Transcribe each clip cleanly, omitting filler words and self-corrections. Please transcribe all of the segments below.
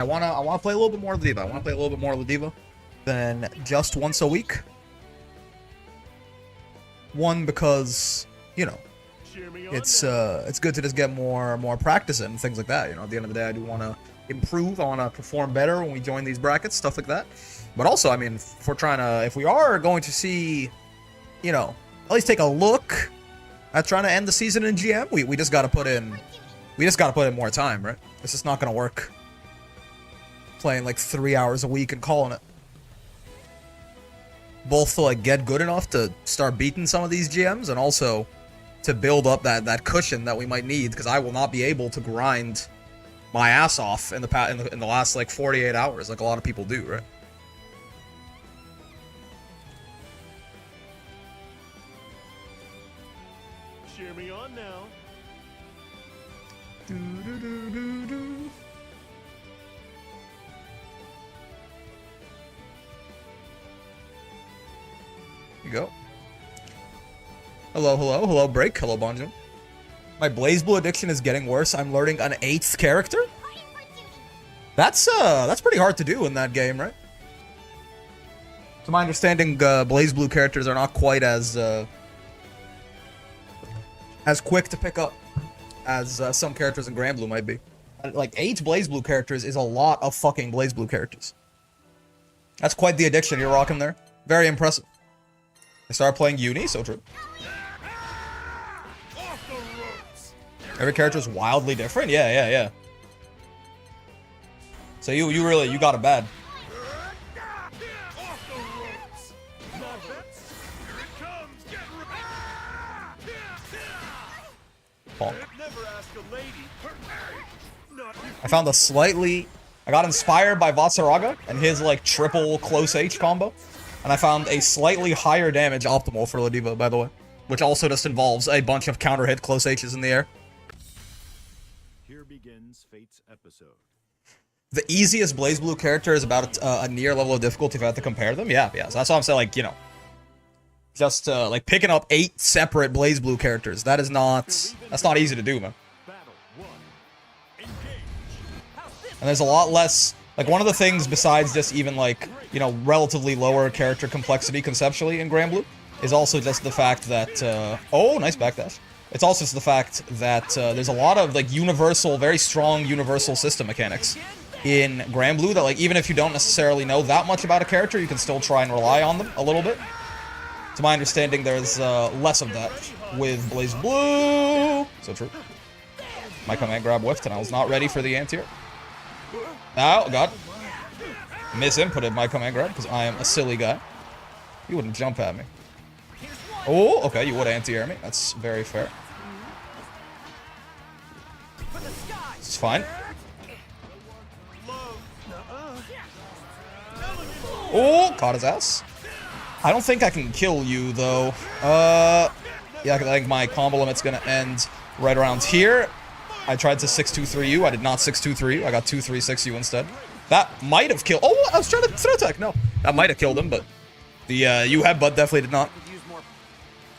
I wanna play a little bit more Ladiva. I wanna play a little bit more Ladiva than just once a week. One, because, you know, it's good to just get more practice in and things like that. You know, at the end of the day, I do want to improve. I want to perform better when we join these brackets, stuff like that. But also, I mean, if we are going to see, you know, at least take a look at trying to end the season in GM, we just got to put in, more time, right? It's just not gonna work. Playing like 3 hours a week and calling it. Both to like get good enough to start beating some of these GMs, and also to build up that cushion that we might need, because I will not be able to grind my ass off in the last like 48 hours like a lot of people do, right? Cheer me on now. Do, do, do, do, do. You go. Hello, break. Hello, Bonjo. My Blaze Blue addiction is getting worse. I'm learning an 8th character. That's pretty hard to do in that game, right? To my understanding, Blaze Blue characters are not quite as quick to pick up as some characters in Grand Blue might be. Like 8 Blaze Blue characters is a lot of fucking Blaze Blue characters. That's quite the addiction you're rocking there. Very impressive. I started playing Uni, so true. Every character is wildly different. Yeah. So you really got it bad. Bonk. I got inspired by Vatsaraga and his like triple close H combo. And I found a slightly higher damage optimal for Ladiva, by the way. Which also just involves a bunch of counter hit close H's in the air. Here begins Fate's episode. The easiest Blaze Blue character is about a near level of difficulty if I have to compare them. Yeah. So that's why I'm saying, like, you know. Just, like, picking up 8 separate Blaze Blue characters. That's not easy to do, man. And there's a lot less... Like, one of the things besides just even, like, you know, relatively lower character complexity conceptually in Grand Blue is also just the fact that, oh, nice backdash. It's also just the fact that there's a lot of, like, very strong universal system mechanics in Grand Blue that, like, even if you don't necessarily know that much about a character, you can still try and rely on them a little bit. To my understanding, there's less of that with Blaze Blue. So true. My command grab whiffed, and I was not ready for the anti-air. Oh, God. Misinputted my command grab, because I am a silly guy. You wouldn't jump at me. Oh, okay, you would anti-air me. That's very fair. It's fine. Oh, caught his ass. I don't think I can kill you, though. Yeah, I think my combo limit's gonna end right around here. I tried to 6-2-3 you. I did not 6-2-3 you. I got 2-3-6 you instead. That might have killed... Oh, I was trying to throw tech. No, that might have killed him, but the you headbutt definitely did not.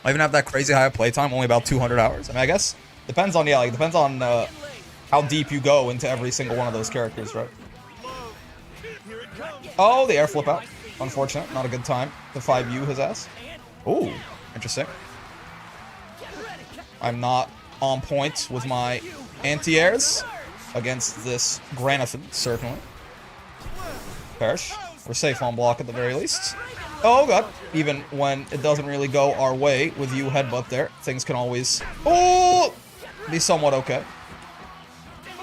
I even have that crazy high playtime, only about 200 hours. I mean, I guess depends on, yeah, like, depends on how deep you go into every single one of those characters, right? Oh, the air flip out. Unfortunate. Not a good time to 5U his ass. Oh, interesting. I'm not on point with my anti-airs against this Granathan, certainly. Perish. We're safe on block at the very least. Oh, God. Even when it doesn't really go our way with you headbutt there, things can always... Oh! Be somewhat okay.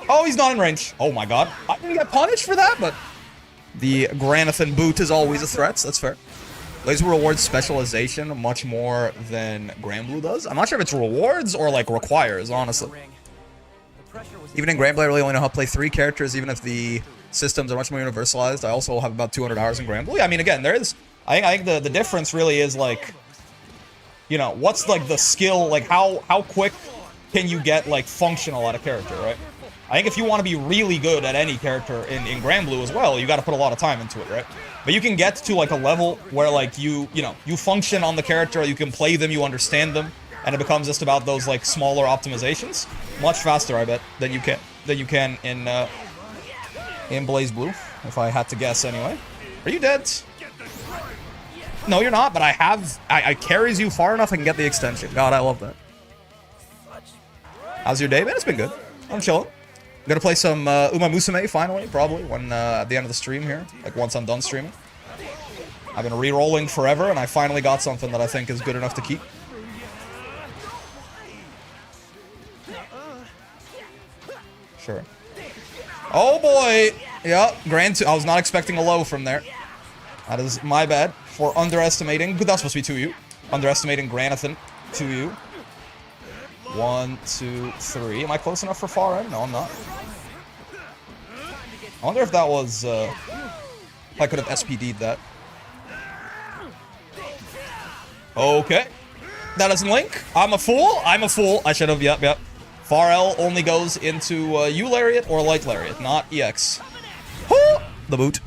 Oh, he's not in range. Oh, my God. I didn't get punished for that, but... The Granathan boot is always a threat, so that's fair. Laser rewards specialization much more than Grand Blue does. I'm not sure if it's rewards or, like, requires, honestly. Even in Grand Blue, I really only know how to play 3 characters, even if the systems are much more universalized. I also have about 200 hours in Grand Blue. Yeah, I mean, again, there is... I think the difference really is, like... You know, what's, like, the skill... Like, how quick can you get, like, functional at a character, right? I think if you want to be really good at any character in Grand Blue as well, you got to put a lot of time into it, right? But you can get to, like, a level where, like, you function on the character, you can play them, you understand them, and it becomes just about those, like, smaller optimizations. Much faster, I bet, than you can in in Blaze Blue, if I had to guess anyway. Are you dead? No, you're not, but I carries you far enough I can get the extension. God, I love that. How's your day, man? It's been good. I'm chilling. I'm gonna play some Uma Musume finally, probably, when at the end of the stream here. Like, once I'm done streaming. I've been re-rolling forever, and I finally got something that I think is good enough to keep. Sure. Oh boy! Yeah, Grand 2. I was not expecting a low from there. That is my bad for underestimating. That's supposed to be 2U. Underestimating Granathan 2U. 1, 2, 3. Am I close enough for far end? No, I'm not. I wonder if that was, if I could have SPD'd that. Okay. That doesn't link. I'm a fool. I'm a fool. I should have, yep. Far L only goes into U Lariat or Light Lariat, not EX. Woo! The boot.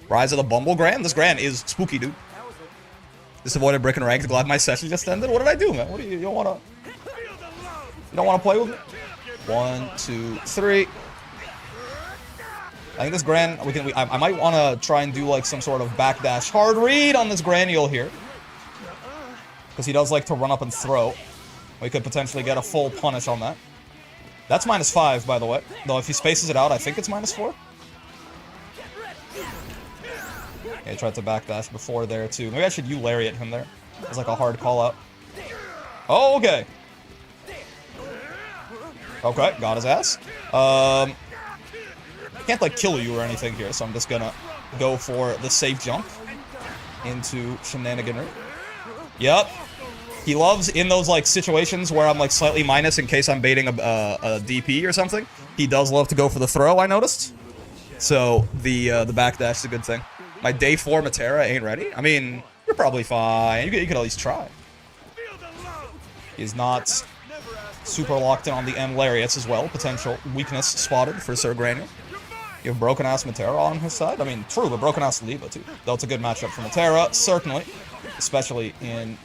Rise of the Bumble Grand. This Grand is spooky, dude. Just avoided brick and rags. Glad my session just ended. What did I do, man? What do you don't wanna... You don't want to play with me? 1, 2, 3. I think this Gran, I might want to try and do like some sort of backdash hard read on this Granule here. Because he does like to run up and throw. We could potentially get a full punish on that. That's -5, by the way. Though if he spaces it out, I think it's -4. Okay, tried to backdash before there too. Maybe I should U-Lariat him there. It's like a hard call out. Oh, okay. Okay, got his ass. Can't like kill you or anything here, so I'm just gonna go for the safe jump into shenaniganry. Yep. He loves in those like situations where I'm like slightly minus in case I'm baiting a DP or something. He does love to go for the throw, I noticed. So the backdash is a good thing. My day 4 Matera ain't ready. I mean, you're probably fine. You could at least try. He's not super locked in on the M Lariats as well. Potential weakness spotted for Sir Granule. You have Broken Ass Matera on his side. I mean, true, but Broken Ass Ladiva too. Though it's a good matchup for Matera, certainly. Especially in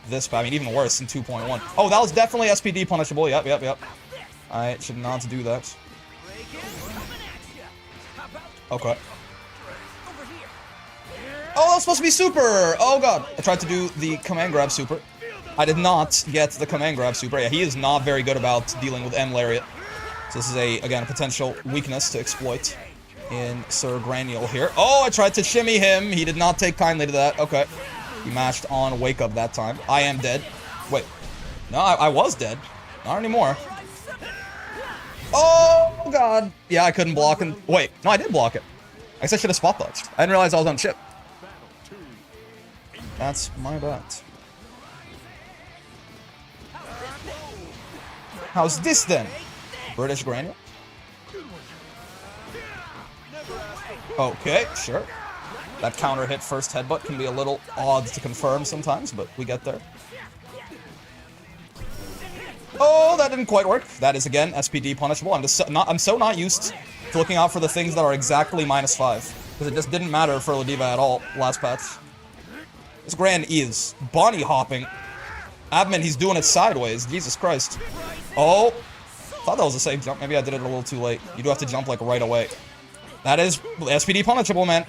this, but I mean, even worse in 2.1. Oh, that was definitely SPD punishable. Yep. I should not do that. Okay. Oh, that was supposed to be super! Oh god. I tried to do the command grab super. I did not get the command grab super. Yeah, he is not very good about dealing with M Lariat. So this is again, a potential weakness to exploit in Sir Granule here. Oh, I tried to shimmy him. He did not take kindly to that. Okay. He mashed on Wake Up that time. I am dead. Wait. No, I was dead. Not anymore. Oh, God. Yeah, I couldn't block him. Wait. No, I did block it. I guess I should have spot dodged. I didn't realize I was on chip. That's my bad. How's this then? British Granule? Okay, sure. That counter hit first headbutt can be a little odd to confirm sometimes, but we get there. Oh, that didn't quite work. That is again SPD punishable. I'm so not used to looking out for the things that are exactly -5 because it just didn't matter for Ladiva at all last patch. This Grand is bunny hopping. Admin, he's doing it sideways. Jesus Christ. Oh, thought that was a safe jump. Maybe I did it a little too late. You do have to jump like right away. That is SPD punishable, man.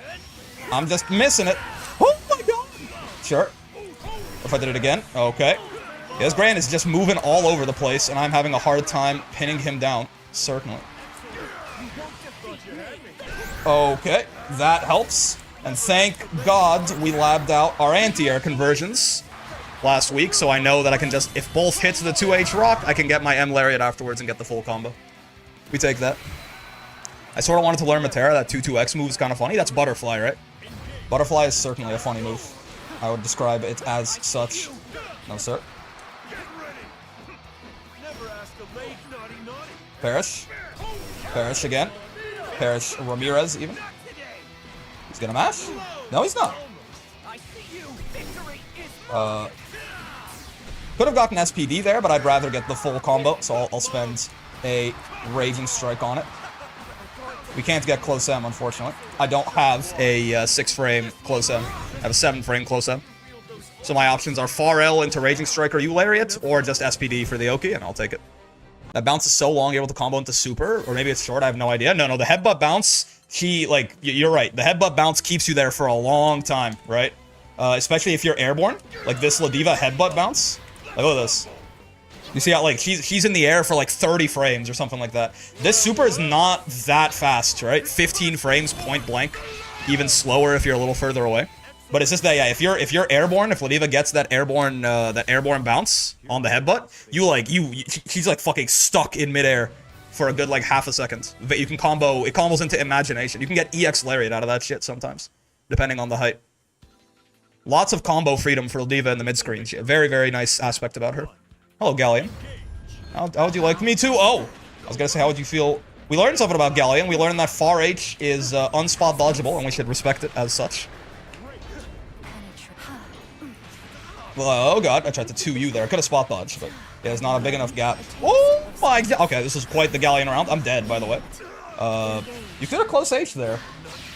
I'm just missing it. Oh my god. Sure. If I did it again. Okay. This Grand is just moving all over the place, and I'm having a hard time pinning him down. Certainly. Okay. That helps. And thank God we labbed out our anti-air conversions last week, so I know that I can just, if both hits the 2H rock, I can get my M Lariat afterwards and get the full combo. We take that. I sort of wanted to learn Matera. That 2-2X move is kind of funny. That's Butterfly, right? Butterfly is certainly a funny move. I would describe it as such. No, sir. Parrish. Parrish again. Parrish Ramirez, even. He's gonna mash? No, he's not. Could have gotten SPD there, but I'd rather get the full combo, so I'll spend a Raging Strike on it. We can't get close M, unfortunately. I don't have a 6-frame close M. I have a 7-frame close M. So my options are Far L into Raging Strike or U-Lariat, or just SPD for the Oki, and I'll take it. That bounce is so long, you're able to combo into super, or maybe it's short, I have no idea. No, the headbutt bounce, you're right. The headbutt bounce keeps you there for a long time, right? Especially if you're airborne, like this Ladiva headbutt bounce. Like, look at this. You see how, like, he's in the air for, like, 30 frames or something like that. This super is not that fast, right? 15 frames, point blank. Even slower if you're a little further away. But it's just that, yeah, if you're airborne, if Ladiva gets that airborne bounce on the headbutt, he's like fucking stuck in midair for a good like half a second. You can combo, it combos into imagination. You can get EX Lariat out of that shit sometimes, depending on the height. Lots of combo freedom for Ladiva in the mid screen. Very, very nice aspect about her. Hello, Galleon. How would you like me too? Oh, I was gonna say, how would you feel? We learned something about Galleon. We learned that far H is unspot dodgeable, and we should respect it as such. Oh god, I tried to 2U there. I could have spot dodged, but yeah, there's not a big enough gap. Oh my god. Okay, this is quite the Galleon round. I'm dead, by the way. You did a close H there.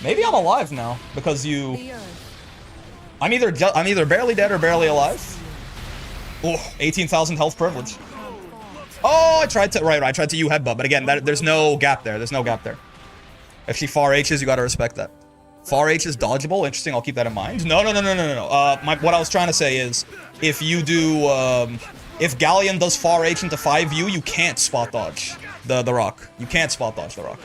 Maybe I'm alive now, because I'm either barely dead or barely alive. Oh, 18,000 health privilege. Oh, I tried to U headbutt, but again, there's no gap there. There's no gap there. If she far H's, you gotta respect that. Far H is dodgeable. Interesting. I'll keep that in mind. No. What I was trying to say is, if you do, if Galleon does far H into 5U, you can't spot dodge the rock. You can't spot dodge the rock.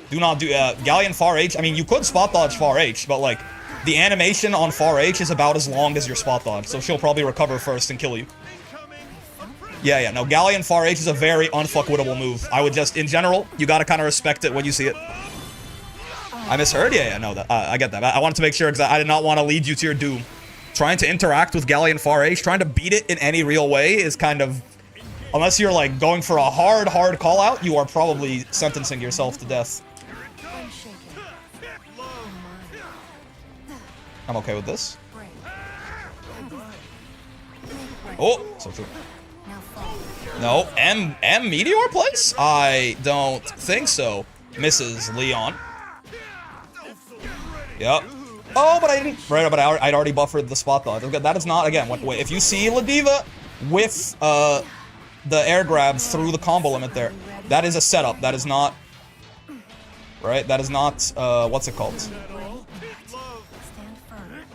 Do not do Galleon far H. I mean, you could spot dodge far H, but like the animation on far H is about as long as your spot dodge, so she'll probably recover first and kill you. Yeah. No, Galleon far H is a very unfuckwittable move. I would just, in general, you gotta kind of respect it when you see it. I misheard? Yeah, no, I get that. I wanted to make sure, because I did not want to lead you to your doom. Trying to interact with Galleon far H, trying to beat it in any real way is kind of... Unless you're, like, going for a hard call-out, you are probably sentencing yourself to death. I'm okay with this. Oh, so true. No, M Meteor place? I don't think so. Mrs. Leon. Yep. Oh, but I didn't. Right, but I'd already buffered the spot dodge. That is not, again, if you see Ladiva with the air grab through the combo limit there, that is a setup. That is not. Right? That is not, what's it called?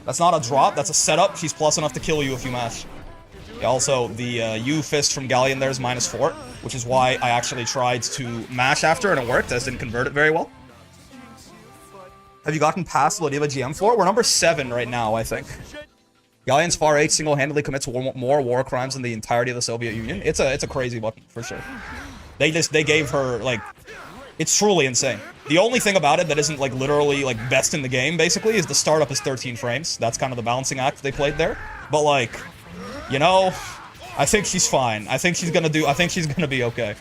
That's not a drop. That's a setup. She's plus enough to kill you if you mash. Yeah, also, the U fist from Galleon there is -4, which is why I actually tried to mash after and it worked. I just didn't convert it very well. Have you gotten past Ladiva GM floor? We're number 7 right now, I think. Galleon's far H single-handedly commits more war crimes than the entirety of the Soviet Union. It's a crazy button, for sure. They gave her, like... It's truly insane. The only thing about it that isn't, like, literally, like, best in the game, basically, is the startup is 13 frames. That's kind of the balancing act they played there. But, like, you know, I think she's fine. I think she's gonna be okay.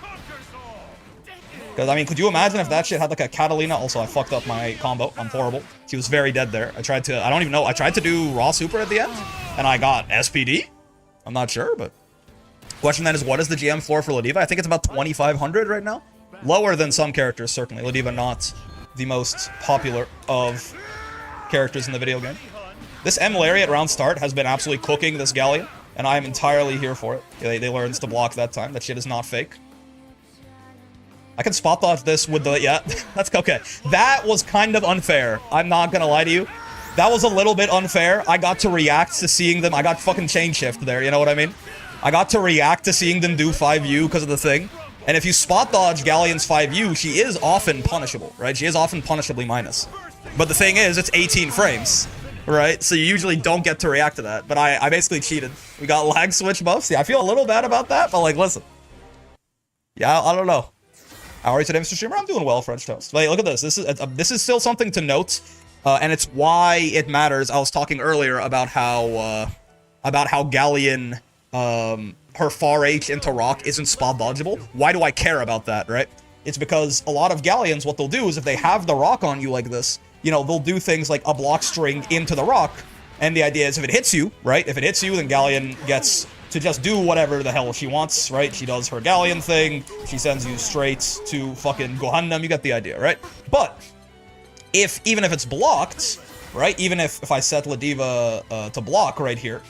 Because, I mean, could you imagine if that shit had, like, a Catalina? Also, I fucked up my combo. I'm horrible. She was very dead there. I tried to do raw super at the end, and I got SPD? I'm not sure, but... Question then is, what is the GM floor for Ladiva? I think it's about 2,500 right now. Lower than some characters, certainly. Ladiva not the most popular of characters in the video game. This M Lariat round start has been absolutely cooking this Galleon, and I am entirely here for it. They learned to block that time. That shit is not fake. I can spot dodge this with the... Yeah, that's okay. That was kind of unfair. I'm not gonna lie to you. That was a little bit unfair. I got to react to seeing them. I got fucking chain shift there, you know what I mean? I got to react to seeing them do 5U because of the thing. And if you spot dodge Galleon's 5U, she is often punishable, right? She is often punishably minus. But the thing is, it's 18 frames, right? So you usually don't get to react to that. But I basically cheated. We got lag switch buffs. Yeah, I feel a little bad about that, but like, listen. Yeah, I don't know. How are you today, Mr. Streamer? I'm doing well, French Toast. Like, look at this. This is still something to note, and it's why it matters. I was talking earlier about how Galleon, her far H into rock isn't spot dodgeable. Why do I care about that, right? It's because a lot of Galleons, what they'll do is if they have the rock on you like this, you know, they'll do things like a block string into the rock, and the idea is if it hits you, right? If it hits you, then Galleon gets to just do whatever the hell she wants, right? She does her Galleon thing, she sends you straight to fucking Gohannam, you get the idea, right? But, even if it's blocked, right? Even if I set Ladiva to block right here,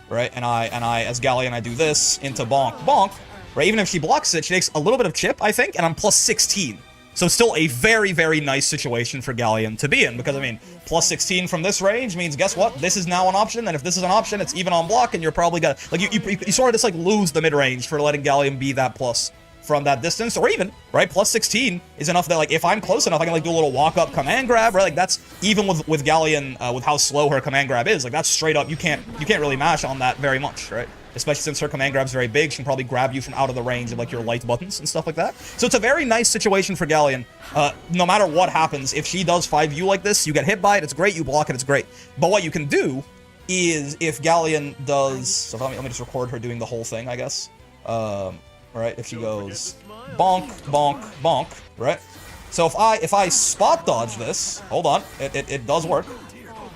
right? And I, as Galleon, I do this into bonk, bonk, right? Even if she blocks it, she takes a little bit of chip, I think, and I'm plus 16. So still a very, very nice situation for Galleon to be in, because, I mean, plus 16 from this range means, guess what? This is now an option, and if this is an option, it's even on block, and you're probably gonna, like, you sort of just, like, lose the mid-range for letting Galleon be that plus from that distance, or even, right, plus 16 is enough that, like, if I'm close enough, I can, like, do a little walk-up command grab, right? Like, that's, even with Galleon, with how slow her command grab is, like, that's straight up, you can't really mash on that very much, right? Especially since her command grab's very big, she can probably grab you from out of the range of, like, your light buttons and stuff like that. So it's a very nice situation for Galleon. No matter what happens, if she does 5U like this, you get hit by it, it's great, you block it, it's great. But what you can do is, if Galleon does... So let me just record her doing the whole thing, I guess. Right, if she goes bonk, bonk, bonk, right? So if I spot dodge this, hold on, it does work.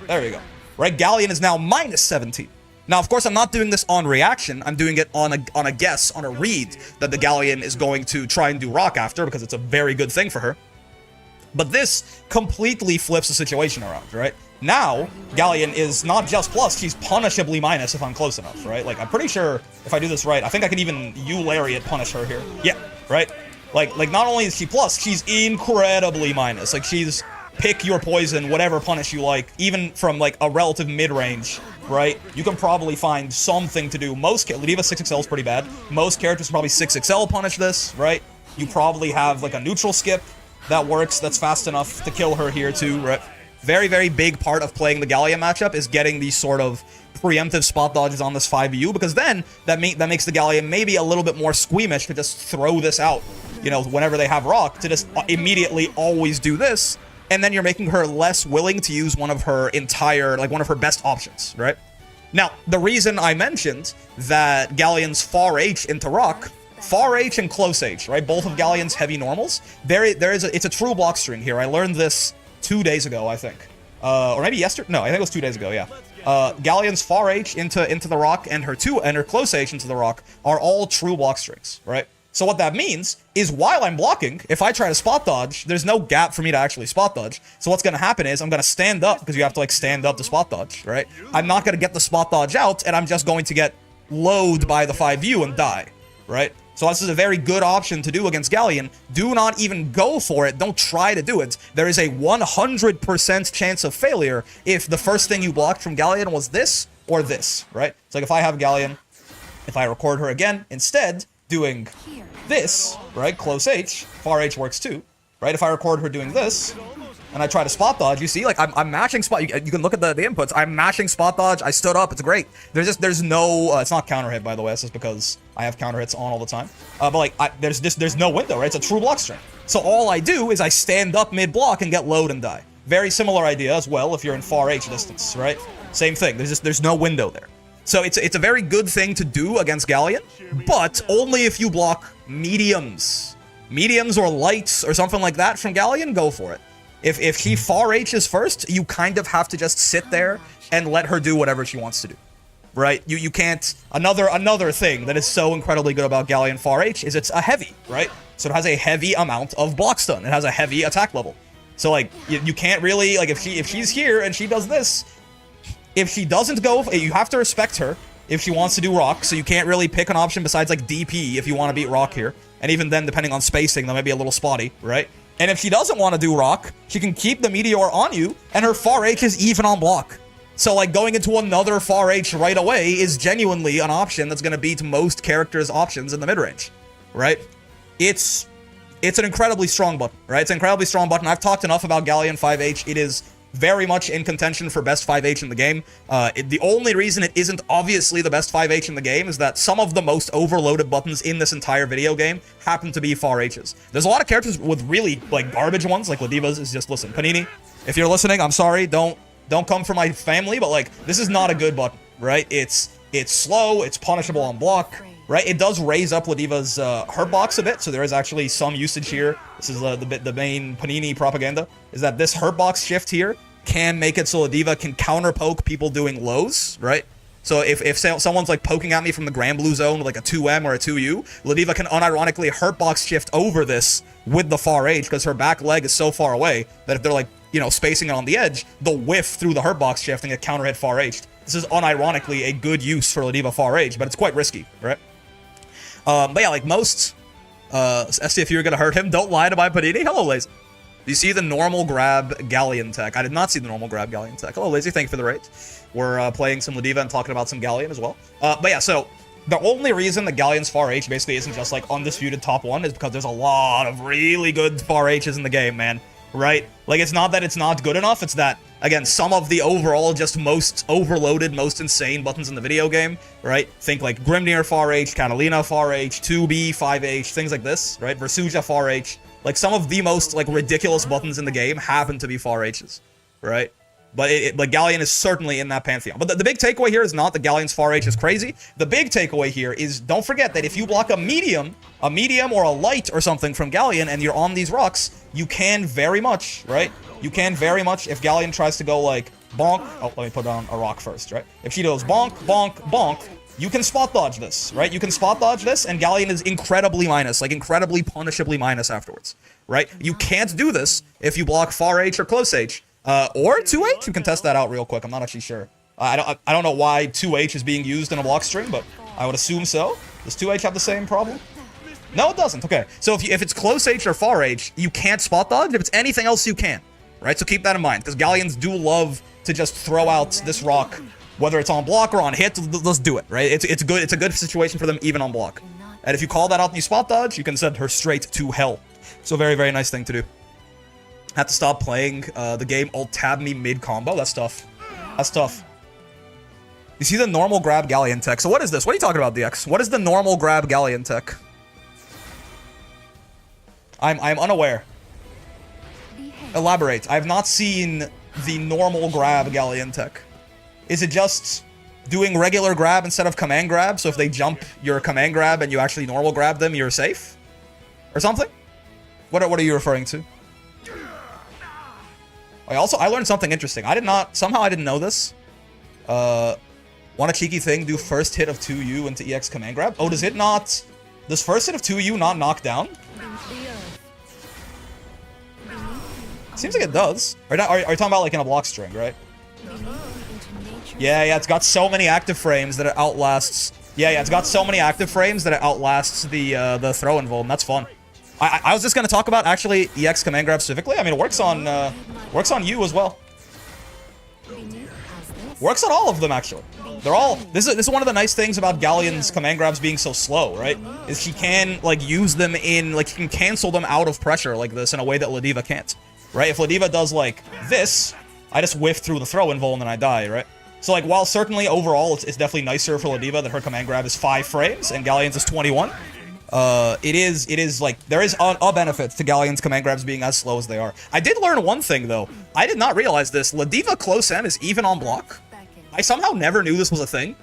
There you go. Right, Galleon is now minus 17. Now, of course, I'm not doing this on reaction. I'm doing it on a guess, on a read, that the Galleon is going to try and do rock after, because it's a very good thing for her. But this completely flips the situation around, right? Now, Galleon is not just plus, she's punishably minus if I'm close enough, right? Like, I'm pretty sure if I do this right, I think I can even U-Lariat punish her here. Yeah, right? Like not only is she plus, she's incredibly minus. Like, she's pick your poison, whatever punish you like, even from, like, a relative mid-range, right? You can probably find something to do. Ladiva 6XL is pretty bad. Most characters probably 6XL punish this, right? You probably have, like, a neutral skip that works, that's fast enough to kill her here, too, right? Very, very big part of playing the Galleon matchup is getting these sort of preemptive spot dodges on this 5U, because then that makes the Galleon maybe a little bit more squeamish to just throw this out, you know, whenever they have rock, to just immediately always do this, and then you're making her less willing to use one of her best options, right? Now, the reason I mentioned that Galleon's far H into rock, far H and close H, right? Both of Galleon's heavy normals, it's a true block string here. I learned this 2 days ago, I think. Or maybe yesterday? No, I think it was 2 days ago, yeah. Galleon's far H into the rock and her close H into the rock are all true block strings, right? So what that means is, while I'm blocking, if I try to spot dodge, there's no gap for me to actually spot dodge. So what's going to happen is I'm going to stand up, because you have to, like, stand up to spot dodge, right? I'm not going to get the spot dodge out, and I'm just going to get lowered by the 5U and die, right? So this is a very good option to do against Galleon. Do not even go for it. Don't try to do it. There is a 100% chance of failure if the first thing you blocked from Galleon was this or this, right? It's like, if I have Galleon, if I record her again, instead doing this, right, close H, far H works too, right? If I record her doing this, and I try to spot dodge, you see, like, I'm matching spot, you can look at the inputs, I'm matching spot dodge, I stood up, it's great. There's no, it's not counter hit, by the way, it's just because I have counter hits on all the time. But, like, there's no window, right? It's a true block string. So all I do is I stand up mid-block and get low and die. Very similar idea as well if you're in far H distance, right? Same thing, there's no window there. So it's a very good thing to do against Galleon, but only if you block mediums. Mediums or lights or something like that from Galleon, go for it. If she far H's first, you kind of have to just sit there and let her do whatever she wants to do, right? You can't... Another thing that is so incredibly good about Galleon far H is it's a heavy, right? So it has a heavy amount of block stun. It has a heavy attack level. So, like, you can't really... Like, if she's here and she does this, if she doesn't go... You have to respect her if she wants to do rock, so you can't really pick an option besides, like, DP if you want to beat rock here. And even then, depending on spacing, that might be a little spotty, right? And if she doesn't want to do rock, she can keep the meteor on you, and her far H is even on block. So, like, going into another far H right away is genuinely an option that's going to beat most characters' options in the mid-range, right? It's an incredibly strong button, right? It's an incredibly strong button. I've talked enough about Galleon 5H. It is very much in contention for best 5H in the game. The only reason it isn't obviously the best 5H in the game is that some of the most overloaded buttons in this entire video game happen to be far H's. There's a lot of characters with really, like, garbage ones, like Ladiva's is just, listen, Panini, if you're listening, I'm sorry, don't come for my family, but, like, this is not a good button, right? It's slow, it's punishable on block, right? It does raise up Ladiva's hurt box a bit, so there is actually some usage here. This is the main Panini propaganda, is that this hurt box shift here can make it so Ladiva can counter poke people doing lows, right? So if someone's, like, poking at me from the Grand Blue Zone with, like, a 2M or a 2U, Ladiva can unironically hurt box shift over this with the far H, because her back leg is so far away that if they're, like, you know, spacing it on the edge, they'll whiff through the hurt box shift and get counter hit far H. This is unironically a good use for Ladiva far H, but it's quite risky, right? But yeah, like most ST, if you're gonna hurt him, don't lie to my Panini. Hello, Lazy. Do you see the normal grab Galleon tech? I did not see the normal grab Galleon tech. Hello, Lazy. Thank you for the rate. We're playing some Ladiva and talking about some Galleon as well. But yeah, so the only reason the Galleon's far H basically isn't just like undisputed top 1 is because there's a lot of really good far H's in the game, man. Right? Like, it's not that it's not good enough, it's that, again, some of the overall just most overloaded, most insane buttons in the video game, right? Think like Grimnir far H, Catalina far H, 2B 5H, things like this, right? Versuja far H. Like, some of the most, like, ridiculous buttons in the game happen to be far H's, right? But but Galleon is certainly in that pantheon. But the big takeaway here is not that Galleon's far H is crazy. The big takeaway here is don't forget that if you block a medium or a light or something from Galleon and you're on these rocks, you can very much, right? You can very much, if Galleon tries to go like bonk, oh, let me put on a rock first, right? If she goes bonk, bonk, bonk, you can spot dodge this, right? You can spot dodge this, and Galleon is incredibly minus, like incredibly punishably minus afterwards, right? You can't do this if you block far H or close H. Or 2H? You can test that out real quick. I'm not actually sure. I don't know why 2H is being used in a block string, but I would assume so. Does 2H have the same problem? No, it doesn't. Okay. So if it's close H or far H, you can't spot dodge. If it's anything else, you can. Right? So keep that in mind, because Galleons do love to just throw out this rock, whether it's on block or on hit. Let's do it. Right? It's good. It's a good situation for them even on block. And if you call that out and you spot dodge, you can send her straight to hell. So very, very nice thing to do. Had to stop playing the game alt-tab me mid-combo. That's tough. That's tough. You see the normal grab Galleon tech. So what is this? What are you talking about, DX? What is the normal grab Galleon tech? I'm unaware. Elaborate. I have not seen the normal grab Galleon tech. Is it just doing regular grab instead of command grab? So if they jump your command grab and you actually normal grab them, you're safe? Or something? What are you referring to? I learned something interesting. Somehow I didn't know this. Want a cheeky thing? Do first hit of 2U into EX command grab? Oh, does first hit of 2U not knock down? Seems like it does. Are you talking about like in a block string, right? Yeah, it's got so many active frames that it outlasts. Yeah, it's got so many active frames that it outlasts the throw invuln. That's fun. I was just gonna talk about actually EX command grab specifically. I mean, it works on you as well. Works on all of them actually. They're all. This is one of the nice things about Galleon's command grabs being so slow, right? Is she can like use them in like she can cancel them out of pressure like this in a way that Ladiva can't, right? If Ladiva does like this, I just whiff through the throw invuln and I die, right? So like while certainly overall it's definitely nicer for Ladiva that her command grab is 5 frames and Galleon's is 21. It is like, there is a benefit to Galleon's command grabs being as slow as they are. I did learn one thing, though. I did not realize this. Ladiva close M is even on block. I somehow never knew this was a thing.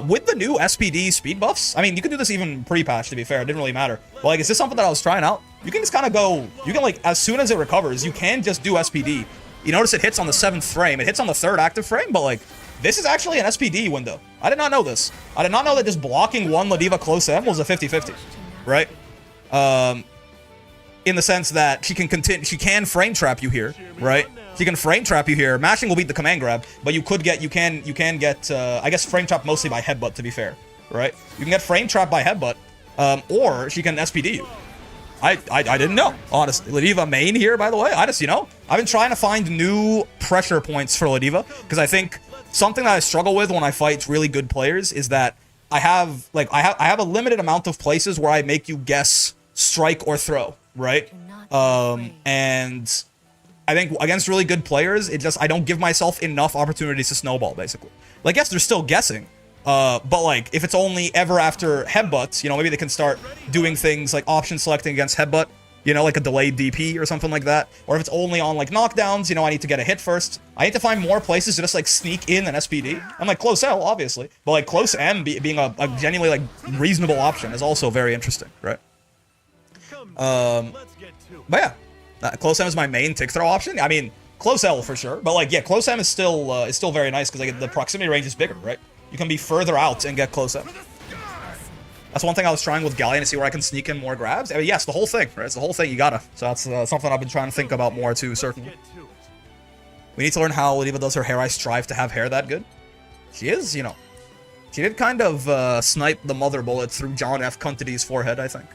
With the new SPD speed buffs, I mean, you can do this even pre-patch, to be fair. It didn't really matter. But, like, is this something that I was trying out? You can just kind of go, you can, like, as soon as it recovers, you can just do SPD. You notice it hits on the 7th frame. It hits on the 3rd active frame, but, like, this is actually an SPD window. I did not know this. I did not know that just blocking one Ladiva close M was a 50-50. Right? In the sense that she can frame trap you here, right? She can frame trap you here. Mashing will beat the command grab, but you can get, I guess frame trap mostly by headbutt, to be fair, right? You can get frame trap by headbutt, or she can SPD you. I didn't know, honestly. Ladiva main here, by the way. I've been trying to find new pressure points for Ladiva, because I think something that I struggle with when I fight really good players is that I have a limited amount of places where I make you guess strike or throw, right? And I think against really good players, I don't give myself enough opportunities to snowball, basically. Like, yes, they're still guessing, but like, if it's only ever after headbutts, maybe they can start doing things like option selecting against headbutt, like a delayed DP or something like that. Or if it's only on, like, knockdowns, I need to get a hit first. I need to find more places to just, like, sneak in an SPD. And, like, close L, obviously. But, like, close M being a genuinely, like, reasonable option is also very interesting, right? But, yeah. Close M is my main tick throw option. I mean, close L for sure. But, like, yeah, close M is still very nice because, like, the proximity range is bigger, right? You can be further out and get close M. That's one thing I was trying with Galleon to see where I can sneak in more grabs. I mean, yes, the whole thing, right? It's the whole thing, you gotta. So that's something I've been trying to think about more too, certainly. We need to learn how Ladiva does her hair. I strive to have hair that good. She is, She did kind of snipe the mother bullet through John F. Cuntity's forehead, I think.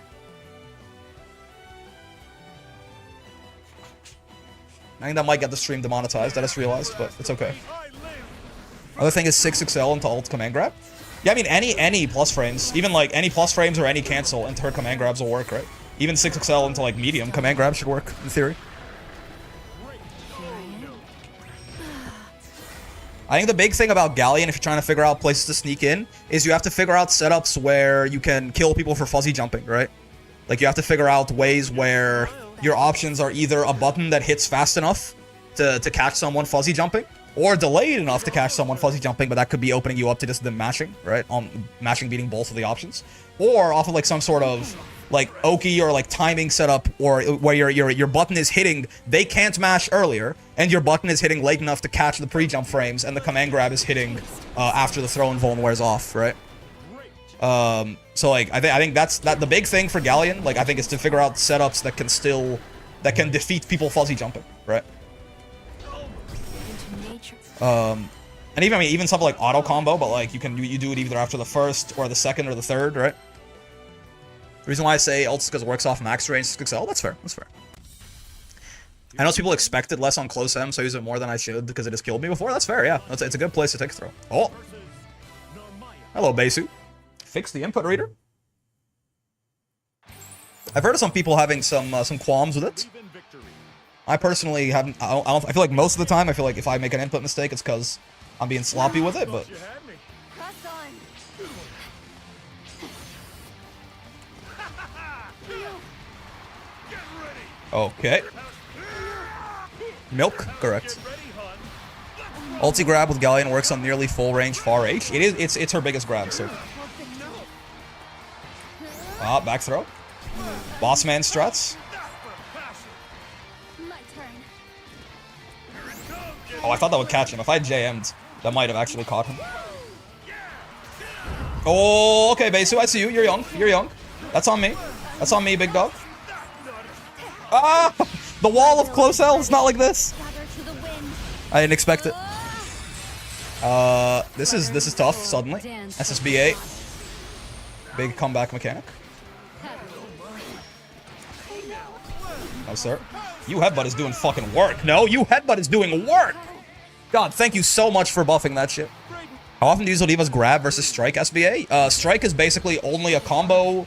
I think that might get the stream demonetized, I just realized, but it's okay. Other thing is 6XL into alt command grab. Yeah, I mean, any plus frames, even like any plus frames or any cancel into her command grabs will work, right? Even 6XL into like medium command grab should work, in theory. I think the big thing about Galleon, if you're trying to figure out places to sneak in, is you have to figure out setups where you can kill people for fuzzy jumping, right? Like, you have to figure out ways where your options are either a button that hits fast enough to catch someone fuzzy jumping, or delayed enough to catch someone fuzzy jumping, but that could be opening you up to just them mashing, right? Mashing beating both of the options. Or off of, like, some sort of, like, Oki or, like, timing setup, or where your button is hitting, they can't mash earlier, and your button is hitting late enough to catch the pre-jump frames, and the command grab is hitting after the throw and vuln wears off, right? So, like, I think that's the big thing for Galleon, like, I think, is to figure out setups that can defeat people fuzzy jumping, right? And even, I mean, even something like auto combo, but, like, you do it either after the first, or the second, or the third, right? The reason why I say ult is because it works off max range 6XL, that's fair, that's fair. I know people expected less on close M, so I use it more than I should because it has killed me before. That's fair, yeah. It's a good place to take a throw. Oh! Hello, Besu. Fix the input reader. I've heard of some people having some qualms with it. I personally haven't. I feel like most of the time, I feel like if I make an input mistake, it's because I'm being sloppy with it, but... Okay. Milk, correct. Ulti grab with Galleon works on nearly full range far H. It's her biggest grab, so. Ah, back throw. Boss man struts. Oh, I thought that would catch him. If I had JM'd, that might have actually caught him. Oh, okay, Besu, I see you. You're young. You're young. That's on me. That's on me, big dog. Ah! The wall of close L's, not like this. I didn't expect it. This is tough, suddenly. SSBA. Big comeback mechanic. No, sir. You Headbutt is doing fucking work. No, you Headbutt is doing work! God, thank you so much for buffing that shit. How often do you use Ladiva's grab versus strike SBA? Strike is basically only a combo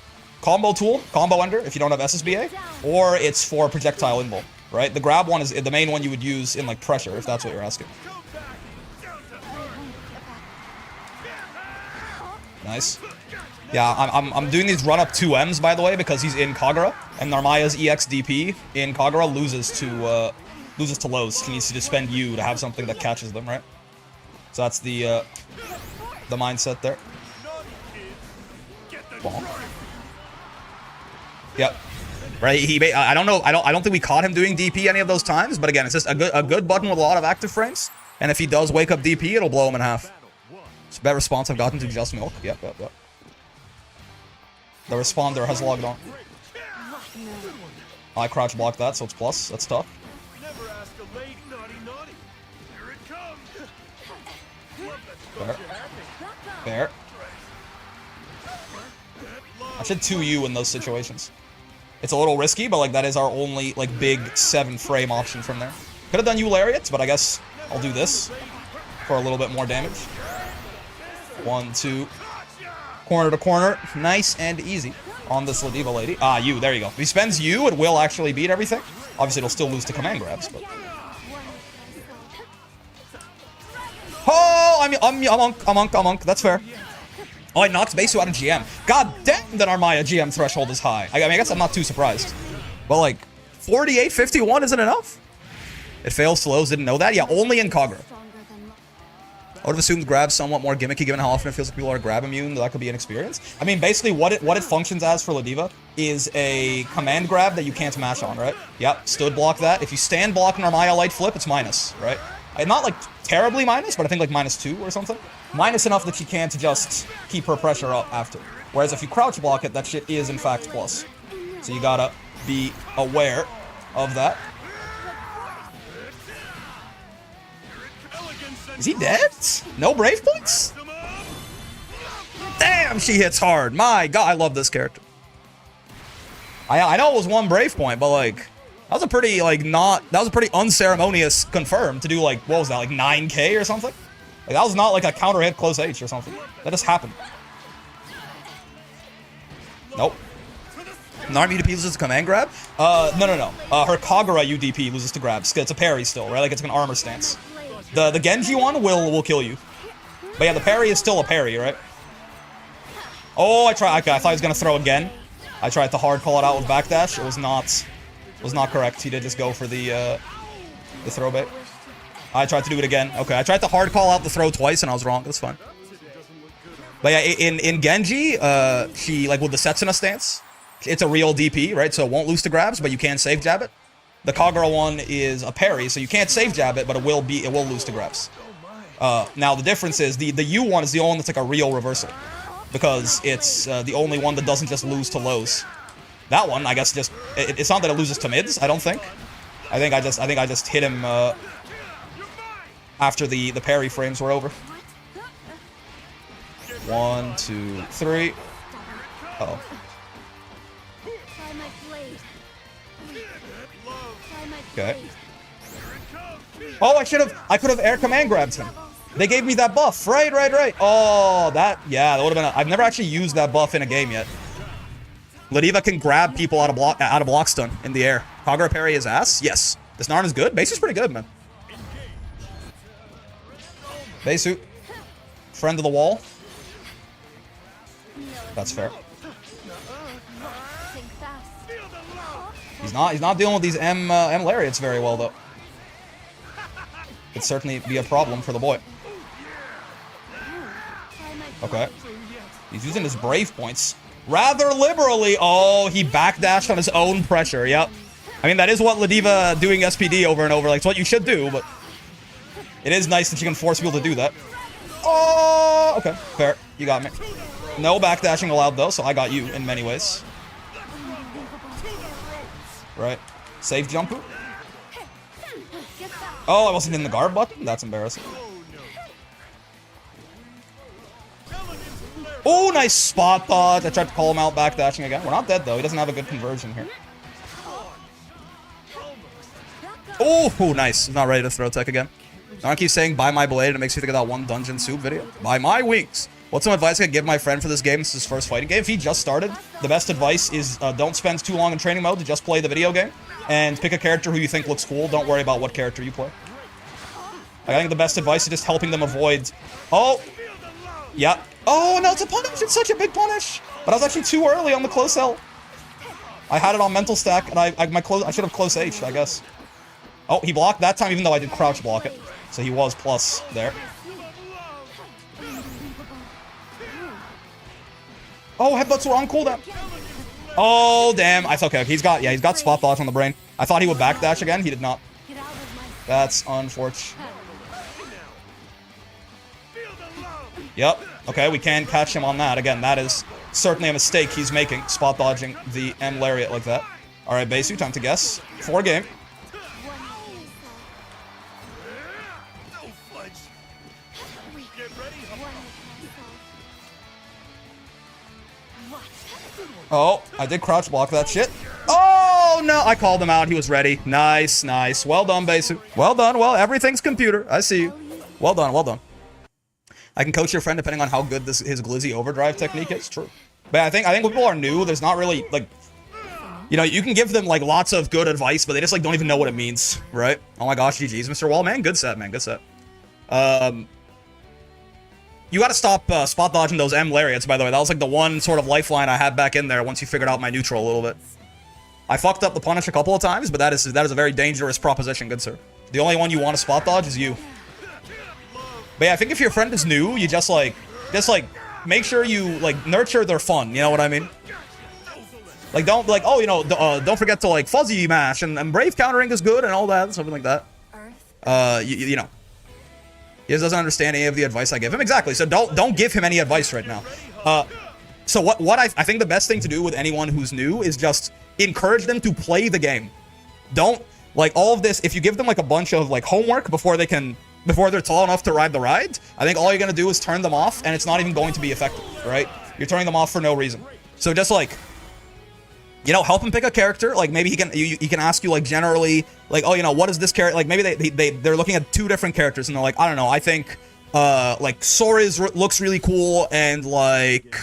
tool, combo ender, if you don't have SSBA, or it's for projectile invul, right? The grab one is the main one you would use in, like, pressure, if that's what you're asking. Nice. Yeah, I'm doing these run-up 2Ms, by the way, because he's in Kagura, and Narmaya's EX DP in Kagura loses to lows. He needs to just spend U to have something that catches them, right? So that's the mindset there. Bonk. Yep. Right. I don't know. I don't think we caught him doing DP any of those times. But again, it's just a good button with a lot of active frames. And if he does wake up DP, it'll blow him in half. It's a better response I've gotten to just milk. Yep. The responder has logged on. I crouch block that, so it's plus. That's tough. Fair. I should 2U in those situations. It's a little risky, but, like, that is our only, like, big 7-frame option from there. Could have done U Lariat, but I guess I'll do this for a little bit more damage. 1, 2. Corner to corner. Nice and easy on this Ladiva lady. Ah, U. There you go. If he spends U, it will actually beat everything. Obviously, it'll still lose to command grabs, but... Oh, I'm unk. That's fair. Oh, it knocks Besu out of GM. God damn, that Armaya GM threshold is high. I mean, I guess I'm not too surprised. But, like, 48-51 isn't enough? It fails slows, didn't know that? Yeah, only in Kagura. I would have assumed grab's somewhat more gimmicky given how often it feels like people are grab immune. That could be an experience. I mean, basically, what it functions as for Ladiva is a command grab that you can't mash on, right? Yep, stood block that. If you stand block an Armaya light flip, it's minus, right? Not, like, terribly minus, but I think, like, -2 or something. Minus enough that she can't just keep her pressure up after. Whereas if you crouch block it, that shit is, in fact, plus. So you gotta be aware of that. Is he dead? No brave points? damn, she hits hard. My God, I love this character. I know it was one brave point, but like, that was a pretty, like, that was a pretty unceremonious confirm to do, like, what was that, like 9K or something? Like, that was not like a counter hit close H or something. That just happened. Nope. Narmi UDP loses to command grab? No. Her Kagura UDP loses to grab. It's a parry still, right? Like, it's like an armor stance. The Genji one will kill you. But yeah, the parry is still a parry, right? Oh, okay, I thought he was gonna throw again. I tried to hard call it out with backdash. It was not correct. He did just go for the throw bait. I tried to do it again. Okay, I tried to hard call out the throw twice and I was wrong. That's fine. But yeah, in Genji, she, like with the Setsuna stance, it's a real DP, right? So it won't lose to grabs, but you can safe jab it. The Kagura one is a parry, so you can't safe jab it, but it will lose to grabs. Now the difference is the U one is the only one that's like a real reversal, because it's the only one that doesn't just lose to lows. That one, I guess, just it's not that it loses to mids. I don't think. I think I just hit him after the parry frames were over. 1, 2, 3. Uh-oh. Okay. Oh, I could have air command grabbed him. They gave me that buff. Right. Oh, that would have been I've never actually used that buff in a game yet. Ladiva can grab people out of block stun in the air. Kagura parry his ass? Yes. This Narn is good. Beisu's pretty good, man. Beisu. Friend of the wall. That's fair. He's not dealing with these M lariats very well though. Could certainly be a problem for the boy. Okay. He's using his brave points rather liberally. Oh, he backdashed on his own pressure. Yep. I mean, that is what Ladiva doing SPD over and over. Like, it's what you should do, but it is nice that you can force people to do that. Oh, okay. Fair. You got me. No backdashing allowed, though, so I got you in many ways. Right. Safe jump. Oh, I wasn't in the guard button? That's embarrassing. Oh, nice spot dodge. I tried to call him out backdashing again. We're not dead, though. He doesn't have a good conversion here. Oh, nice. He's not ready to throw tech again. I keep saying, buy my blade. It makes me think of that one Dungeon Soup video. Buy my wings. What's some advice I could give my friend for this game? This is his first fighting game. If he just started, the best advice is don't spend too long in training mode to just play the video game. And pick a character who you think looks cool. Don't worry about what character you play. I think the best advice is just helping them avoid... Oh! Yeah. Oh, no, it's a punish! It's such a big punish! But I was actually too early on the close L. I had it on mental stack, and I should have close H, I guess. Oh, he blocked that time, even though I did crouch block it. So he was plus there. Oh, headbutts were on cooldown. Oh, damn. Okay. He's got spot dodge on the brain. I thought he would backdash again. He did not. That's unfortunate. Yep. Okay, we can catch him on that. Again, that is certainly a mistake he's making, spot dodging the M lariat like that. All right, Beisu, time to guess. 4 game. Oh, I did crouch block that shit. Oh, no. I called him out. He was ready. Nice, nice. Well done, Beisu. Well done. Well, everything's computer. I see you. Well done, well done. I can coach your friend depending on how good his glizzy overdrive technique is. True. But I think when people are new, there's not really, like... You know, you can give them, like, lots of good advice, but they just, like, don't even know what it means, right? Oh my gosh, GG's, Mr. Wall, man. Good set, man. Good set. You gotta stop spot dodging those M lariats, by the way. That was like the one sort of lifeline I had back in there once you figured out my neutral a little bit. I fucked up the punish a couple of times, but that is a very dangerous proposition, good sir. The only one you want to spot dodge is you. But yeah, I think if your friend is new, you just make sure you like nurture their fun. You know what I mean? Like don't don't forget to like fuzzy mash and brave countering is good and all that, something like that. You know. He just doesn't understand any of the advice I give him. Exactly. So don't give him any advice right now. So what I think the best thing to do with anyone who's new is just encourage them to play the game. Don't like all of this. If you give them like a bunch of like homework before they're tall enough to ride the ride, I think all you're gonna do is turn them off, and it's not even going to be effective, right? You're turning them off for no reason. So just like, you know, help him pick a character. Like maybe he can ask you like generally like, oh, you know, what is this character? Like maybe they're looking at 2 different characters and they're like, I don't know, I think like Sora looks really cool and like,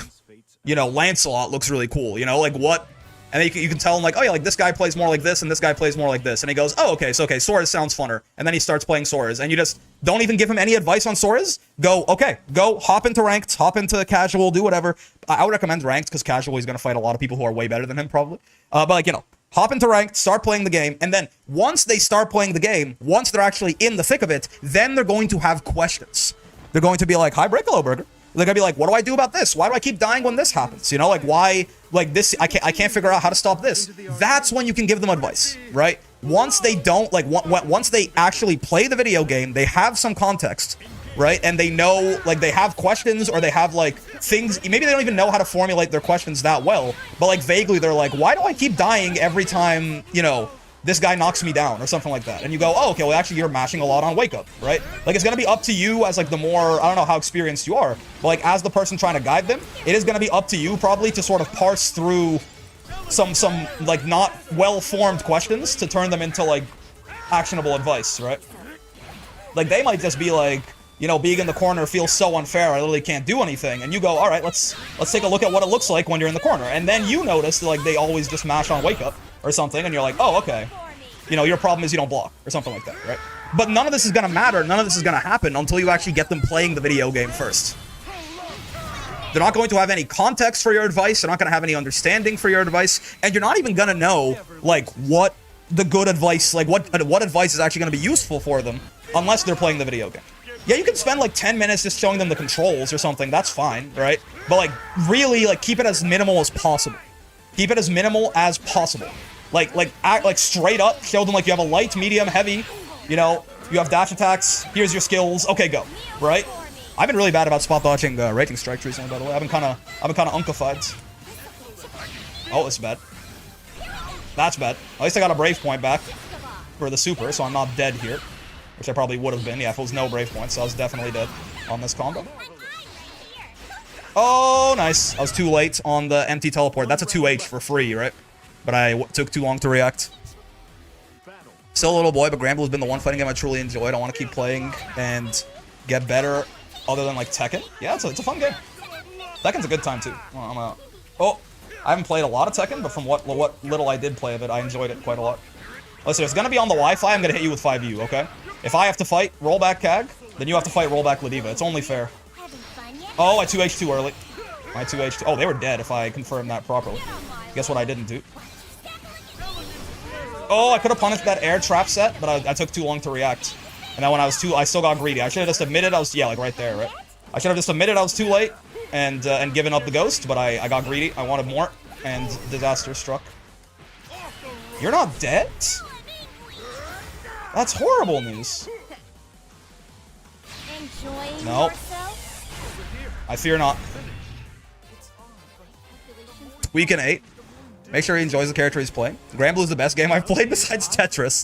you know, Lancelot looks really cool. You know, like what? And then you can tell him like, oh yeah, like this guy plays more like this and this guy plays more like this. And he goes, oh, okay, so okay, Sora's sounds funner. And then he starts playing Sora's. And you just don't even give him any advice on Sora's. Go, okay, go hop into ranked, hop into casual, do whatever. I would recommend ranked because casual he's going to fight a lot of people who are way better than him probably. But like, you know, hop into ranked, start playing the game. And then once they start playing the game, once they're actually in the thick of it, then they're going to have questions. They're going to be like, hi, Breakalo Burger. They're gonna be like, what do I do about this? Why do I keep dying when this happens? You know, like why, like this, I can't figure out how to stop this. That's when you can give them advice, right? Once they don't, like, once they actually play the video game, they have some context, right? And they know, like, they have questions or they have, like, things, maybe they don't even know how to formulate their questions that well, but, like, vaguely they're like, why do I keep dying every time, you know, this guy knocks me down or something like that. And you go, oh, okay, well, actually, you're mashing a lot on Wake Up, right? Like, it's going to be up to you as, like, the more, I don't know how experienced you are, but, like, as the person trying to guide them, it is going to be up to you probably to sort of parse through some like, not well-formed questions to turn them into, like, actionable advice, right? Like, they might just be like, you know, being in the corner feels so unfair, I literally can't do anything. And you go, all right, let's take a look at what it looks like when you're in the corner. And then you notice, that, like, they always just mash on Wake Up or something, and you're like, oh, okay. You know, your problem is you don't block, or something like that, right? But none of this is gonna matter, none of this is gonna happen until you actually get them playing the video game first. They're not going to have any context for your advice, they're not gonna have any understanding for your advice, and you're not even gonna know, like, what the good advice, like, what advice is actually gonna be useful for them, unless they're playing the video game. Yeah, you can spend, like, 10 minutes just showing them the controls or something, that's fine, right? But, like, really, like, keep it as minimal as possible. Keep it as minimal as possible. Like straight up, show them like you have a light, medium, heavy, you know, you have dash attacks, here's your skills, okay, go, right? I've been really bad about spot dodging rating strikes recently, by the way. I've been kind of unkified. Oh, this is bad. That's bad. At least I got a brave point back for the super, so I'm not dead here, which I probably would have been, yeah, if it was no brave points, so I was definitely dead on this combo. Oh, nice. I was too late on the empty teleport. That's a 2H for free, right? But I took too long to react. Still a little boy, but Granblue has been the one fighting game I truly enjoyed. I want to keep playing and get better other than, like, Tekken. Yeah, it's a fun game. Tekken's a good time, too. Oh, I haven't played a lot of Tekken, but from what little I did play of it, I enjoyed it quite a lot. Listen, it's going to be on the Wi-Fi. I'm going to hit you with 5U, okay? If I have to fight rollback CAG, then you have to fight rollback Ladiva. It's only fair. Oh, I 2H too early. I 2H. Oh, they were dead if I confirmed that properly. Guess what I didn't do? Oh, I could have punished that air trap set, but I took too long to react. And then when I still got greedy. I should have just admitted I was, yeah, like right there, right? I should have just admitted I was too late and given up the ghost, but I got greedy. I wanted more, and disaster struck. You're not dead? That's horrible news. No. I fear not. Week in 8. Make sure he enjoys the character he's playing. Granblue is the best game I've played besides Tetris.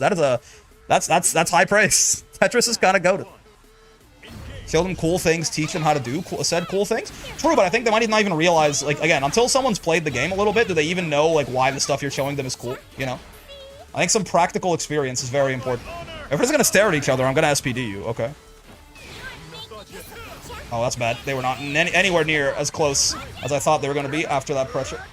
That's high praise. Tetris is kind of goated. Show them cool things, teach them how to do said cool things. True, but I think they might not even realize, like, again, until someone's played the game a little bit, do they even know, like, why the stuff you're showing them is cool, you know? I think some practical experience is very important. If we're just gonna stare at each other, I'm gonna SPD you, okay? Oh, that's bad. They were not anywhere near as close as I thought they were gonna be after that pressure.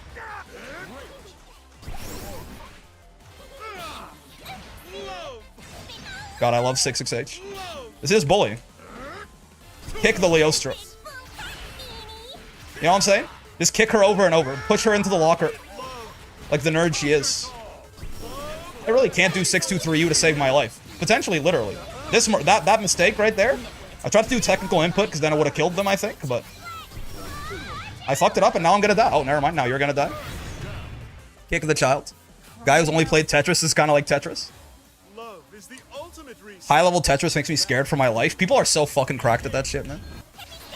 God, I love 668. This is bullying. Kick the Leostra. You know what I'm saying? Just kick her over and over. Push her into the locker. Like the nerd she is. I really can't do 623U to save my life. Potentially, literally. That mistake right there. I tried to do technical input because then it would have killed them, I think, but I fucked it up and now I'm gonna die. Oh, never mind. Now you're gonna die. Kick the child. Guy who's only played Tetris is kind of like Tetris. High-level Tetris makes me scared for my life. People are so fucking cracked at that shit, man.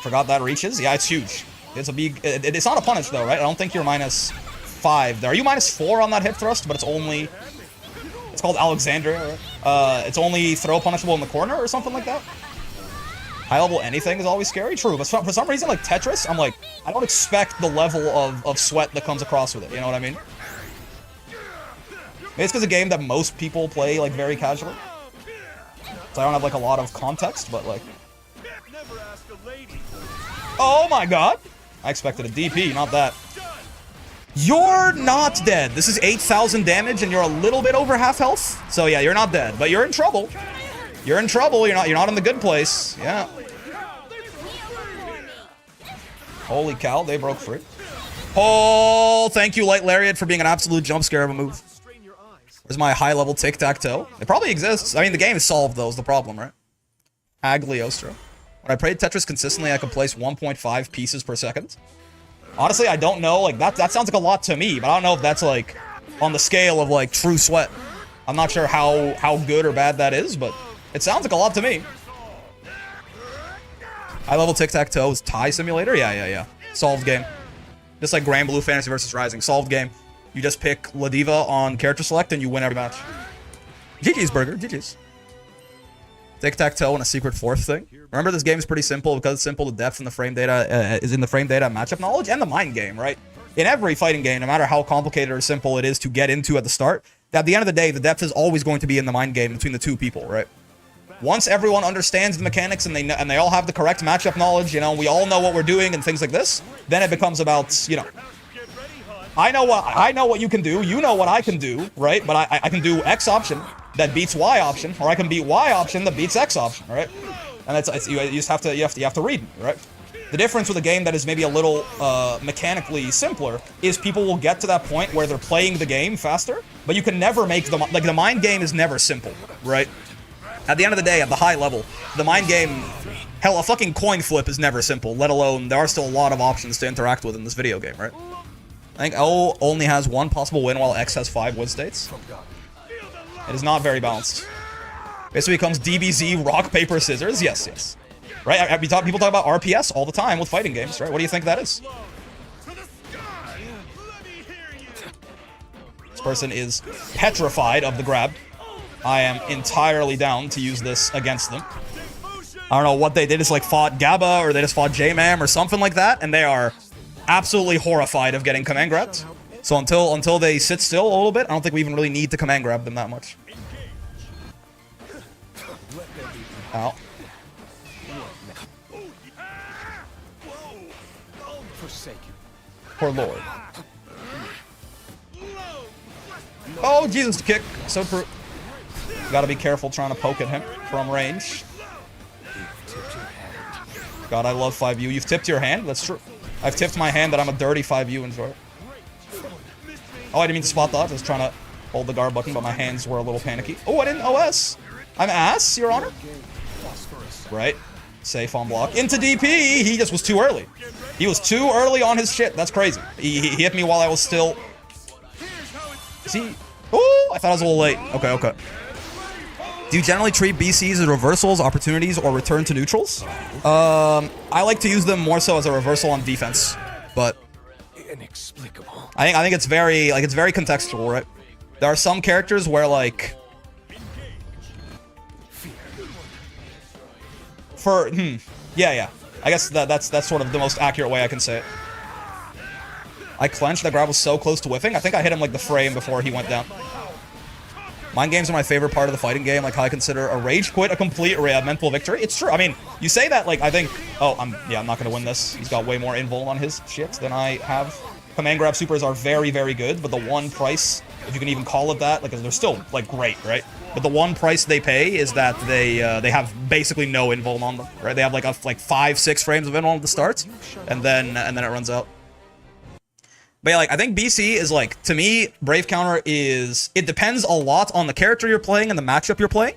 Forgot that reaches? Yeah, it's huge. It's a big... It's not a punish, though, right? I don't think you're -5 there. Are you -4 on that hip thrust? But it's only... It's called Alexandria, right? It's only throw punishable in the corner or something like that? high level anything is always scary. True, but for some reason, like Tetris, I'm like, I don't expect the level of sweat that comes across with it. You know what I mean? Maybe it's because it's a game that most people play like very casually. So I don't have like a lot of context, but like... Oh my god! I expected a DP, not that. You're not dead. This is 8,000 damage and you're a little bit over half health. So yeah, you're not dead, but you're in trouble. You're in trouble. You're not in the good place. Yeah. Holy cow, they broke free. Oh, thank you, Light Lariat, for being an absolute jump scare of a move. Where's my high-level tic-tac-toe? It probably exists. I mean, the game is solved, though, is the problem, right? Agliostra. When I played Tetris consistently, I could place 1.5 pieces per second. Honestly, I don't know. Like, that sounds like a lot to me, but I don't know if that's, like, on the scale of, like, true sweat. I'm not sure how good or bad that is, but it sounds like a lot to me. High-level tic-tac-toe is tie simulator? Yeah. Solved game. Just like Grand Blue Fantasy vs. Rising. Solved game. You just pick Ladiva on character select and you win every match. GG's, Burger. GG's. Tic-tac-toe and a secret fourth thing. Remember, this game is pretty simple. Because it's simple, the depth in the frame data is in the frame data matchup knowledge and the mind game, right? In every fighting game, no matter how complicated or simple it is to get into at the start, at the end of the day, the depth is always going to be in the mind game between the two people, right? Once everyone understands the mechanics and they all have the correct matchup knowledge, you know, we all know what we're doing and things like this, then it becomes about, you know, I know what you can do, you know what I can do, right? But I can do X option that beats Y option, or I can beat Y option that beats X option, right? And you just have to read, right? The difference with a game that is maybe a little mechanically simpler is people will get to that point where they're playing the game faster, but you can never make the mind game is never simple, right? At the end of the day, at the high level, the mind game, hell, a fucking coin flip is never simple, let alone there are still a lot of options to interact with in this video game, right? I think O only has one possible win while X has 5 win states. It is not very balanced. Basically becomes DBZ, rock, paper, scissors. Yes. Right? People talk about RPS all the time with fighting games, right? What do you think that is? This person is petrified of the grab. I am entirely down to use this against them. I don't know what they did. It's like fought Gabba or they just fought J-Mam or something like that, and they are absolutely horrified of getting command grabbed. So until they sit still a little bit, I don't think we even really need to command grab them that much. Ow. Poor Lord. Oh, Jesus, kick. So true. Gotta be careful trying to poke at him from range. God, I love 5U. You've tipped your hand? That's true. I've tipped my hand that I'm a dirty 5U. Enjoy it. Oh, I didn't mean to spot dodge. I was trying to hold the guard button, but my hands were a little panicky. Oh, I didn't OS. I'm ass, Your Honor. Right. Safe on block. Into DP. He just was too early. He was too early on his shit. That's crazy. He hit me while I was still... Is he... Oh, I thought I was a little late. Okay. Do you generally treat BCs as reversals, opportunities, or return to neutrals? I like to use them more so as a reversal on defense, but inexplicable. I think it's very contextual, right? There are some characters where like yeah. I guess that's sort of the most accurate way I can say it. I clenched. That grab was so close to whiffing. I think I hit him like the frame before he went down. Mind games are my favorite part of the fighting game. Like how I consider a rage quit a complete mental victory. It's true. I mean, you say that like I think, oh, I'm not gonna win this. He's got way more invul on his shit than I have. Command grab supers are very, very good, but the one price, if you can even call it that, like they're still like great, right? But the one price they pay is that they have basically no invul on them, right? They have like 5-6 frames of invul at the start, and then it runs out. But yeah, like, I think BC is, like, to me, Brave Counter is... It depends a lot on the character you're playing and the matchup you're playing,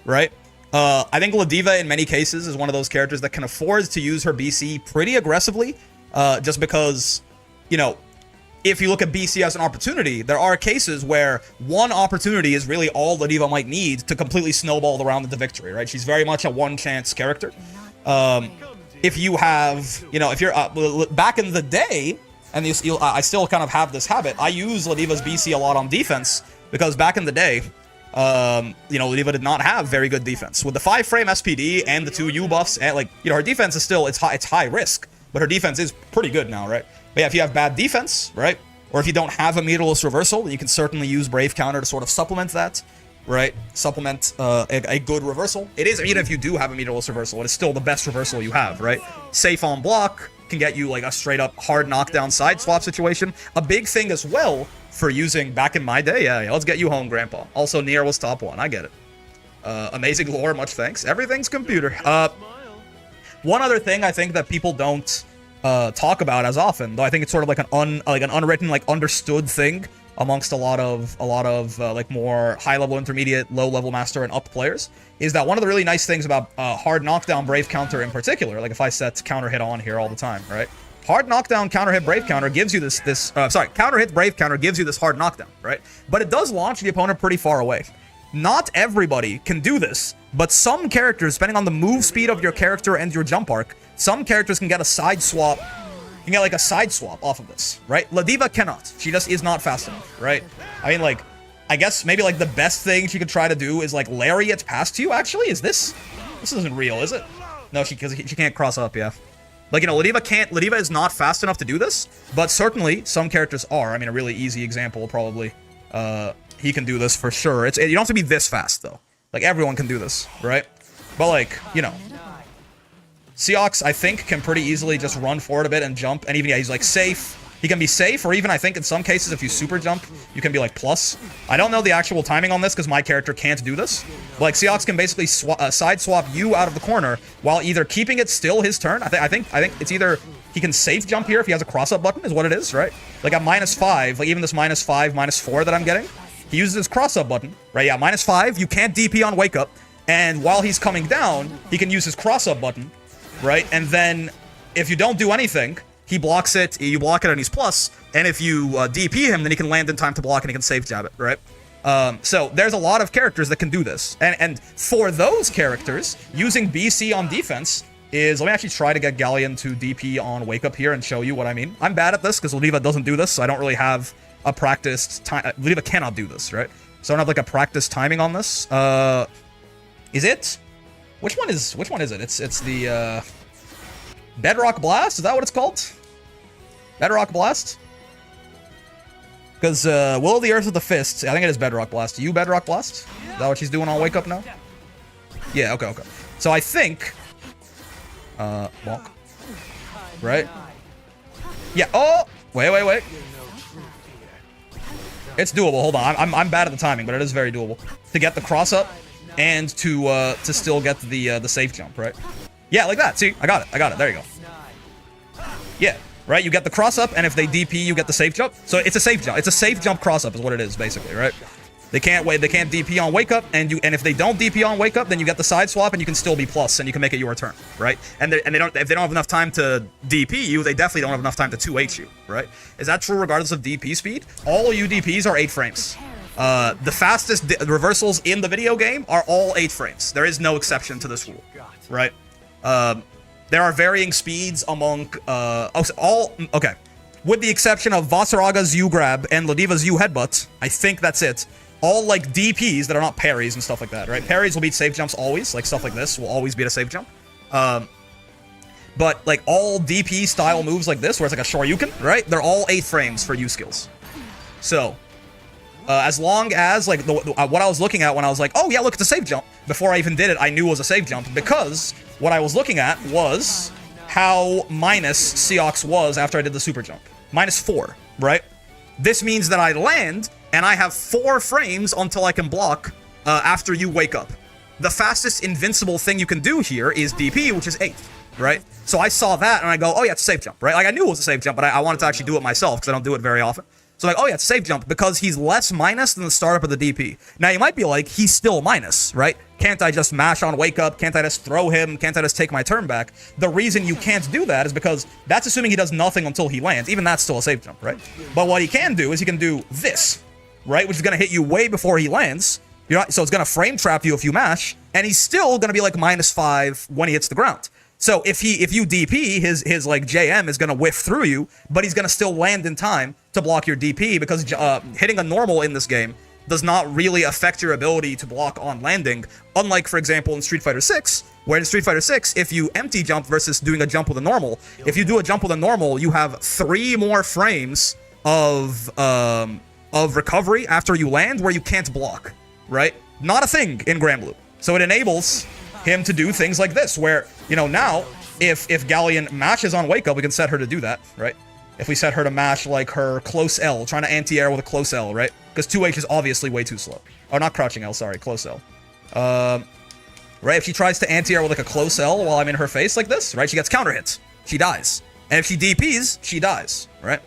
right? I think Ladiva, in many cases, is one of those characters that can afford to use her BC pretty aggressively, just because, you know, if you look at BC as an opportunity, there are cases where one opportunity is really all Ladiva might need to completely snowball the round into victory, right? She's very much a one-chance character. If you have, you know, if you're... back in the day... And I still kind of have this habit. I use Ladiva's BC a lot on defense because back in the day, You know, Ladiva did not have very good defense. With the 5-frame SPD and the 2 U buffs, and like, you know, her defense is still, it's high risk, but her defense is pretty good now, right? But yeah, if you have bad defense, right? Or if you don't have a meterless reversal, then you can certainly use Brave Counter to sort of supplement that, right? Supplement a good reversal. It is, even if you do have a meterless reversal, it is still the best reversal you have, right? Safe on block can get you like a straight up hard knockdown side swap situation. A big thing as well for using back in my day, yeah, let's get you home, Grandpa. Also, Nier was top 1, I get it. Amazing lore, much thanks. Everything's computer. One other thing I think that people don't talk about as often, though I think it's sort of like an unwritten, like understood thing amongst a lot of like more high-level intermediate, low-level master and up players, is that one of the really nice things about hard knockdown Brave Counter in particular, like if I set counter hit on here all the time, right? Hard knockdown counter hit Brave Counter gives you counter hit Brave Counter gives you this hard knockdown, right? But it does launch the opponent pretty far away. Not everybody can do this, but some characters, depending on the move speed of your character and your jump arc, some characters can get a side swap. You can get like a side swap off of this, right? Ladiva cannot. She just is not fast enough, right? I mean, like, I guess maybe like the best thing she could try to do is like lariat past you. Actually, this isn't real, is it? No, she can't cross up, yeah. Like, you know, Ladiva is not fast enough to do this, but certainly some characters are. I mean, a really easy example probably. He can do this for sure. You don't have to be this fast though. Like everyone can do this, right? But like, you know, Seox, I think, can pretty easily just run forward a bit and jump, and even, yeah, he's like safe. He can be safe, or even I think in some cases if you super jump, you can be like plus. I don't know the actual timing on this because my character can't do this. But like Seox can basically side swap you out of the corner while either keeping it still his turn. I think it's either he can safe jump here if he has a cross up button is what it is, right? Like at -5, like even this -5, -4 that I'm getting, he uses his cross up button, right? Yeah, -5. You can't DP on wake up, and while he's coming down, he can use his cross up button, right? And then if you don't do anything, he blocks it, you block it, and he's plus. And if you DP him, then he can land in time to block, and he can safe jab it, right? So there's a lot of characters that can do this. And for those characters, using BC on defense is... Let me actually try to get Galleon to DP on Wake Up here and show you what I mean. I'm bad at this, because Ladiva doesn't do this, so I don't really have a practiced time... Ladiva cannot do this, right? So I don't have, like, a practiced timing on this. Is it? Which one is it? It's the, Bedrock Blast? Is that what it's called? Bedrock Blast? Because, Will of the Earth with the Fists, I think it is Bedrock Blast. You Bedrock Blast? Is that what she's doing on Wake Up now? Yeah, okay. So I think... Bonk. Right? Yeah, oh! Wait. It's doable, hold on. I'm bad at the timing, but it is very doable. To get the cross up, and to still get the safe jump, right? Yeah, like that. See, I got it. There you go. Yeah, right? You get the cross up, and if they DP, you get the safe jump. So it's a safe jump. It's a safe jump cross up is what it is, basically, right? They can't DP on wake up, and if they don't DP on wake up, then you get the side swap, and you can still be plus, and you can make it your turn, right? And if they don't have enough time to DP you, they definitely don't have enough time to 2H you, right? Is that true regardless of DP speed? All UDPs are 8 frames. The fastest reversals in the video game are all 8 frames. There is no exception to this rule, right? There are varying speeds among, okay. With the exception of Vasaraga's U-grab and Ladiva's U-headbutt, I think that's it. All, like, DPs that are not parries and stuff like that, right? Parries will beat safe jumps always, like stuff like this will always beat a safe jump. But, like, all DP-style moves like this, where it's like a Shoryuken, right? They're all 8 frames for U-skills. So... as long as, like, what I was looking at when I was like, oh, yeah, look, it's a safe jump. Before I even did it, I knew it was a safe jump, because what I was looking at was how minus Seox was after I did the super jump. -4, right? This means that I land, and I have 4 frames until I can block after you wake up. The fastest invincible thing you can do here is DP, which is 8, right? So I saw that, and I go, oh, yeah, it's a safe jump, right? Like, I knew it was a safe jump, but I wanted to actually do it myself, because I don't do it very often. So like, oh yeah, it's a safe jump, because he's less minus than the startup of the DP. Now, you might be like, he's still minus, right? Can't I just mash on wake up? Can't I just throw him? Can't I just take my turn back? The reason you can't do that is because that's assuming he does nothing until he lands. Even that's still a safe jump, right? But what he can do is he can do this, right? Which is going to hit you way before he lands. So it's going to frame trap you if you mash, and he's still going to be like -5 when he hits the ground. So if you DP, his like JM is gonna whiff through you, but he's gonna still land in time to block your DP, because hitting a normal in this game does not really affect your ability to block on landing. Unlike, for example, in Street Fighter 6, where in Street Fighter 6, if you empty jump versus doing a jump with a normal, if you do a jump with a normal, you have 3 more frames of recovery after you land where you can't block, right? Not a thing in Granblue. So it enables him to do things like this, where, you know, now, if Galleon mashes on Wake Up, we can set her to do that, right? If we set her to mash, like, her close L, trying to anti-air with a close L, right? Because 2H is obviously way too slow. Oh, not crouching L, sorry, close L. Right, if she tries to anti-air with, like, a close L while I'm in her face like this, right, she gets counter hits. She dies. And if she DPs, she dies, right?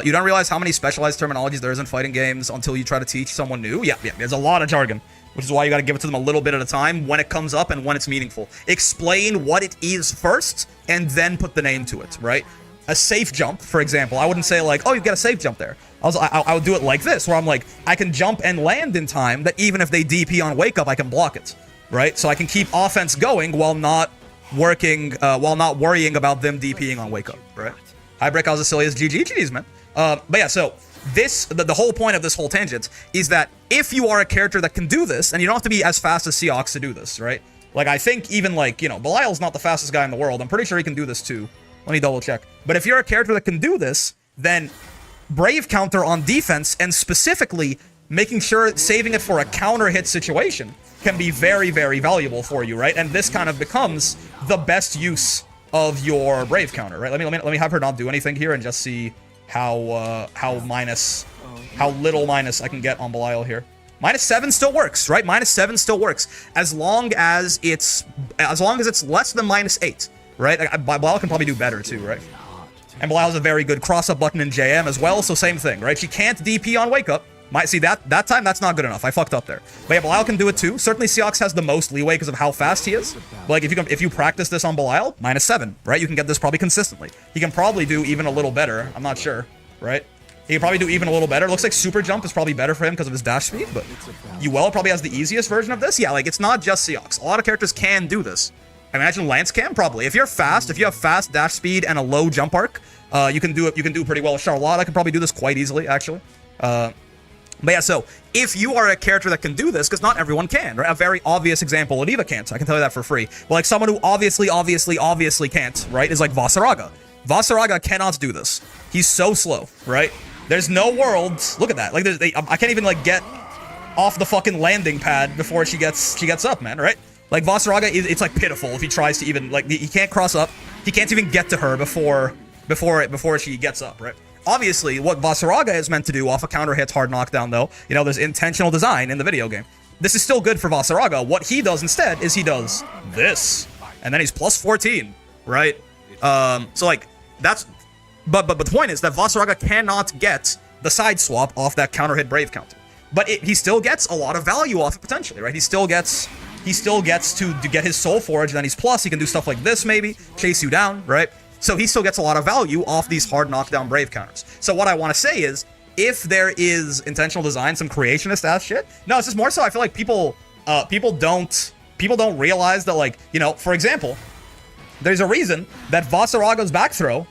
You don't realize how many specialized terminologies there is in fighting games until you try to teach someone new? Yeah, there's a lot of jargon, which is why you gotta give it to them a little bit at a time when it comes up and when it's meaningful. Explain what it is first, and then put the name to it, right? A safe jump, for example, I wouldn't say like, oh, you've got a safe jump there. I would do it like this, where I'm like, I can jump and land in time that even if they DP on Wake Up, I can block it, right? So I can keep offense going while not worrying about them DPing on Wake Up, right? Hi, Brick, how's Asilius? GG's, man. But yeah, so this, the whole point of this whole tangent is that if you are a character that can do this, and you don't have to be as fast as Seox to do this, right? Like, I think even, like, you know, Belial's not the fastest guy in the world. I'm pretty sure he can do this too. Let me double check. But if you're a character that can do this, then Brave counter on defense, and specifically making sure saving it for a counter hit situation, can be very, very valuable for you, right? And this kind of becomes the best use of your Brave counter, right? Let me have her not do anything here and just see how little minus I can get on Belial here. -7 still works, right? -7 still works as long as it's less than -8, right? Belial can probably do better too, right? And Belial has a very good cross-up button in JM as well, so same thing, right? She can't DP on Wake Up. Might see that time, that's not good enough. I fucked up there. But yeah, Belial can do it too. Certainly Seox has the most leeway because of how fast he is. But like, if you practice this on Belial, -7, right? You can get this probably consistently. He can probably do even a little better. I'm not sure, right? He can probably do even a little better. Looks like super jump is probably better for him because of his dash speed, but Uel probably has the easiest version of this. Yeah, like, it's not just Seox. A lot of characters can do this. I imagine Lance can, probably. If you're fast, if you have fast dash speed and a low jump arc, you can do pretty well. Charlotte can probably do this quite easily, actually. But yeah, so if you are a character that can do this, because not everyone can, right? A very obvious example, Ladiva can't. I can tell you that for free. But like someone who obviously can't, right, is like Vasaraga. Vasaraga cannot do this. He's so slow, right? There's no world. Look at that. Like, I can't even like get off the fucking landing pad before she gets up, man, right? Like Vasaraga, it's like pitiful if he tries to even like he can't cross up. He can't even get to her before she gets up, right? Obviously, what Vasaraga is meant to do off a counter hits hard knockdown, though, you know, there's intentional design in the video game. This is still good for Vasaraga. What he does instead is he does this, and then he's +14, right? So like that's, but the point is that Vasaraga cannot get the side swap off that counter hit Brave counter, but he still gets a lot of value off it potentially, right? He still gets to get his Soul Forge, and then he's plus. He can do stuff like this, maybe chase you down, right? So he still gets a lot of value off these hard knockdown Brave counters. So what I want to say is, if there is intentional design, some creationist ass shit, no, it's just more so I feel like people don't realize that, like, you know, for example, there's a reason that Vasaraga's back throw,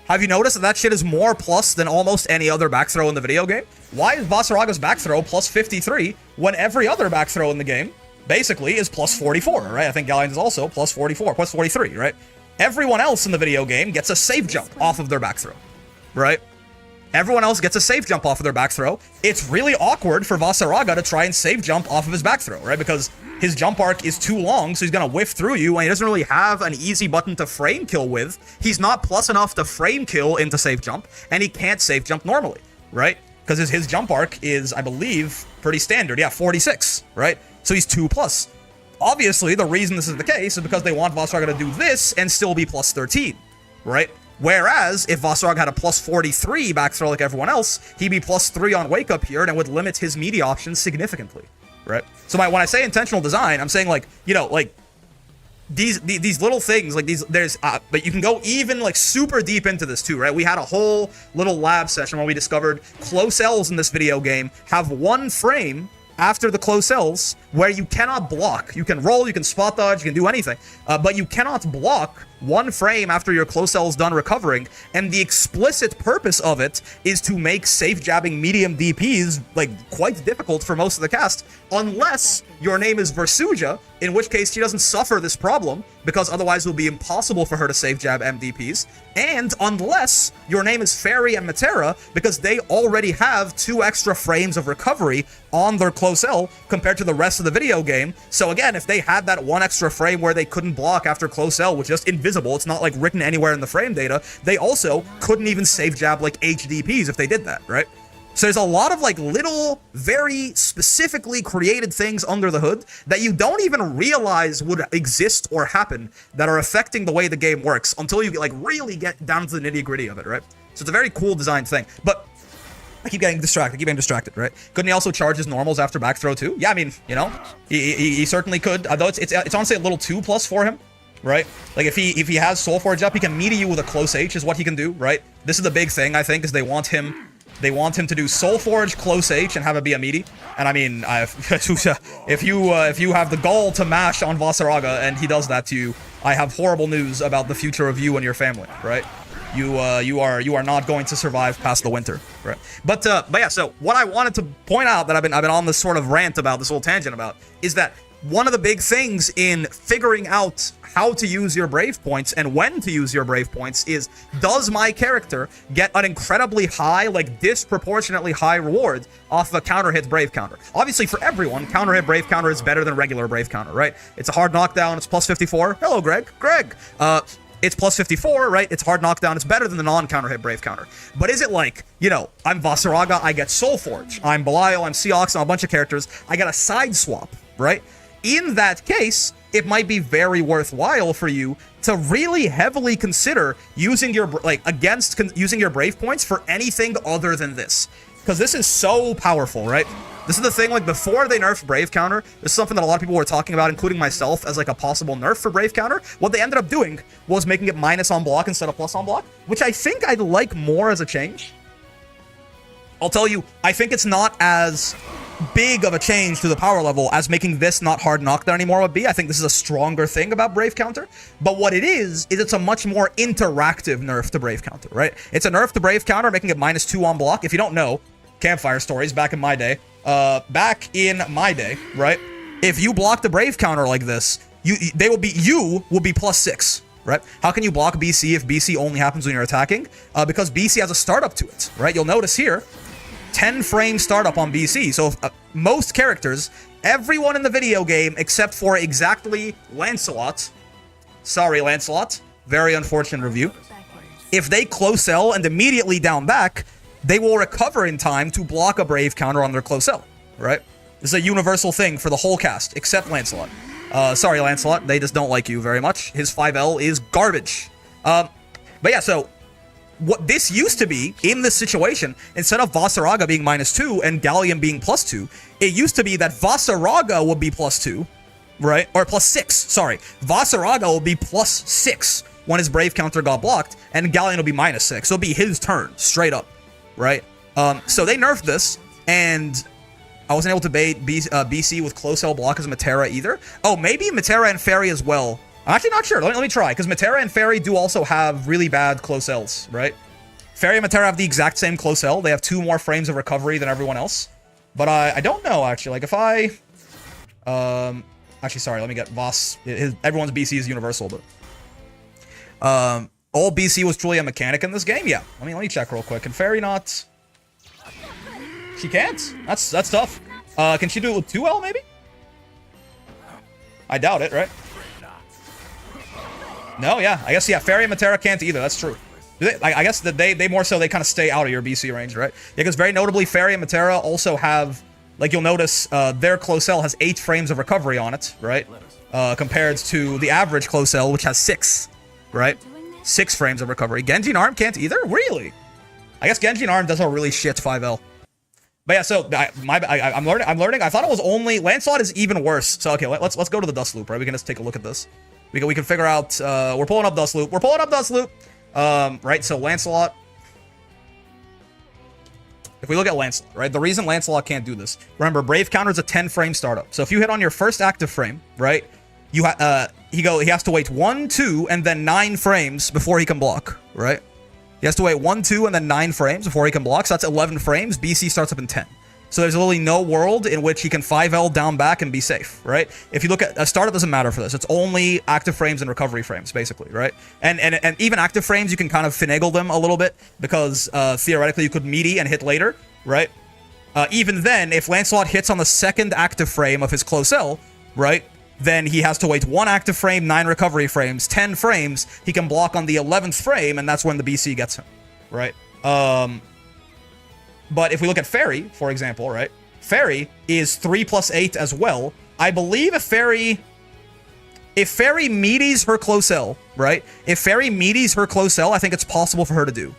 have you noticed that shit is more plus than almost any other back throw in the video game? Why is Vasaraga's back throw +53 when every other back throw in the game basically is +44, right? I think Galleon's is also +44, +43, right? Everyone else in the video game gets a safe jump off of their back throw, right? Everyone else gets a safe jump off of their back throw. It's really awkward for Vasaraga to try and safe jump off of his back throw, right? Because his jump arc is too long, so he's gonna whiff through you, and he doesn't really have an easy button to frame kill with. He's not plus enough to frame kill into safe jump, and he can't safe jump normally, right? Because his jump arc is, I believe, pretty standard. Yeah, 46, right? So he's 2+. Obviously, the reason this is the case is because they want Vasaraga to do this and still be +13, right? Whereas, if Vasaraga had a +43 back throw like everyone else, he'd be +3 on Wake Up here, and it would limit his media options significantly, right? So when I say intentional design, I'm saying, like, you know, like, these little things, like but you can go even, like, super deep into this too, right? We had a whole little lab session where we discovered close L's in this video game have 1 frame after the close L's where you cannot block. You can roll, you can spot dodge, you can do anything, but you cannot block 1 frame after your close cell is done recovering, and the explicit purpose of it is to make safe jabbing medium DPs, like, quite difficult for most of the cast, unless your name is Versuja, in which case she doesn't suffer this problem, because otherwise it will be impossible for her to safe jab MDPs, and unless your name is Fairy and Matera, because they already have 2 extra frames of recovery on their close L compared to the rest of the video game. So again, if they had that 1 extra frame where they couldn't block after close L, which is just invisible, it's not like written anywhere in the frame data, they also couldn't even safe jab like HDPs if they did that, right? So there's a lot of like little, very specifically created things under the hood that you don't even realize would exist or happen that are affecting the way the game works until you like really get down to the nitty gritty of it, right? So it's a very cool design thing, but I keep getting distracted, right? Couldn't he also charge his normals after back throw too? Yeah, I mean, you know, he certainly could, although it's honestly a little 2+ for him, right? Like if he has Soul Forge up, he can meet you with a close H is what he can do, right? This is the big thing, I think, is they want him to do Soul Forge, close H, and have it be a meaty. And I mean, if you have the gall to mash on Vasaraga and he does that to you, I have horrible news about the future of you and your family, right? You are not going to survive past the winter, right? But yeah, so what I wanted to point out that I've been on this sort of rant about, this whole tangent about, is that one of the big things in figuring out how to use your Brave points and when to use your Brave points is, does my character get an incredibly high, like disproportionately high reward off of a counter hit Brave counter? Obviously, for everyone, counter hit Brave counter is better than regular Brave counter, right? It's a hard knockdown, it's plus 54. Hello, Greg. It's plus 54, right? It's hard knockdown. It's better than the non-counter hit Brave counter. But is it like, you know, I'm Vasaraga, I get Soul Forge. I'm Belial, I'm Seox, I'm a bunch of characters. I get a side swap, right? In that case, it might be very worthwhile for you to really heavily consider using your, using your Brave points for anything other than this. Because this is so powerful, right? This is the thing, like, before they nerfed Brave counter, this is something that a lot of people were talking about, including myself, as, like, a possible nerf for Brave counter. What they ended up doing was making it minus on block instead of plus on block, which I think I'd like more as a change. I'll tell you, I think it's not as big of a change to the power level as making this not hard knockdown anymore would be. I think this is a stronger thing about Brave counter, but what it is it's a much more interactive nerf to Brave counter, right? It's a nerf to Brave counter, making it -2 on block. If you don't know, campfire stories back in my day, right? If you block the Brave counter like this, you will be +6, right? How can you block BC if BC only happens when you're attacking? Because BC has a startup to it, right? You'll notice here, 10 frame startup on BC. So most characters, everyone in the video game except for exactly Lancelot, sorry Lancelot, very unfortunate review, if they close L and immediately down back, they will recover in time to block a Brave counter on their close L, right? This is a universal thing for the whole cast except Lancelot. Sorry Lancelot, they just don't like you very much. His 5L is garbage. But yeah, so what this used to be in this situation, instead of Vasaraga being -2 and Galleon being +2, it used to be that Vasaraga would be +2, right? Or +6, sorry. Vasaraga will be +6 when his Brave counter got blocked, and Galleon will be -6. So it'll be his turn, straight up, right? So they nerfed this, and I wasn't able to bait BC with close L block as Matera either. Oh, maybe Matera and Fairy as well. I'm actually not sure. Let me try, because Matera and Fairy do also have really bad close Ls, right? Fairy and Matera have the exact same close L. They have 2 more frames of recovery than everyone else. But I don't know, actually. Like, if I... actually, sorry, let me get Voss. Everyone's BC is universal, but... all BC was truly a mechanic in this game? Yeah. Let me check real quick. Can Fairy not... She can't? That's tough. Can she do it with 2L, maybe? I doubt it, right? No, yeah. I guess, yeah, Fairy and Matera can't either. That's true. I guess that they more so, they kind of stay out of your BC range, right? Yeah, because very notably, Fairy and Matera also have, like, you'll notice, their close L has 8 frames of recovery on it, right? Compared to the average close L, which has 6, right? 6 frames of recovery. Genji and Arm can't either? Really? I guess Genji and Arm does a really shit 5L. But yeah, so I'm learning. I thought it was only Lancelot is even worse. So okay, let's go to the Dust Loop, right? We can just take a look at this. We can figure out. We're pulling up Dust Loop. Right. So Lancelot. if we look at Lancelot, right? The reason Lancelot can't do this, remember, Brave counter is a 10 frame startup. So if you hit on your first active frame, right? He has to wait 1, 2, and then 9 frames before he can block, right? He has to wait 1, 2, and then 9 frames before he can block. So that's 11 frames. BC starts up in 10. So there's literally no world in which he can 5L down back and be safe, right? If you look at a startup, doesn't matter for this. It's only active frames and recovery frames, basically, right? And even active frames, you can kind of finagle them a little bit because theoretically you could meaty and hit later, right? Even then, if Lancelot hits on the second active frame of his close L, right? Then he has to wait 1 active frame, 9 recovery frames, 10 frames. He can block on the 11th frame, and that's when the BC gets him, right? But if we look at Fairy, for example, right? Fairy is 3 plus 8 as well. I believe if Fairy meaties her close L, right? If Fairy meaties her close L, I think it's possible for her to do.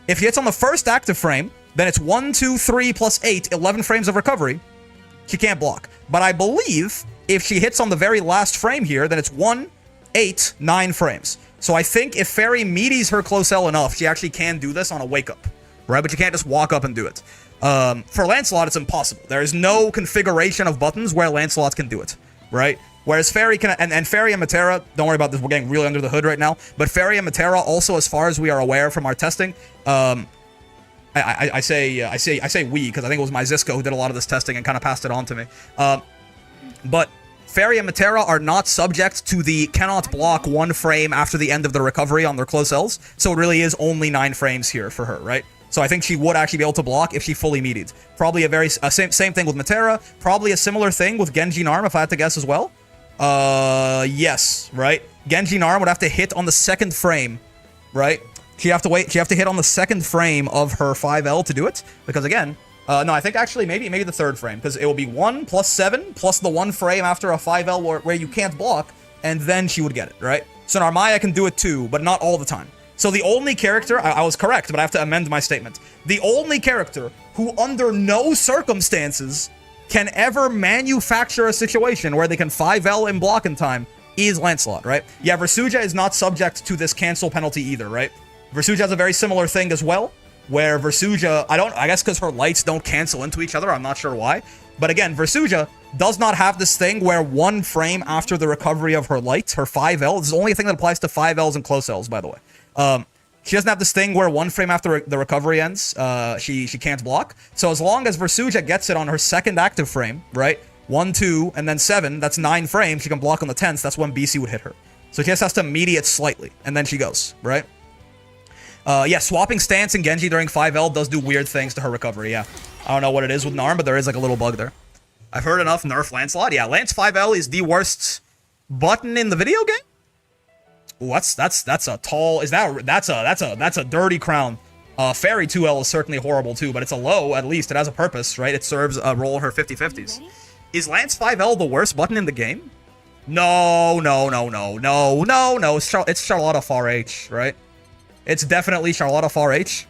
If she hits on the first active frame, then it's 1, 2, 3 plus 8, 11 frames of recovery. She can't block. But I believe if she hits on the very last frame here, then it's 1, 8, 9 frames. So I think if Fairy meaties her close L enough, she actually can do this on a wake up. Right, but you can't just walk up and do it. For Lancelot, it's impossible. There is no configuration of buttons where Lancelot can do it, right? Whereas Fairy can, and Fairy and Matera, don't worry about this, we're getting really under the hood right now, but Fairy and Matera also, as far as we are aware from our testing, I say we, because I think it was my Zisco who did a lot of this testing and kind of passed it on to me. But Fairy and Matera are not subject to the cannot block 1 frame after the end of the recovery on their close Ls, so it really is only 9 frames here for her, right? So I think she would actually be able to block if she fully meated. Probably same thing with Matera. Probably a similar thing with Genji Narm, if I had to guess as well. Yes, right? Genji Narm would have to hit on the 2nd frame, right? She have to hit on the 2nd frame of her 5L to do it. Because again, no, I think actually maybe the 3rd frame. Because it will be 1 plus 7 plus the 1 frame after a 5L where you can't block. And then she would get it, right? So Narmaya can do it too, but not all the time. So the only character, I was correct, but I have to amend my statement. The only character who under no circumstances can ever manufacture a situation where they can 5L and block in time is Lancelot, right? Yeah, Versuja is not subject to this cancel penalty either, right? Versuja has a very similar thing as well, where Versuja, I guess because her lights don't cancel into each other, I'm not sure why. But again, Versuja does not have this thing where 1 frame after the recovery of her light, her 5L, this is the only thing that applies to 5Ls and close Ls, by the way. She doesn't have this thing where 1 frame after the recovery ends, she can't block. So as long as Versuja gets it on her 2nd active frame, right? 1, 2, and then 7, that's 9 frames, she can block on the 10th, that's when BC would hit her. So she just has to meaty it slightly, and then she goes, right? Yeah, swapping stance in Genji during 5L does do weird things to her recovery, yeah. I don't know what it is with Narm, but there is like a little bug there. I've heard enough nerf Lancelot. Yeah, Lance 5L is the worst button in the video game? Ooh, that's a tall, that's a dirty crown. Fairy 2L is certainly horrible too, but it's a low at least. It has a purpose, right? It serves a role in her 50-50s. Is Lance 5L the worst button in the game? No. It's Charlotta Far H, right? It's definitely Charlotta Far H.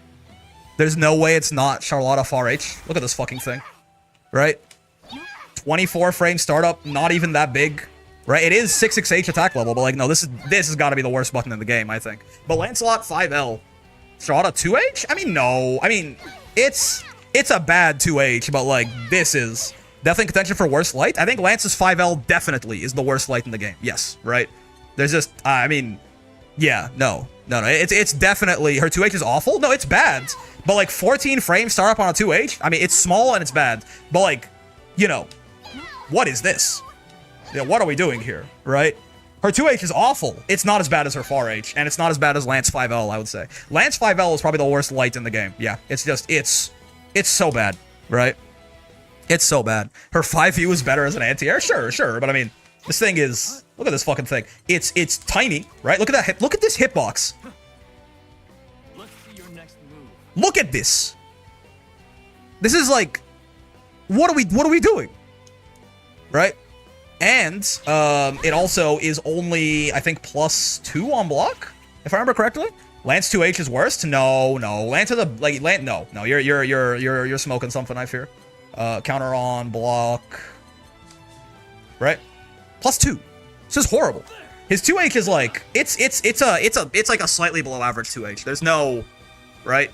There's no way it's not Charlotta Far H. Look at this fucking thing, right? 24 frame startup, not even that big. Right, it is 6xh attack level, but like, no, this has got to be the worst button in the game, I think. But Lancelot 5L, Strata 2H? I mean, no. I mean, it's a bad 2H, but like, this is definitely contention for worst light. I think Lance's 5L definitely is the worst light in the game. Yes, right? There's just, I mean, yeah, no. It's definitely, her 2H is awful. No, it's bad. But like, 14 frames startup on a 2H? I mean, it's small and it's bad. But like, you know, what is this? Yeah, what are we doing here, right? Her 2H is awful. It's not as bad as her 4H, and it's not as bad as Lance 5L, I would say. Lance 5L is probably the worst light in the game. Yeah, it's just, it's so bad, right? It's so bad. Her 5U is better as an anti-air? Sure, but I mean, this thing is, look at this fucking thing. It's tiny, right? Look at that hip, look at this hitbox. Let's see your next move. Look at this. This is like, what are we doing? Right? And it also is only, I think, +2 on block, if I remember correctly. Lance 2H is worst. No. Lance is no. You're smoking something, I fear. Counter on block. Right? +2. This is horrible. His 2H is like it's like a slightly below average 2H. There's no, right?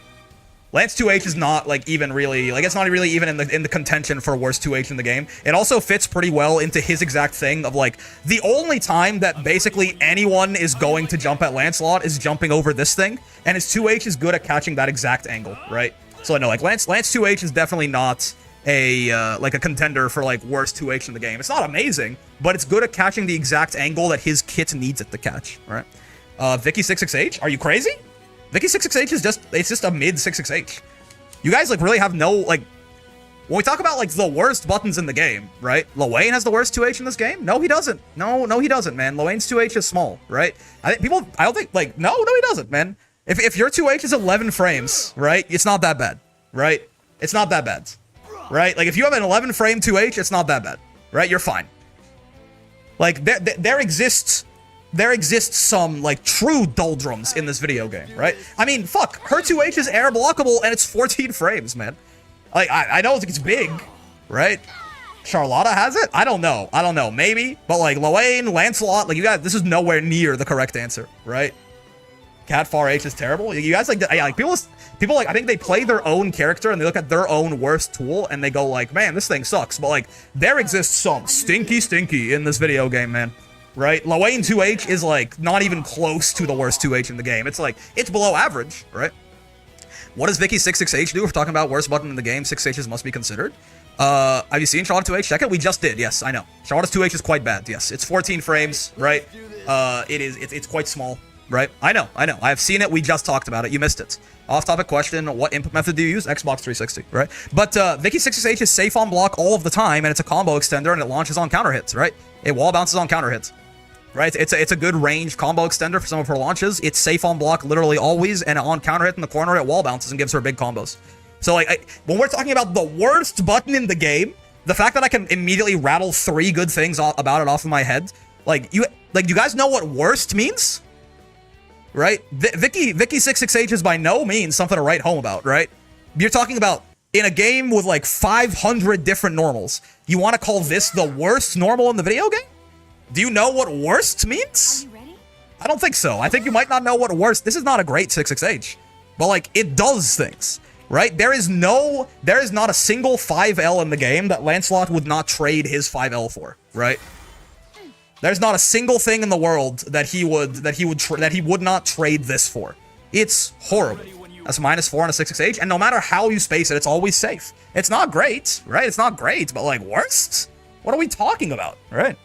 Lance 2H is not like even really like it's not really even in the contention for worst 2H in the game. It also fits pretty well into his exact thing of like the only time that basically anyone is going to jump at Lancelot is jumping over this thing, and his 2H is good at catching that exact angle, right? So I know like Lance 2H is definitely not a like a contender for like worst 2H in the game. It's not amazing, but it's good at catching the exact angle that his kit needs it to catch, right? Vicky 66H, are you crazy? Vicky 66H is just a mid 66H. You guys like really have no like when we talk about like the worst buttons in the game, right? Lowain has the worst 2H in this game? No, he doesn't. No, he doesn't, man. Lowain's 2H is small, right? I don't think like no, he doesn't, man. If your 2H is 11 frames, right? It's not that bad, right? It's not that bad. Right? Like if you have an 11 frame 2H, it's not that bad, right? You're fine. Like there exists some like true doldrums in this video game, right? I mean, fuck, her 2H is air blockable and it's 14 frames, man. Like I know it's big, right? Charlotta has it? I don't know, maybe, but like Lowain, Lancelot, like you guys, this is nowhere near the correct answer, right? Cat Far H is terrible. You guys like, yeah, like people like I think they play their own character and they look at their own worst tool and they go like, man, this thing sucks. But like there exists some stinky in this video game, man. Right? Lowain 2H is like not even close to the worst 2H in the game. It's like it's below average, right? What does Vicky 66H do? If we're talking about worst button in the game, 6Hs must be considered. Have you seen Charlotte 2H? Check it. We just did. Yes, I know. Charlotte's 2H is quite bad. Yes, it's 14 frames, right? It's quite small. Right? I know. I have seen it. We just talked about it. You missed it. Off-topic question. What input method do you use? Xbox 360, right? But Vicky 66H is safe on block all of the time, and it's a combo extender, and it launches on counter hits, right? It wall bounces on counter hits, right? It's a good range combo extender for some of her launches. It's safe on block literally always, and on counter hit in the corner, it wall bounces and gives her big combos. So like, when we're talking about the worst button in the game, the fact that I can immediately rattle 3 good things about it off of my head, like you guys know what worst means? Right? Vicky 66H is by no means something to write home about, right? You're talking about in a game with like 500 different normals. You want to call this the worst normal in the video game? Do you know what worst means? Are you ready? I don't think so. I think you might not know what worst. This is not a great 66H, but like it does things, right? There is not a single 5L in the game that Lancelot would not trade his 5L for, right? There's not a single thing in the world that he would not trade this for. It's horrible. That's -4 on a 66H, and no matter how you space it, it's always safe. It's not great, right? It's not great, but like worst? What are we talking about, right?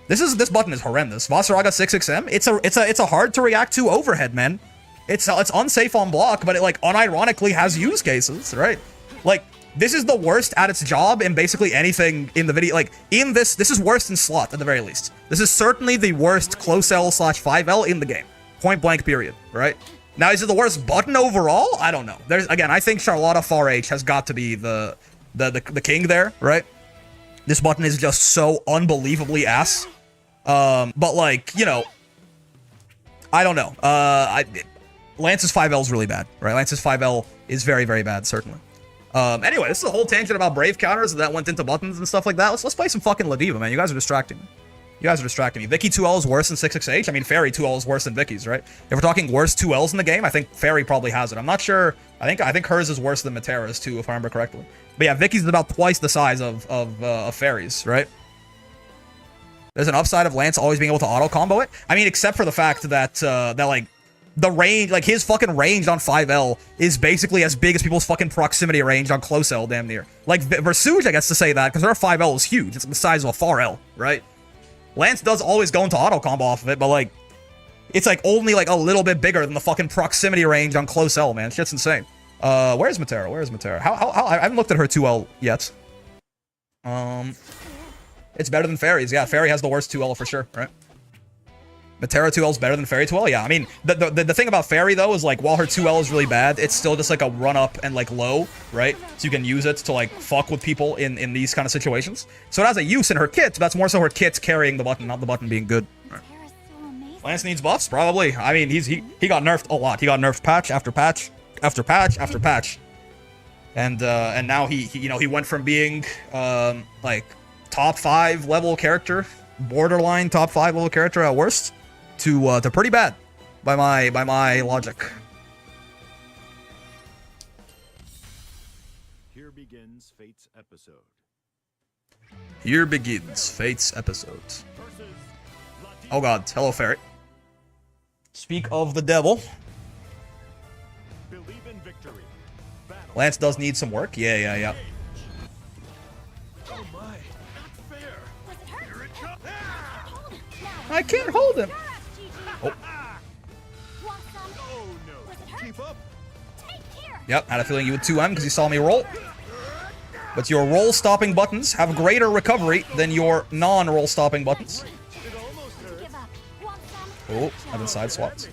This button is horrendous. Vasaraga 66M. It's a hard to react to overhead, man. It's unsafe on block, but it like unironically has use cases, right? Like. This is the worst at its job in basically anything in the video. Like, in this is worse than slot, at the very least. This is certainly the worst close L/5L in the game. Point blank, period, right? Now, is it the worst button overall? I don't know. Again, I think Charlotta Far H has got to be the king there, right? This button is just so unbelievably ass. But, like, you know, I don't know. Lance's 5L is really bad, right? Lance's 5L is very, very bad, certainly. Anyway, this is a whole tangent about Brave counters that went into buttons and stuff like that. Let's play some fucking Ladiva, man. You guys are distracting me. Vicky 2L is worse than 66H. I mean, Fairy 2L is worse than Vicky's, right? If we're talking worst 2Ls in the game, I think Fairy probably has it. I'm not sure. I think hers is worse than Matera's too, if I remember correctly. But yeah, Vicky's about twice the size of Fairy's, right? There's an upside of Lance always being able to auto combo it. I mean, except for the fact that like the range, like his fucking range on 5L is basically as big as people's fucking proximity range on close L, damn near. Like Versuge, I guess to say that because her 5L is huge. It's the size of a far L, right? Lance does always go into auto combo off of it, but like it's like only like a little bit bigger than the fucking proximity range on close L, man. Shit's insane. Where's Matera? How I haven't looked at her 2L yet. It's better than Fairy's. Yeah, Fairy has the worst 2L for sure, right? Matera 2L is better than Fairy 2L? Yeah, I mean, the thing about Fairy, though, is, like, while her 2L is really bad, it's still just, like, a run-up and, like, low, right? So you can use it to, like, fuck with people in these kind of situations. So it has a use in her kit, but that's more so her kit carrying the button, not the button being good. Right. Lance needs buffs? Probably. I mean, he got nerfed a lot. He got nerfed patch after patch after patch after patch. And now he went from being, like, top 5 level character, borderline top 5 level character at worst, to pretty bad by my logic. episode. Here begins Fate's episode. Oh god, hello fairy. Speak of the devil. Believe in victory. Battle. Lance does need some work. Yeah. Oh my, not fair. Here it comes. I can't hold him. Oh, Oh no. Keep up. yep, had a feeling you would 2M because you saw me roll. But your roll stopping buttons have greater recovery than your non-roll stopping buttons. It almost hurts. Oh, I've been side swapped.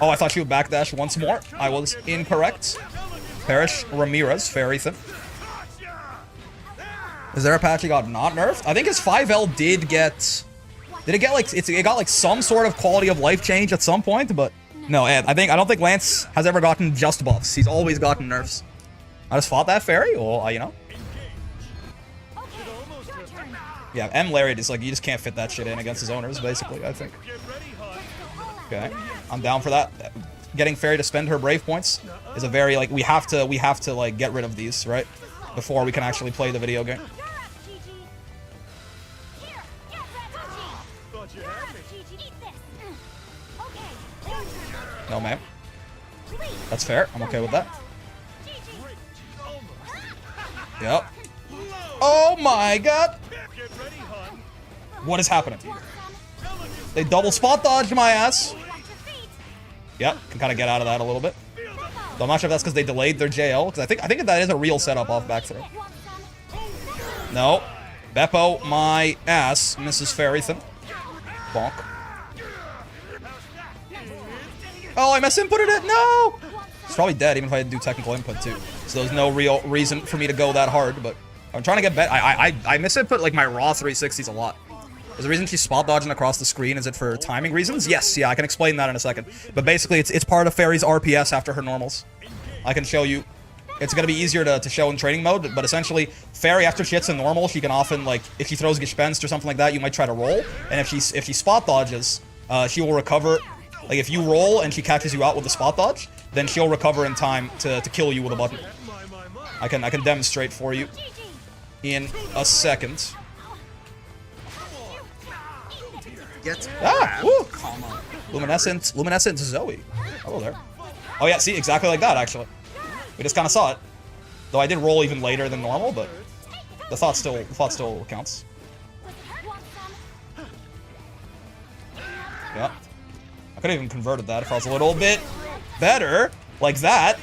Oh, I thought she would backdash once more. I was incorrect. Parrish Ramirez, Fairythan. Is there a patch he got not nerfed? I think his 5L did get... Did it get like... It got like some sort of quality of life change at some point, but... No, Ed, I don't think Lance has ever gotten just buffs. He's always gotten nerfs. I just fought that fairy, well, you know. Yeah, M Lariat is like, you just can't fit that shit in against his owners, basically, I think. Get ready, hon. Okay, I'm down for that. Getting Fairy to spend her Brave points is a very, like, we have to, like, get rid of these, right? Before we can actually play the video game. Thought you had me. No, ma'am. That's fair. I'm okay with that. Yep. Oh my god! Get ready, hon. What is happening? They double spot dodged my ass. Yep, can kind of get out of that a little bit. Though I'm not sure if that's because they delayed their JL, because I think that is a real setup off back throw. No. Beppo, my ass, Mrs. Fairythan. Bonk. Oh, I misinputted it. No! It's probably dead, even if I didn't do technical input too. So there's no real reason for me to go that hard, but I'm trying to get bet. I misinput like my raw 360s a lot. Is the reason she's spot dodging across the screen, is it for timing reasons? Yes, yeah, I can explain that in a second. But basically, it's part of Fairy's RPS after her normals. I can show you. It's going to be easier to show in training mode, but essentially, Fairy, after she hits a normal, she can often, like, if she throws Gespenst or something like that, you might try to roll. And if she spot dodges, she will recover. Like, if you roll and she catches you out with a spot dodge, then she'll recover in time to kill you with a button. I can demonstrate for you in a second. Woo! Luminescent Zoe. Hello there. Oh yeah, see, exactly like that, actually. We just kind of saw it. Though I did roll even later than normal, but the thought still counts. Yeah. I could have even converted that if I was a little bit better, like that.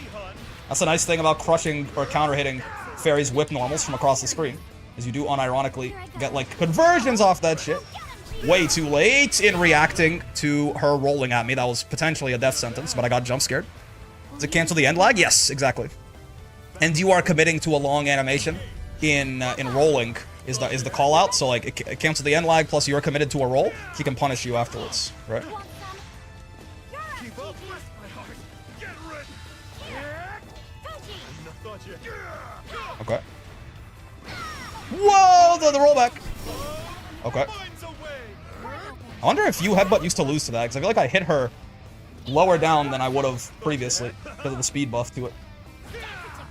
That's the nice thing about crushing or counter-hitting Fairy's whip normals from across the screen, is you do unironically get, like, conversions off that shit. Way too late in reacting to her rolling at me. That was potentially a death sentence, but I got jump scared. Does it cancel the end lag? Yes, exactly. And you are committing to a long animation in rolling is the call out. So like it cancels the end lag plus you're committed to a roll. She can punish you afterwards, right? Keep up. My heart. Get ready. Okay. Whoa, the rollback. Okay. I wonder if you headbutt used to lose to that, because I feel like I hit her lower down than I would have previously because of the speed buff to it.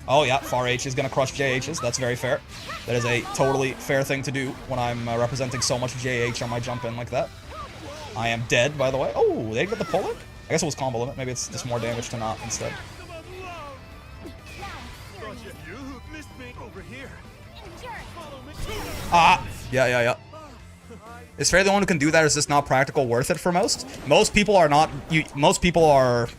Oh yeah, far H is going to crush JHs. That's very fair. That is a totally fair thing to do when I'm representing so much JH on my jump in like that. I am dead, by the way. Oh, they got the pull in? I guess it was combo limit. Maybe it's just more damage to not instead. Ah! Yeah. Is Fairy the one who can do that, or is this not practical worth it for most? Most people are not... most people are...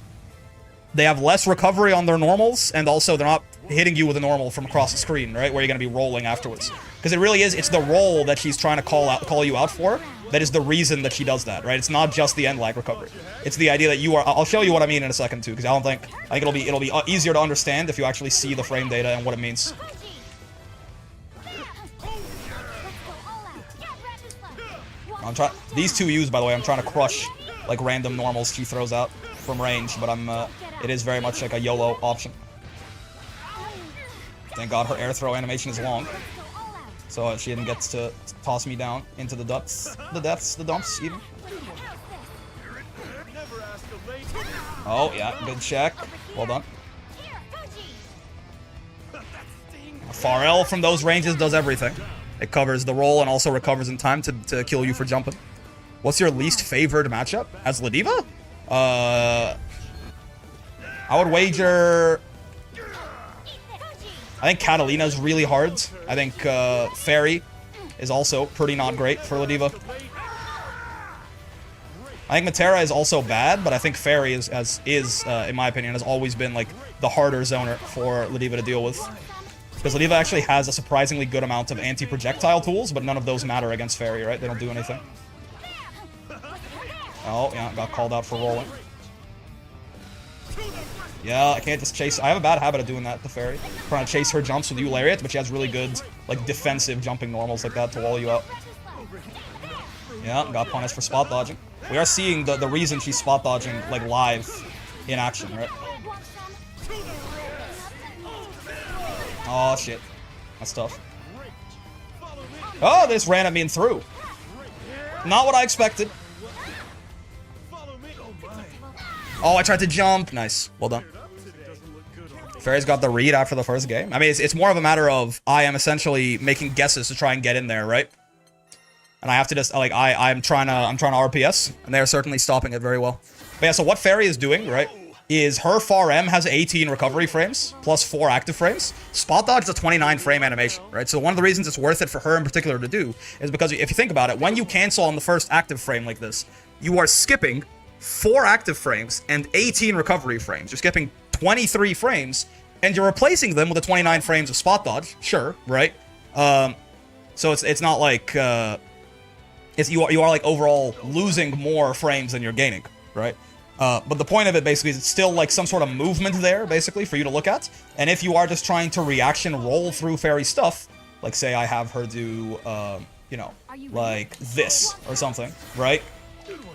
They have less recovery on their normals, and also they're not hitting you with a normal from across the screen, right? Where you're going to be rolling afterwards. Because it really is, it's the roll that she's trying to call you out for that is the reason that she does that, right? It's not just the end lag recovery. It's the idea that you are... I'll show you what I mean in a second, too, because I think it'll be easier to understand if you actually see the frame data and what it means. I'm trying. These two U's, by the way, I'm trying to crush like random normals she throws out from range, but it is very much like a YOLO option. Thank God her air throw animation is long, so she didn't get to toss me down into the depths, the dumps even. Oh yeah, good check. Well done. Far L from those ranges does everything. It covers the roll and also recovers in time to kill you for jumping. What's your least favored matchup as Ladiva? I would wager... I think Catalina's really hard. I think Fairy is also pretty not great for Ladiva. I think Matera is also bad, but I think Fairy is in my opinion, has always been like the harder zoner for Ladiva to deal with. Because Ladiva actually has a surprisingly good amount of anti-projectile tools, but none of those matter against Fairy, right? They don't do anything. Oh, yeah, got called out for rolling. Yeah, I can't just chase. I have a bad habit of doing that to Fairy. Trying to chase her jumps with U-Lariat, but she has really good, like, defensive jumping normals like that to wall you out. Yeah, got punished for spot dodging. We are seeing the reason she's spot dodging, like, live in action, right? Oh, shit. That's tough. Oh, this ran at me and through. Not what I expected. Oh, I tried to jump. Nice. Well done. Fairy's got the read after the first game. I mean, it's more of a matter of I am essentially making guesses to try and get in there, right? And I have to just, like, I'm trying to RPS, and they're certainly stopping it very well. But yeah, so what Fairy is doing, right, is her far M has 18 recovery frames, plus 4 active frames. Spot dodge is a 29 frame animation, right? So one of the reasons it's worth it for her in particular to do is because if you think about it, when you cancel on the first active frame like this, you are skipping 4 active frames and 18 recovery frames. You're skipping 23 frames, and you're replacing them with the 29 frames of spot dodge. Sure, right? So it's not like you are like overall losing more frames than you're gaining, right? But the point of it basically is it's still like some sort of movement there, basically, for you to look at. And if you are just trying to reaction roll through Fairy stuff, like say I have her do, you know, like this or something, right?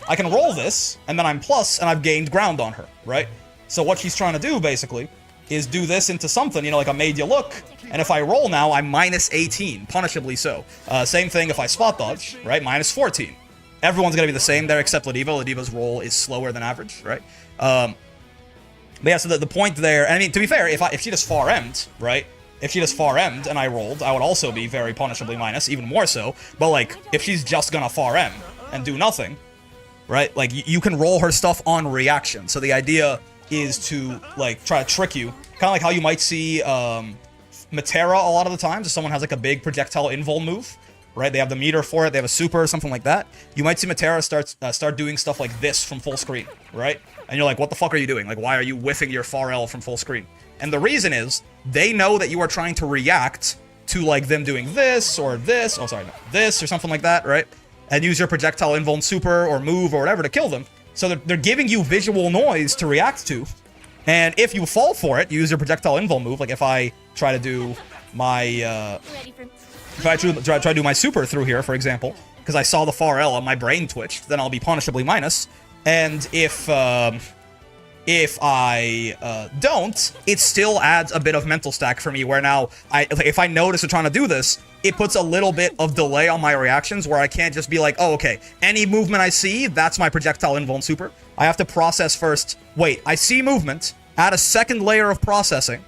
I can roll this, and then I'm plus, and I've gained ground on her, right? So what she's trying to do, basically, is do this into something, you know, like I made you look, and if I roll now, I'm minus 18, punishably so. Same thing if I spot dodge, right? Minus 14. Everyone's gonna be the same there except Ladiva. Ladiva's roll is slower than average, right? But yeah, so the point there, and I mean, to be fair, if she just far M'd, right? If she just far M'd and I rolled, I would also be very punishably minus, even more so. But like, if she's just gonna far M and do nothing, right? Like, you can roll her stuff on reaction. So the idea is to, like, try to trick you. Kind of like how you might see Matera a lot of the times. If someone has, like, a big projectile invul move, right? They have the meter for it. They have a super or something like that. You might see Matera start doing stuff like this from full screen, right? And you're like, what the fuck are you doing? Like, why are you whiffing your far L from full screen? And the reason is, they know that you are trying to react to, like, them doing this or this. Oh, sorry, no, this or something like that, right? And use your projectile invuln super or move or whatever to kill them. So they're giving you visual noise to react to. And if you fall for it, you use your projectile invuln move. Like if I try to do my if I try to do my super through here, for example, because I saw the far L and my brain twitched, then I'll be punishably minus. And if I don't, it still adds a bit of mental stack for me, where now, if I notice I'm trying to do this, it puts a little bit of delay on my reactions, where I can't just be like, oh, okay, any movement I see, that's my projectile invuln super. I have to process first, wait, I see movement, add a second layer of processing,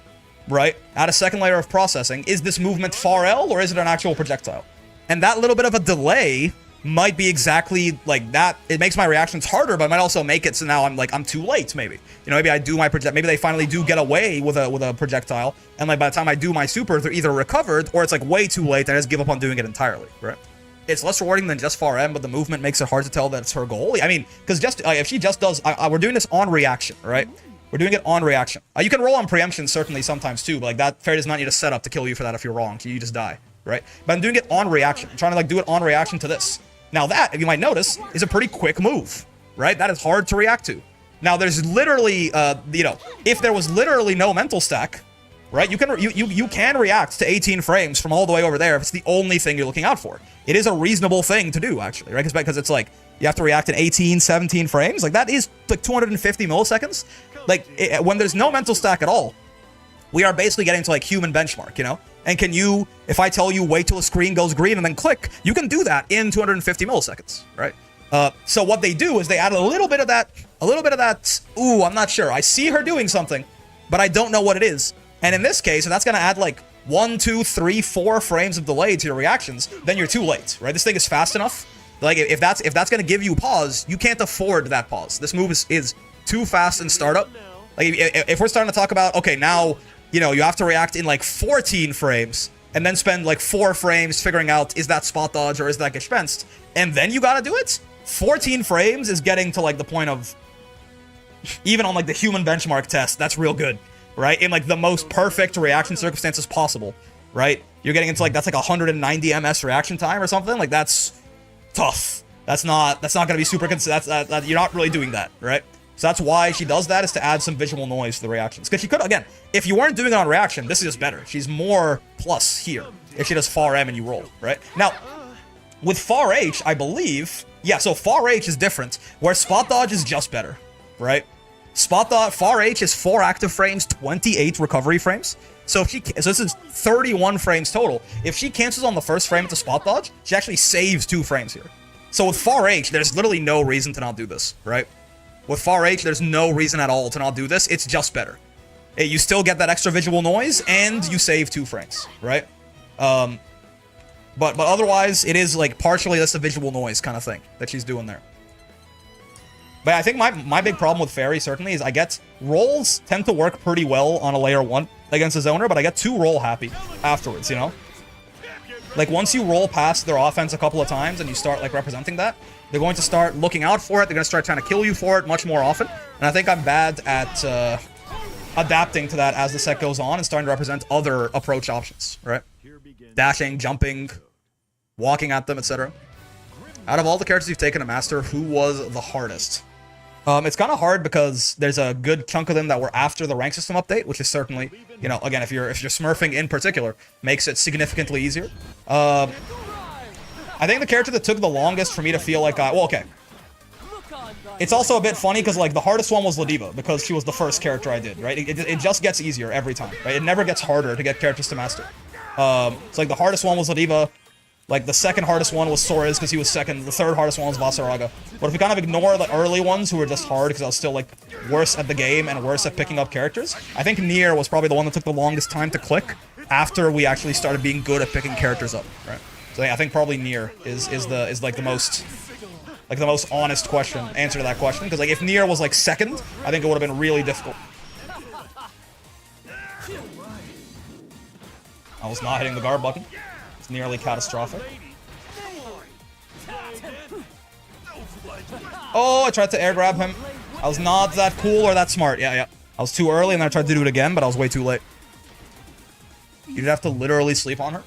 right? Add a second layer of processing. Is this movement far L, or is it an actual projectile? And that little bit of a delay might be exactly like that. It makes my reactions harder, but it might also make it so now I'm too late, maybe. You know, maybe I do my maybe they finally do get away with a projectile, and like by the time I do my super, they're either recovered, or it's like way too late and I just give up on doing it entirely, right? It's less rewarding than just far M, but the movement makes it hard to tell that it's her goal. I mean, because just if she just does, we're doing this on reaction, right? We're doing it on reaction. You can roll on preemption certainly sometimes too, but like that Fairy does not need a setup to kill you for that if you're wrong. You just die, right? But I'm doing it on reaction. I'm trying to like do it on reaction to this. Now that, if you might notice, is a pretty quick move, right? That is hard to react to. Now there's literally, you know, if there was literally no mental stack, right? You can react to 18 frames from all the way over there if it's the only thing you're looking out for. It is a reasonable thing to do, actually, right? Because it's like, you have to react in 18, 17 frames. Like, that is like 250 milliseconds. Like, when there's no mental stack at all, we are basically getting to like human benchmark, you know? And can you, if I tell you wait till the screen goes green and then click, you can do that in 250 milliseconds, right? So what they do is they add a little bit of that, ooh, I'm not sure. I see her doing something, but I don't know what it is. And in this case, that's going to add like 1, 2, 3, 4 frames of delay to your reactions, then you're too late, right? This thing is fast enough. Like, if that's going to give you pause, you can't afford that pause. This move is too fast in startup. Like, if we're starting to talk about, okay, now, you know, you have to react in, like, 14 frames, and then spend, like, 4 frames figuring out, is that spot dodge or is that gespensed? And then you gotta do it? 14 frames is getting to, like, the point of, even on, like, the human benchmark test, that's real good, right? In, like, the most perfect reaction circumstances possible, right? You're getting into, like, that's, like, 190 ms reaction time or something? Like, that's tough. That's not gonna be super you're not really doing that, right? So that's why she does that, is to add some visual noise to the reactions. Because she could, again, if you weren't doing it on reaction, this is just better. She's more plus here if she does far M and you roll, right? Now, with far H, I believe, yeah, so far H is different, where spot dodge is just better, right? Spot dodge, far H is 4 active frames, 28 recovery frames. So if so this is 31 frames total. If she cancels on the first frame with the spot dodge, she actually saves 2 frames here. So with far H, there's literally no reason to not do this, right? With far H, there's no reason at all to not do this. It's just better. You still get that extra visual noise, and you save 2 frames, right? But otherwise, it is like partially just a visual noise kind of thing that she's doing there. But I think my big problem with Fairy, certainly, is I get rolls tend to work pretty well on a layer 1 against a zoner, but I get too roll happy afterwards, you know? Like, once you roll past their offense a couple of times and you start, like, representing that, they're going to start looking out for it. They're going to start trying to kill you for it much more often. And I think I'm bad at adapting to that as the set goes on and starting to represent other approach options, right? Dashing, jumping, walking at them, etc. Out of all the characters you've taken to master, who was the hardest? It's kind of hard because there's a good chunk of them that were after the rank system update, which is certainly, you know, again, if you're smurfing in particular, makes it significantly easier. I think the character that took the longest for me to feel like well, okay. It's also a bit funny because, like, the hardest one was Ladiva, because she was the first character I did, right? It just gets easier every time, right? It never gets harder to get characters to master. So, like, the hardest one was Ladiva. Like, the second hardest one was Sora's because he was second. The third hardest one was Vasaraga. But if we kind of ignore the early ones who were just hard because I was still, like, worse at the game and worse at picking up characters, I think Nier was probably the one that took the longest time to click after we actually started being good at picking characters up, right? So yeah, I think probably Nier is like the most honest answer to that question, because, like, if Nier was, like, second, I think it would have been really difficult. I was not hitting the guard button. It's nearly catastrophic. Oh, I tried to air grab him. I was not that cool or that smart. Yeah. I was too early, and then I tried to do it again, but I was way too late. You'd have to literally sleep on her.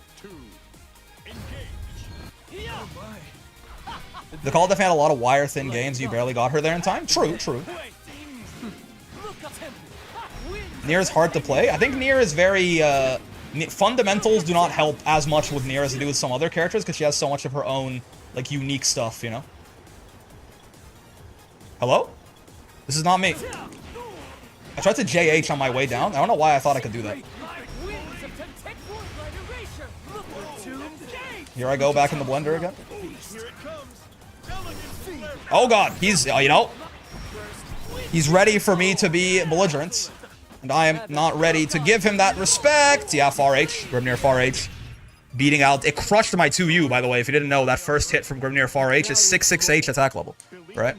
The call definitely had a lot of wire-thin games. You barely got her there in time. True. Nier is hard to play. I think Nier is very... fundamentals do not help as much with Nier as they do with some other characters, because she has so much of her own, like, unique stuff, you know? Hello? This is not me. I tried to JH on my way down. I don't know why I thought I could do that. Here I go back in the blender again. Oh god, he's, you know, he's ready for me to be belligerent. And I am not ready to give him that respect. Yeah, far H. Grimnir far H. Beating out. It crushed my 2U, by the way. If you didn't know, that first hit from Grimnir far H is 6/6H attack level. Right?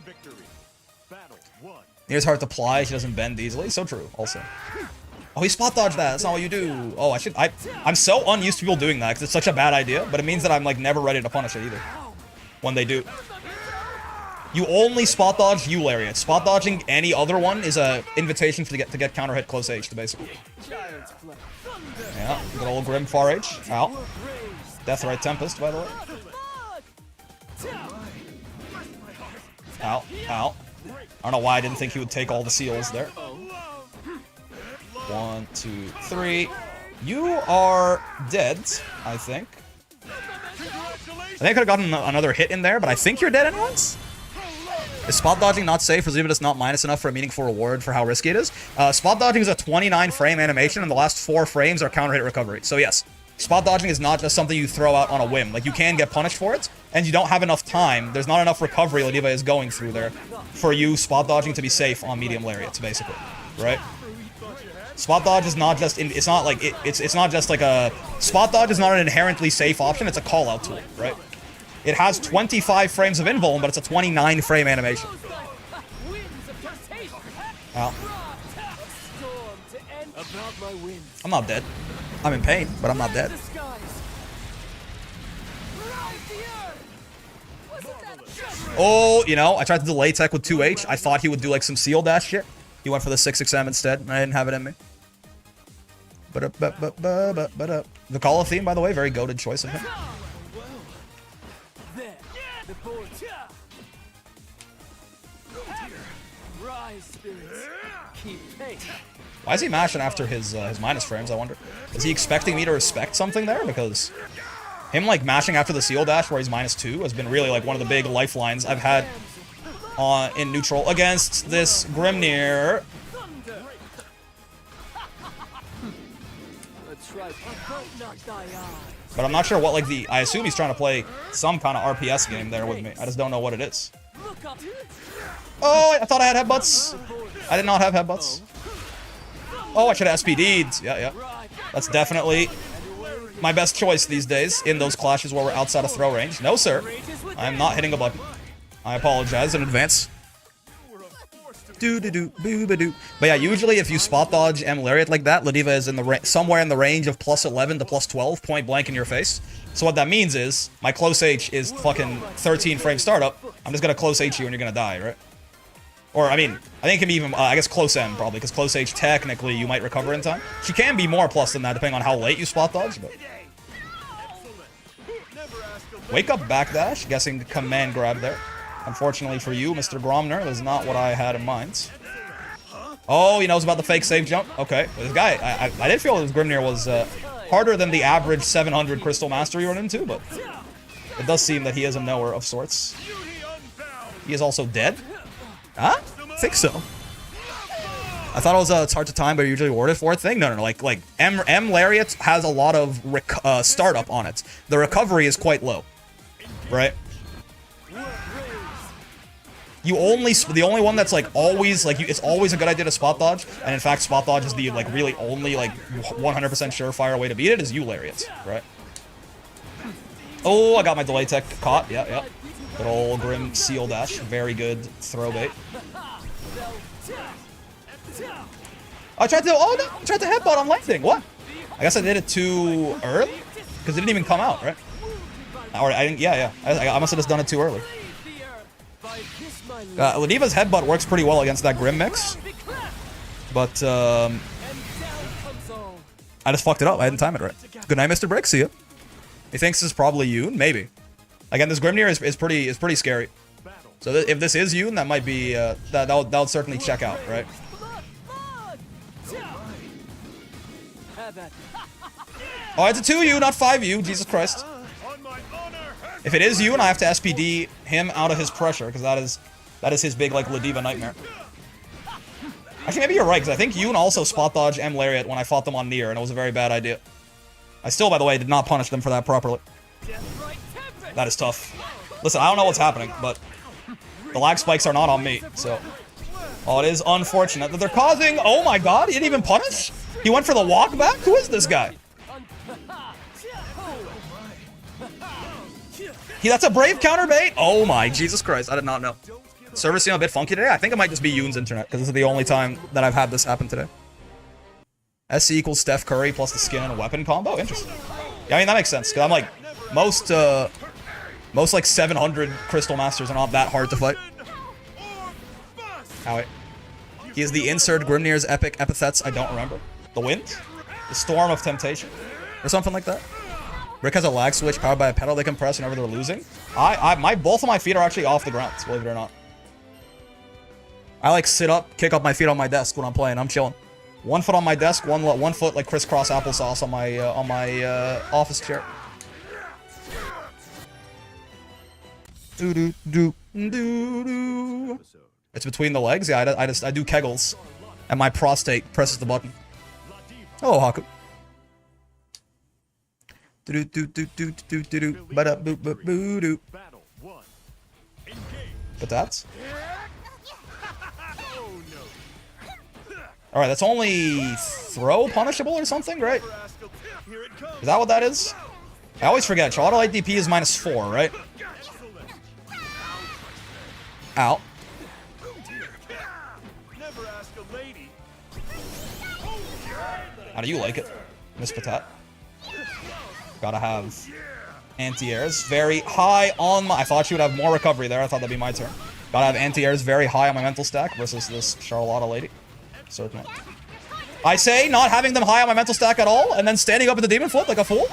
Nier's hard to apply. She doesn't bend easily. So true, also. Oh, he spot dodged that. That's not what you do. Oh, I'm so unused to people doing that because it's such a bad idea. But it means that I'm, like, never ready to punish it either. When they do. You only spot dodge U lariat. Spot dodging any other one is a invitation to get counter hit close H, basically. Yeah, good old Grim far H. Ow. Deathrite Tempest, by the way. Ow. I don't know why I didn't think he would take all the seals there. 1, 2, 3. You are dead, I think. I think I could have gotten another hit in there, but I think you're dead anyways. Is spot dodging not safe, or is even just not minus enough for a meaningful reward for how risky it is? Spot dodging is a 29 frame animation, and the last 4 frames are counter hit recovery. So yes, spot dodging is not just something you throw out on a whim. Like, you can get punished for it, and you don't have enough time. There's not enough recovery Ladiva is going through there for you spot dodging to be safe on medium lariats, basically. Right? Spot dodge is not just it's not like it's not just like a spot dodge is not an inherently safe option. It's a call out tool, right? It has 25 frames of invuln, but it's a 29 frame animation. Ow. I'm not dead. I'm in pain, but I'm not dead. Oh, you know, I tried to delay tech with 2H. I thought he would do like some seal dash shit. He went for the 6XM instead, and I didn't have it in me. The Call of Theme, by the way, very goated choice of him. Why is he mashing after his minus frames, I wonder? Is he expecting me to respect something there? Because him, like, mashing after the seal dash where he's -2 has been really, like, one of the big lifelines I've had in neutral against this Grimnir. But I'm not sure what, like, I assume he's trying to play some kind of RPS game there with me. I just don't know what it is. Oh, I thought I had headbutts. I did not have headbutts. Oh, I should have SPD'd. Yeah. That's definitely my best choice these days in those clashes where we're outside of throw range. No, sir. I am not hitting a button. I apologize in advance. But yeah, usually if you spot dodge M Lariat like that, Ladiva is in the somewhere in the range of +11 to +12, point blank in your face. So what that means is my close H is fucking 13 frame startup. I'm just gonna close H you and you're gonna die, right? Or I mean, I think it can be even I guess close M probably, because close H technically you might recover in time. She can be more plus than that depending on how late you spot dodge, but wake up backdash, guessing command grab there. Unfortunately for you, Mr. Gromner, that's not what I had in mind. Oh, he knows about the fake save jump? Okay. This guy, I did feel this Grimnir was harder than the average 700 Crystal Master you run into, but it does seem that he is a knower of sorts. He is also dead? Huh? I think so. I thought it was it's hard to time, but usually rewarded for a thing. No. Like M Lariat has a lot of startup on it. The recovery is quite low, right? The only one that's like always like it's always a good idea to spot dodge, and in fact spot dodge is the like really only like 100% surefire way to beat it is you Lariat, right? Oh, I got my delay tech caught. Yeah. Good old Grim seal dash, very good throw bait. I tried to headbutt on landing. What? I guess I did it too early because it didn't even come out, right? Or I didn't. Yeah. I must have just done it too early. Ladiva's headbutt works pretty well against that Grim mix, but I just fucked it up. I didn't time it right. Good night, Mr. Brick. See ya. He thinks this is probably Yoon. Maybe. Again, this Grimnir is pretty scary. So if this is Yoon, that might be that would certainly check out, right? Oh, it's a 2U, not 5U. Jesus Christ. If it is Yoon, I have to SPD him out of his pressure because that is his big like Ladiva nightmare. Actually, maybe you're right because I think Yoon also spot dodged M Lariat when I fought them on Nier, and it was a very bad idea. I still, by the way, did not punish them for that properly. That is tough. Listen, I don't know what's happening, but the lag spikes are not on me, so... Oh, it is unfortunate that they're causing... Oh my god, he didn't even punish? He went for the walk back? Who is this guy? That's a brave counter bait? Oh my, Jesus Christ, I did not know. Service seemed a bit funky today. I think it might just be Yoon's internet, because this is the only time that I've had this happen today. SC equals Steph Curry plus the skin and a weapon combo? Interesting. Yeah, I mean, that makes sense, because I'm like... Most like 700 Crystal Masters are not that hard to fight. Owie. He is the insert Grimnir's epic epithets I don't remember. The wind? The storm of temptation? Or something like that? Rick has a lag switch powered by a pedal they can press whenever they're losing. Both of my feet are actually off the ground, believe it or not. I like sit up, kick up my feet on my desk when I'm playing. I'm chilling. One foot on my desk, one foot like crisscross applesauce on my office chair. It's between the legs. Yeah, I do kegels, and my prostate presses the button. Hello, Haku. But that's all right. That's only throw punishable or something, right? Never ask a... Here it comes. Is that what that is? I always forget. Charlotte Light DP is -4, right? Excellent. Ow. Never ask a lady. How do you like it, Miss Patat? Gotta have anti-airs very high on my... I thought she would have more recovery there. I thought that'd be my turn. Gotta have anti-airs very high on my mental stack versus this Charlotta lady. Certainly. I say not having them high on my mental stack at all, and then standing up at the demon flip like a fool?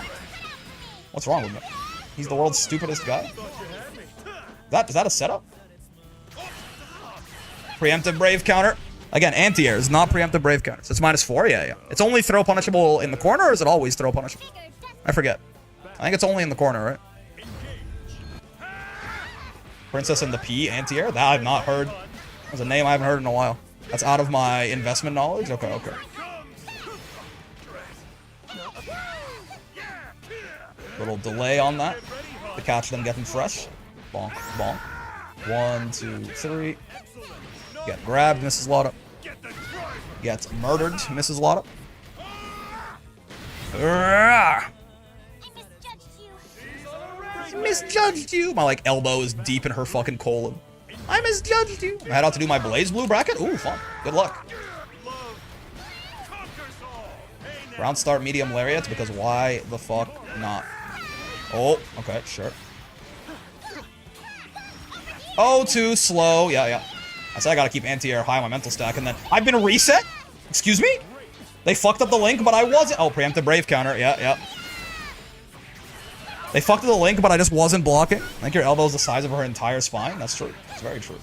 What's wrong with me? He's the world's stupidest guy. Is that a setup? Preemptive Brave counter. Again, anti-airs, not preemptive Brave counters. It's -4? Yeah, yeah. It's only throw punishable in the corner, or is it always throw punishable? I forget. I think it's only in the corner, right? Princess and the P, anti-air? That I've not heard. That's a name I haven't heard in a while. That's out of my investment knowledge? Okay, okay. Little delay on that to catch them getting fresh. Bonk, bonk. 1, 2, 3. Get grabbed, Mrs. Lotta. Gets murdered, Mrs. Lotta. Misjudged you. My like elbow is deep in her fucking colon. I misjudged you. I head out to do my Blaze Blue bracket. Ooh, fun. Good luck. Round start medium lariat because why the fuck not? Oh, okay, sure. Oh, too slow. Yeah, yeah. I said I gotta keep anti-air high on my mental stack, and then I've been reset? Excuse me? They fucked up the link, but I wasn't. Oh, preemptive Brave counter. Yeah, yeah. They fucked up the link, but I just wasn't blocking. I think your elbow is the size of her entire spine. That's true. It's very true.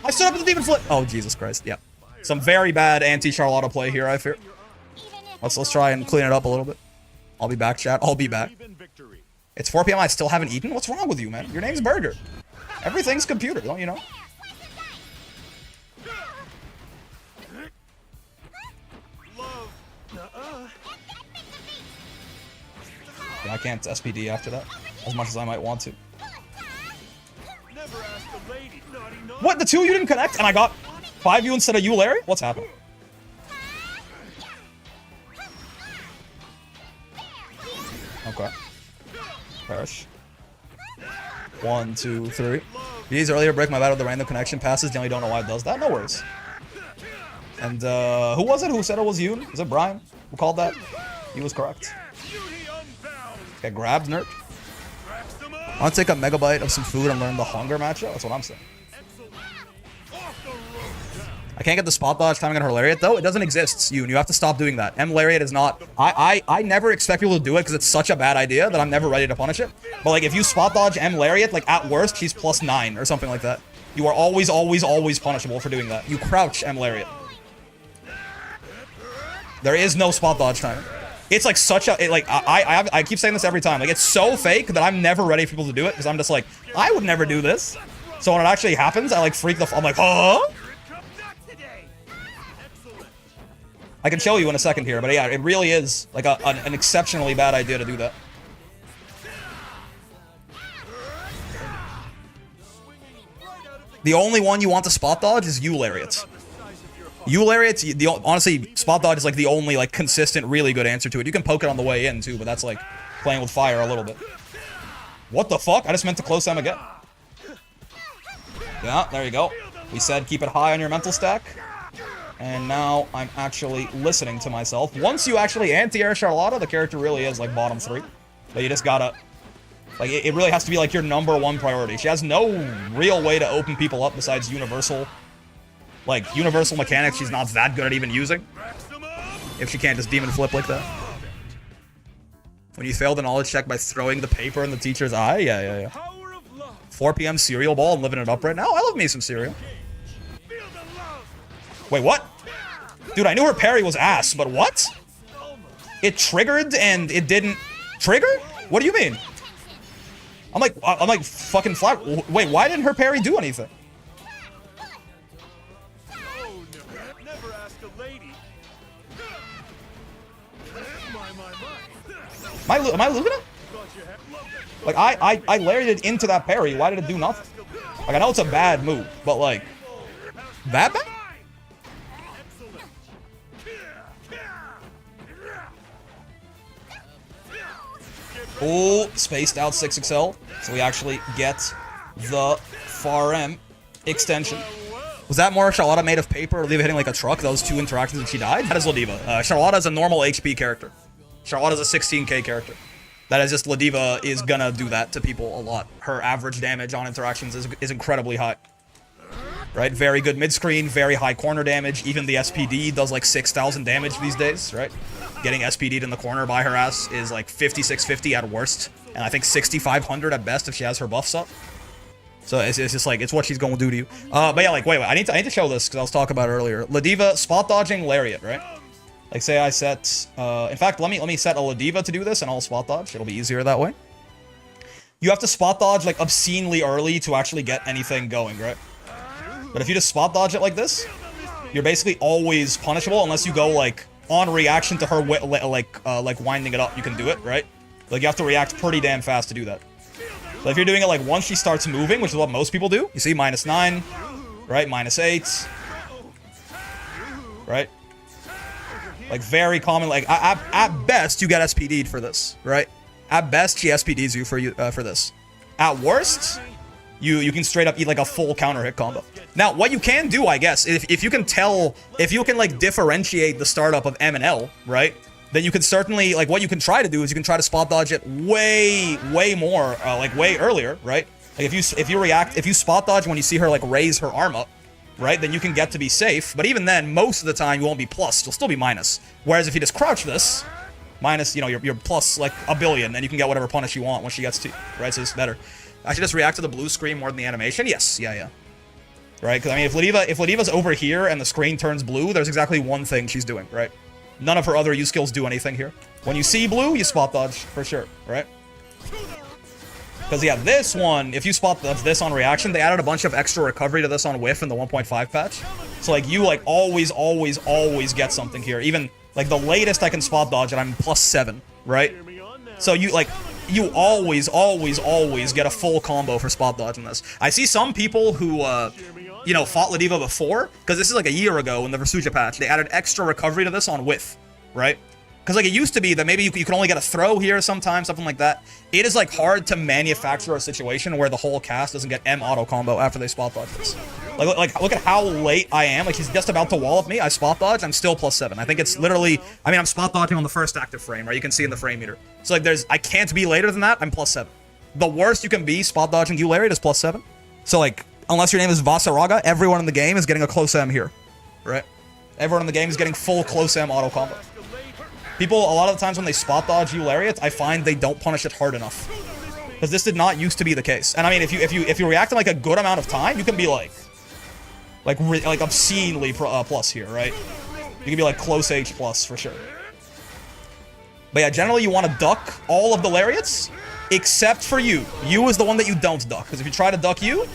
I stood up at the demon flip. Oh, Jesus Christ. Yeah. Some very bad anti-Charlotta play here, I fear. Let's try and clean it up a little bit. I'll be back, chat. I'll be back. It's 4 p.m. I still haven't eaten? What's wrong with you, man? Your name's Burger. Everything's computer, don't you know? Yeah, I can't SPD after that, as much as I might want to. What? The two of you didn't connect, and I got 5 you instead of you, Larry? What's happening? Okay. Perish. 1, 2, 3. These earlier break my battle with the random connection passes. Generally don't know why it does that. No worries. And who was it who said it was Yoon? Was it Brian who called that? He was correct. Get grabbed, nerd. I want to take a megabyte of some food and learn the hunger matchup. That's what I'm saying. I can't get the spot dodge timing on her lariat though. It doesn't exist, Yoon. You have to stop doing that. M lariat is not. I never expect people to do it because it's such a bad idea that I'm never ready to punish it. But like if you spot dodge M lariat, like at worst she's +9 or something like that. You are always, always, always punishable for doing that. You crouch M lariat. There is no spot dodge timing. It's like such a I keep saying this every time. Like it's so fake that I'm never ready for people to do it because I'm just like I would never do this. So when it actually happens, I like freak the. I'm like, huh? I can show you in a second here, but yeah, it really is like an exceptionally bad idea to do that. The only one you want to spot dodge is U lariats. U lariats, honestly, spot dodge is like the only like consistent, really good answer to it. You can poke it on the way in too, but that's like playing with fire a little bit. What the fuck? I just meant to close them again. Yeah, there you go. We said keep it high on your mental stack. And now I'm actually listening to myself. Once you actually anti-air Charlotta, the character really is like bottom 3. But you just gotta... Like, it really has to be like your #1 priority. She has no real way to open people up besides universal... Like, universal mechanics she's not that good at even using. If she can't just demon flip like that. When you fail the knowledge check by throwing the paper in the teacher's eye? Yeah. 4 p.m. cereal ball and living it up right now? I love me some cereal. Wait, what? Dude, I knew her parry was ass, but what? It triggered and it didn't trigger? What do you mean? I'm like fucking flat. Wait, why didn't her parry do anything? Am I losing it? Like, I lariated into that parry. Why did it do nothing? Like, I know it's a bad move, but like... That bad? Oh, spaced out 6XL. So we actually get the far M extension. Was that more Charlotta made of paper or Ladiva hitting like a truck? Those two interactions and she died? That is Ladiva. Charlotta is a normal HP character. Charlotta is a 16k character. That is just Ladiva is gonna do that to people a lot. Her average damage on interactions is incredibly high. Right? Very good mid-screen, very high corner damage. Even the SPD does like 6,000 damage these days, right? Getting SPD'd in the corner by her ass is like 5650 at worst. And I think 6500 at best if she has her buffs up. So it's just like, it's what she's going to do to you. But yeah, like, wait, I need to show this because I was talking about it earlier. Ladiva spot dodging Lariat, right? Like, say I set, in fact, let me set a Ladiva to do this and I'll spot dodge. It'll be easier that way. You have to spot dodge like obscenely early to actually get anything going, right? But if you just spot dodge it like this, you're basically always punishable unless you go like on reaction to her like winding it up. You can do it, right? Like you have to react pretty damn fast to do that. So if you're doing it like once she starts moving, which is what most people do, you see -9, right? -8, right? Like very common. Like at best you get SPD'd for this, right? At best she SPDs you for this. At worst, you can straight up eat like a full counter hit combo. Now, what you can do, I guess, if you can tell, if you can like differentiate the startup of M and L, right? Then you can certainly, like what you can try to do is you can try to spot dodge it way more, like way earlier, right? Like if you spot dodge when you see her like raise her arm up, right? Then you can get to be safe. But even then, most of the time you won't be plus, you'll still be minus. Whereas if you just crouch this, minus, you know, you're plus like a billion, and you can get whatever punish you want when she gets to you, right? So it's better. I should just react to the blue screen more than the animation. Yes, yeah. Right? Because I mean, if Ladiva's over here and the screen turns blue, there's exactly one thing she's doing, right? None of her other use skills do anything here. When you see blue, you spot dodge for sure, right? Because yeah, this one, if you spot dodge this on reaction, they added a bunch of extra recovery to this on whiff in the 1.5 patch. So like you like always get something here. Even like the latest I can spot dodge and I'm +7, right? So you like you always get a full combo for spot dodging this. I see some people who you know, fought Ladiva before, because this is like a year ago in the Versuja patch. They added extra recovery to this on whiff, right? Because like it used to be that maybe you could only get a throw here sometimes, something like that. It is like hard to manufacture a situation where the whole cast doesn't get M auto combo after they spot dodge this. Like look at how late I am. Like he's just about to wallop me. I spot dodge. I'm still +7. I think it's literally. I mean, I'm spot dodging on the first active frame, right? You can see in the frame meter. So like I can't be later than that. I'm +7. The worst you can be spot dodging you Lariat is +7. So like unless your name is Vasaraga, everyone in the game is getting a close M here, right? Everyone in the game is getting full close M auto combo. People, a lot of the times when they spot dodge you Lariat, I find they don't punish it hard enough. Because this did not used to be the case. And I mean, if you react in like a good amount of time, you can be like obscenely plus here, right? You can be like close H plus for sure. But yeah, generally you want to duck all of the Lariats, except for you. You is the one that you don't duck. Because if you try to duck you,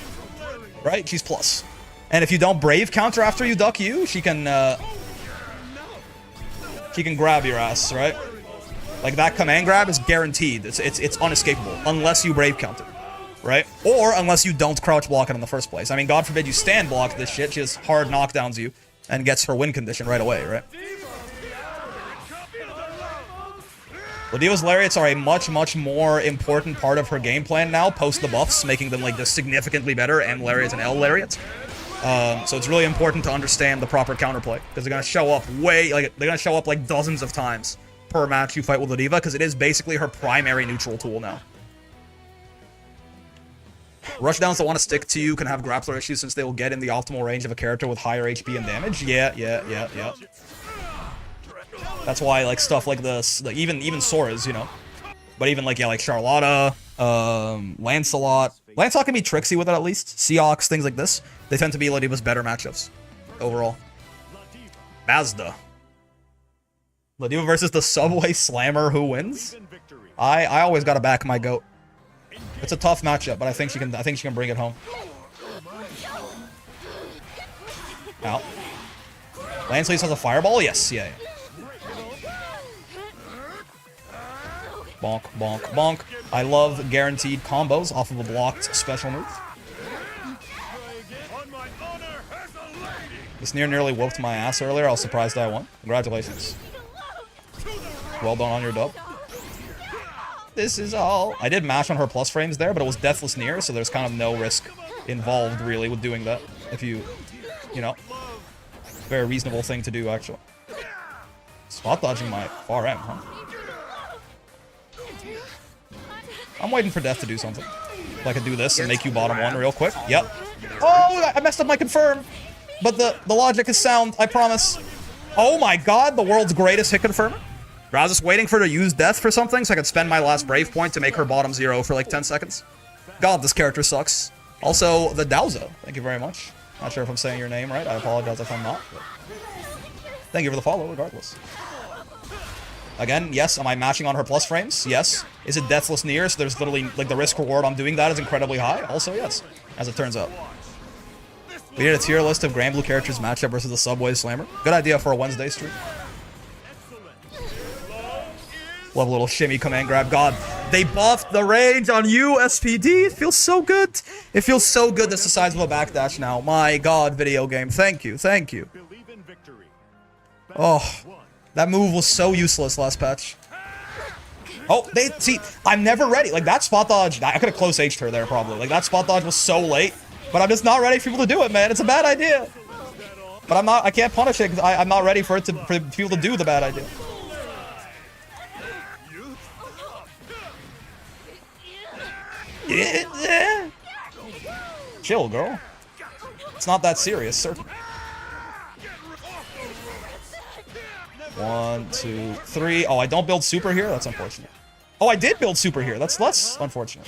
right, she's plus. And if you don't brave counter after you duck you, she can grab your ass, right? Like that command grab is guaranteed. It's unescapable unless you brave counter, right? Or unless you don't crouch block it in the first place. I mean, God forbid you stand block this shit. She just hard knockdowns you and gets her win condition right away, right? Ladiva's Lariats are a much more important part of her game plan now, post the buffs, making them like just significantly better, M Lariats and L Lariats. So it's really important to understand the proper counterplay, because they're gonna show up like dozens of times per match you fight with Ladiva, because it is basically her primary neutral tool now. Rushdowns that want to stick to you can have grappler issues since they will get in the optimal range of a character with higher HP and damage. Yeah. That's why like stuff like this, like even Sora's, you know. But even like like Charlotta, Lancelot can be tricksy with it at least. Seox, things like this. They tend to be Ladiva's better matchups overall. Mazda. Ladiva versus the Subway Slammer, who wins? I always gotta back my goat. It's a tough matchup, but I think she can bring it home. Out. Lancelot has a fireball? Yes, yeah. Bonk, bonk, bonk. I love guaranteed combos off of a blocked special move. This nearly whooped my ass earlier. I was surprised I won. Congratulations. Well done on your dub. This is all. I did mash on her plus frames there, but it was deathless near, so there's kind of no risk involved, really, with doing that. If you know, very reasonable thing to do, actually. Spot dodging my far M, huh? I'm waiting for Death to do something. If I could do this and make you bottom one real quick. Yep. Oh, I messed up my confirm. But the logic is sound, I promise. Oh my god, the world's greatest hit confirmer. I was just waiting for her to use Death for something so I could spend my last Brave point to make her bottom 0 for like 10 seconds. God, this character sucks. Also, the Dowza. Thank you very much. Not sure if I'm saying your name right. I apologize if I'm not. But thank you for the follow, regardless. Again, yes, am I mashing on her plus frames? Yes. Is it deathless near? So there's literally, like, the risk reward on doing that is incredibly high? Also, yes, as it turns out. We did a tier list of Grand Blue characters matchup versus the Subway Slammer. Good idea for a Wednesday stream. Love a little shimmy command grab. God, they buffed the range on you, SPD. It feels so good. It feels so good. That's the size of a backdash now. My God, video game. Thank you. Thank you. Oh, that move was so useless last patch. Oh, see, I'm never ready. Like, that spot dodge, I could have close H'd her there, probably. Like, that spot dodge was so late. But I'm just not ready for people to do it, man. It's a bad idea. But I can't punish it because I'm not ready for people to do the bad idea. Chill, girl. It's not that serious, certainly. 1, 2, 3. Oh, I don't build super here? That's unfortunate. Oh, I did build super here. That's less unfortunate.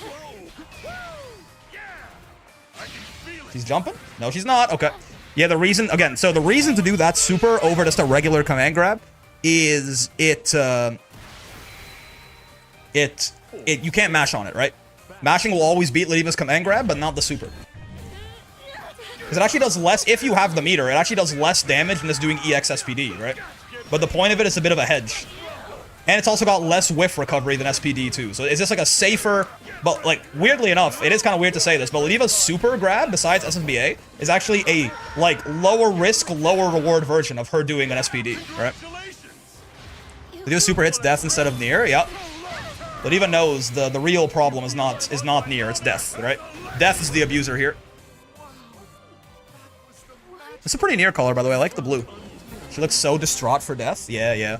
She's jumping? No, she's not. Okay. Yeah, the reason, again, so the reason to do that super over just a regular command grab is you can't mash on it, right? Mashing will always beat Ladiva's command grab, but not the super. Because it actually does less, if you have the meter, it actually does less damage than just doing EX SPD, right? But the point of it is a bit of a hedge. And it's also got less whiff recovery than SPD too. So it's just like a safer, but like weirdly enough, it is kind of weird to say this, but Ladiva's super grab, besides SSBA, is actually a like lower risk, lower reward version of her doing an SPD, right? Ladiva super hits death instead of near, yep. Ladiva knows the real problem is not near, it's death, right? Death is the abuser here. It's a pretty near color, by the way. I like the blue. She looks so distraught for death. Yeah, yeah.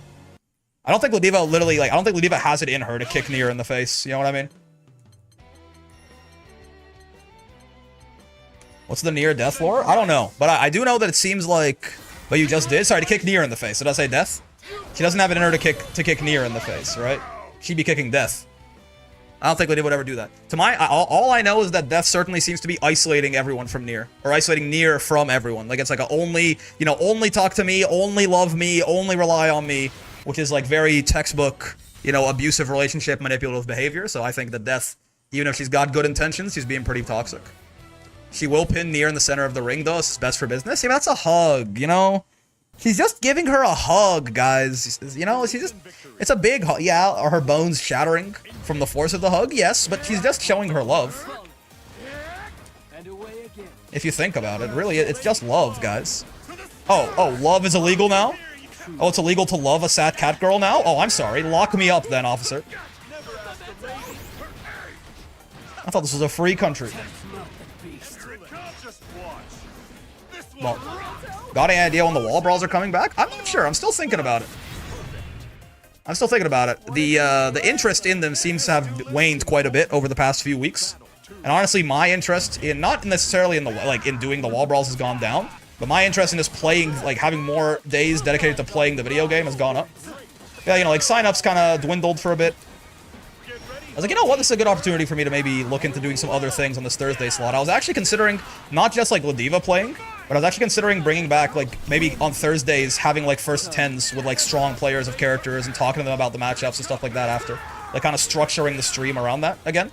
I don't think Ladiva literally, like, I don't think Ladiva has it in her to kick near in the face. You know what I mean? What's the near death lore? I don't know. But I do know that it seems like... But you just did? Sorry, to kick near in the face. Did I say death? She doesn't have it in her to kick near in the face, right? She'd be kicking death. I don't think Ladiva would ever do that. To my... all I know is that death certainly seems to be isolating everyone from near. Or isolating near from everyone. Like, it's like a only... You know, only talk to me, only love me, only rely on me. Which is like very textbook, you know, abusive relationship, manipulative behavior. So I think that death, even if she's got good intentions, she's being pretty toxic. She will pin near in the center of the ring, though. It's best for business. Yeah, that's a hug, you know? She's just giving her a hug, guys. You know, she's just... It's a big hug. Yeah, are her bones shattering from the force of the hug? Yes, but she's just showing her love. If you think about it, really, it's just love, guys. Oh, love is illegal now? Oh, it's illegal to love a sad cat girl now? Oh, I'm sorry. Lock me up then, officer. I thought this was a free country. Well, got any idea when the wall brawls are coming back? I'm not sure. I'm still thinking about it. The interest in them seems to have waned quite a bit over the past few weeks. And honestly, my interest in, not necessarily in the, like, in doing the wall brawls has gone down. But my interest in just playing, like, having more days dedicated to playing the video game has gone up. Yeah, you know, like, sign-ups kind of dwindled for a bit. I was like, you know what, this is a good opportunity for me to maybe look into doing some other things on this Thursday slot. I was actually considering, not just, like, Ladiva playing, but I was actually considering bringing back, like, maybe on Thursdays, having, like, first 10s with, like, strong players of characters and talking to them about the matchups and stuff like that after. Like, kind of structuring the stream around that again.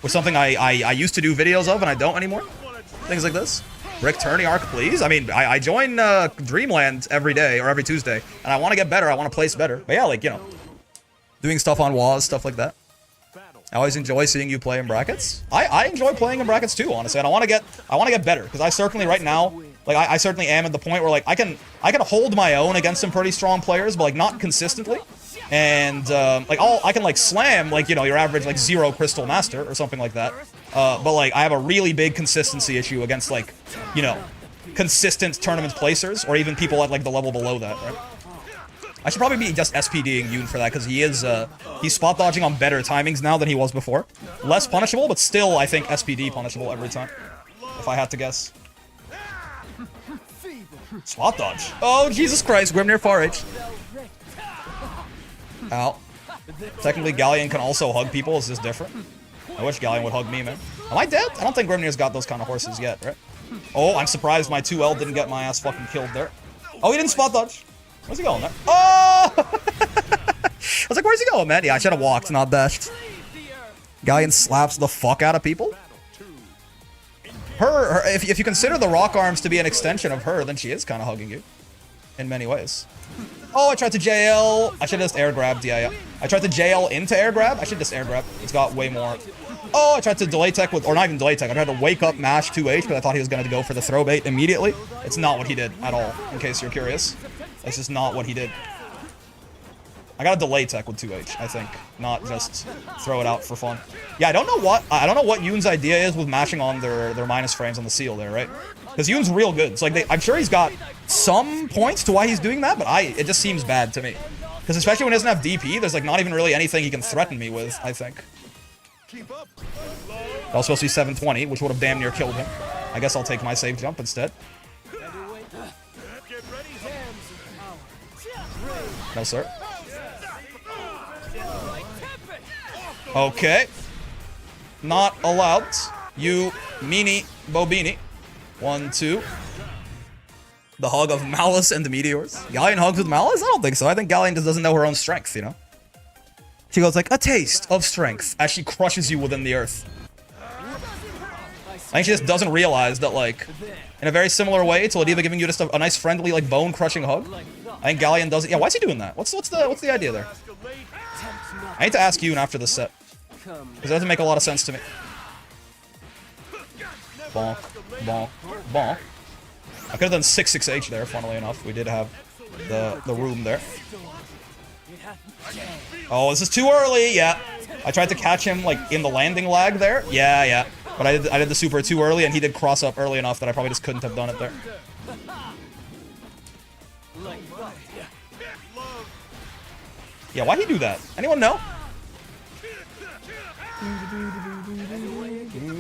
Which is something I used to do videos of and I don't anymore. Things like this. Rick Turney arc, please. I mean, I join Dreamland every day or every Tuesday, and I want to get better. I want to place better. But yeah, like, you know, doing stuff on WAS, stuff like that. I always enjoy seeing you play in brackets. I enjoy playing in brackets too, honestly, and I want to get better because I certainly right now, like, I certainly am at the point where, like, I can hold my own against some pretty strong players, but, like, not consistently. And like I can like slam like, you know, your average like 0 crystal master or something like that. But like I have a really big consistency issue against like, you know, consistent tournament placers or even people at like the level below that, right? I should probably be just SPDing Yoon for that because he is he's spot dodging on better timings now than he was before. Less punishable, but still I think SPD punishable every time. If I had to guess. Spot dodge. Oh Jesus Christ, Grimnir far H. Ow. Technically Galleon can also hug people, is this different? I wish Galleon would hug me, man. Am I dead? I don't think Grimnir's got those kind of horses yet, right? Oh, I'm surprised my 2L didn't get my ass fucking killed there. Oh, he didn't spot dodge. Where's he going there? Oh! I was like, where's he going, man? Yeah, I should have walked, not dashed. Galleon slaps the fuck out of people. Her if you consider the rock arms to be an extension of her, then she is kind of hugging you. In many ways. Oh, I tried to JL. I should have just air grabbed. Yeah. I tried to JL into air grab. I should just air grab. It's got way more. Oh, I tried to delay tech with, or not even delay tech. I tried to wake up mash 2H because I thought he was going to go for the throw bait immediately. It's not what he did at all, in case you're curious. That's just not what he did. I got a delay tech with 2H, I think, not just throw it out for fun. Yeah, I don't know what Yoon's idea is with mashing on their minus frames on the seal there, right? Because Yoon's real good. So like I'm sure he's got some points to why he's doing that, but it just seems bad to me. Because especially when he doesn't have DP, there's like not even really anything he can threaten me with, I think. That was supposed to be 720, which would have damn near killed him. I guess I'll take my save jump instead. No, sir. Okay. Not allowed. You meanie bobini. 1, 2. The hug of Malice and the Meteors. Galleon hugs with Malice? I don't think so. I think Galleon just doesn't know her own strength, you know? She goes like, a taste of strength as she crushes you within the earth. I think she just doesn't realize that, like, in a very similar way to Ladiva giving you just a nice friendly, like, bone-crushing hug. I think Galleon does it. Yeah, why is he doing that? What's the idea there? I need to ask Yoon after this set. Because it doesn't make a lot of sense to me. Bonk, bonk, bonk. I could have done 6-6H there, funnily enough. We did have the room there. Oh, this is too early. Yeah. I tried to catch him, like, in the landing lag there. Yeah. But I did the super too early, and he did cross up early enough that I probably just couldn't have done it there. Yeah, why'd he do that? Anyone know?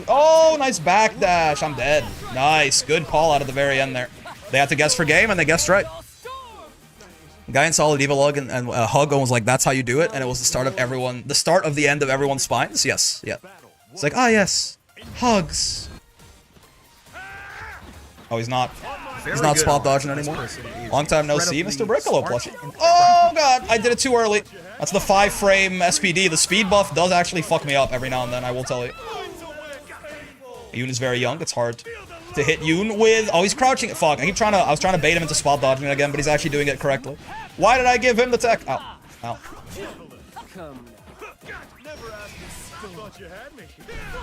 Oh, nice backdash. I'm dead. Nice. Good call out at the very end there. They had to guess for game, and they guessed right. Guy in solid Ladiva log and hug was like, that's how you do it, and it was the start of the end of everyone's spines. Yes, yeah. It's like, ah, yes. Hugs. Oh, he's not spot dodging anymore. Long time no see, Mr. Brickolo plushie. Oh, God, I did it too early. That's the 5-frame SPD. The speed buff does actually fuck me up every now and then, I will tell you. Yoon is very young. It's hard to hit Yoon with... Oh, he's crouching. Fuck. I was trying to bait him into spot dodging it again, but he's actually doing it correctly. Why did I give him the tech? Ow. Ow.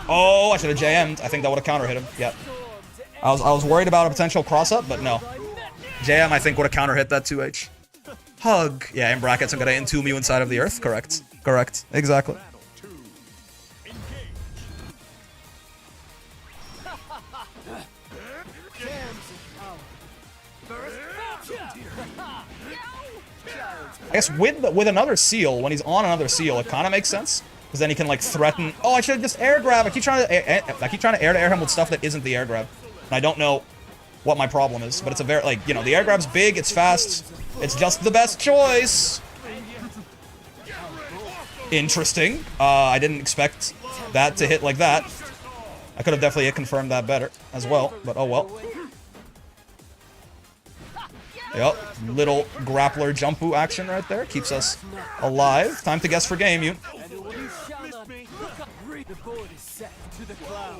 Oh, I should have JM'd. I think that would have counter hit him. Yep. I was worried about a potential cross-up, but no. JM, I think, would have counter hit that 2H. Hug. Yeah, in brackets, I'm gonna entomb you inside of the earth. Correct. Correct. Exactly. I guess with another seal, when he's on another seal, it kind of makes sense. Because then he can, like, threaten... Oh, I should have just air grab. I keep trying to air him with stuff that isn't the air grab. And I don't know what my problem is. But it's a very, like, you know, the air grab's big, it's fast. It's just the best choice. Interesting. I didn't expect that to hit like that. I could have definitely confirmed that better as well. But oh well. Yep, little grappler jumpu action right there. Keeps us alive. Time to guess for game, you.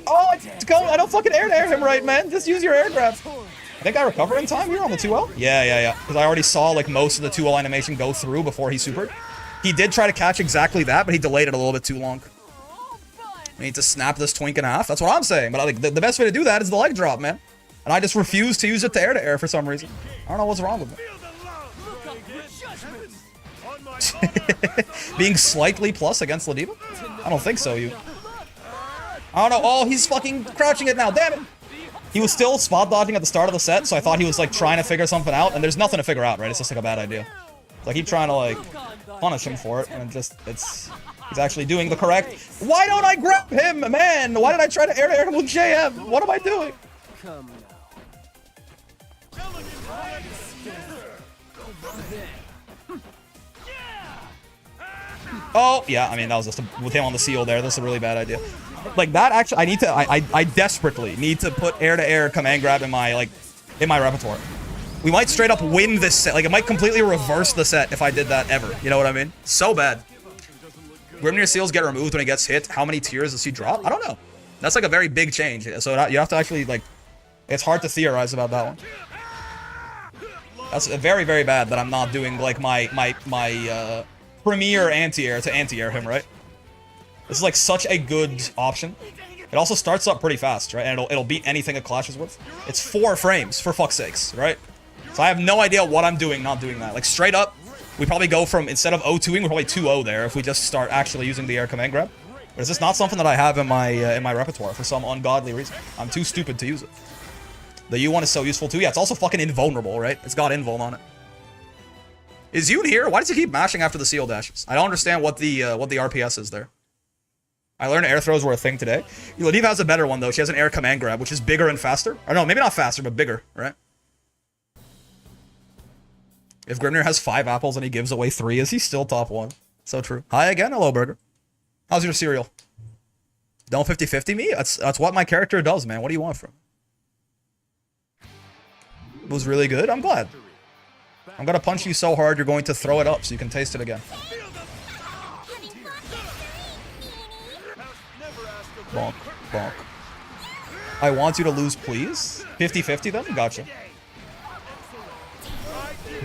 Oh, I don't fucking air him right, man. Just use your air grab. I think I recovered in time here on the 2L. Yeah. Because I already saw, like, most of the 2L animation go through before he supered. He did try to catch exactly that, but he delayed it a little bit too long. We need to snap this twink in half. That's what I'm saying. But I think the best way to do that is the leg drop, man. And I just refuse to use it to air for some reason. I don't know what's wrong with me. on my honor. Being slightly plus against Ladiva? I don't think so, you. I don't know. Oh, he's fucking crouching it now. Damn it. He was still spot dodging at the start of the set, so I thought he was like trying to figure something out, and there's nothing to figure out, right? It's just like a bad idea. So I keep trying to like punish him for it, and he's actually doing the correct. Why don't I grab him, man? Why did I try to air him with JM? What am I doing? Come now. Oh, yeah, I mean, that was just with him on the seal there. That's a really bad idea. Like, that actually, I desperately need to put air-to-air command grab in my repertoire. We might straight up win this set. Like, it might completely reverse the set if I did that ever. You know what I mean? So bad. Grimnir seals get removed when he gets hit. How many tiers does he drop? I don't know. That's like a very big change. So you have to actually, like, it's hard to theorize about that one. That's very, very bad that I'm not doing, like, my premier anti-air to anti-air him, right? This is, like, such a good option. It also starts up pretty fast, right? And it'll beat anything it clashes with. It's 4 frames, for fuck's sakes, right? So I have no idea what I'm doing not doing that. Like, straight up, we probably go from, instead of 0-2ing, we're probably 2-0 there if we just start actually using the air command grab. But it's just not something that I have in my repertoire for some ungodly reason. I'm too stupid to use it. The U1 is so useful too. Yeah, it's also fucking invulnerable, right? It's got invuln on it. Is Yoon here? Why does he keep mashing after the seal dashes? I don't understand what the RPS is there. I learned air throws were a thing today. Ladiva has a better one though. She has an air command grab, which is bigger and faster. Or no, maybe not faster, but bigger, right? If Grimnir has 5 apples and he gives away 3, is he still top 1? So true. Hi again, hello burger. How's your cereal? Don't 50-50 me? That's what my character does, man. What do you want from me? It was really good. I'm glad. I'm gonna punch you so hard you're going to throw it up so you can taste it again. Bonk, bonk. I want you to lose, please. 50-50 then? Gotcha.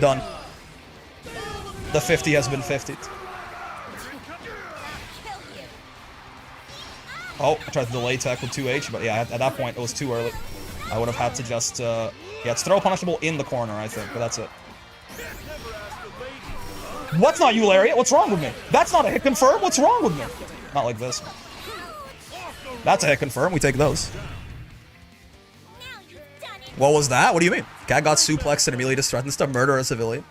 Done. The 50 has been 50'd. Oh, I tried to delay tech with 2H, but yeah, at that point it was too early. I would have had to just, yeah, it's throw punishable in the corner, I think, but that's it. What's not you, Lariat? What's wrong with me? That's not a hit confirm? What's wrong with me? Not like this. That's a hit confirm. We take those. What was that? What do you mean? Cat got suplexed and immediately just threatens to murder a civilian.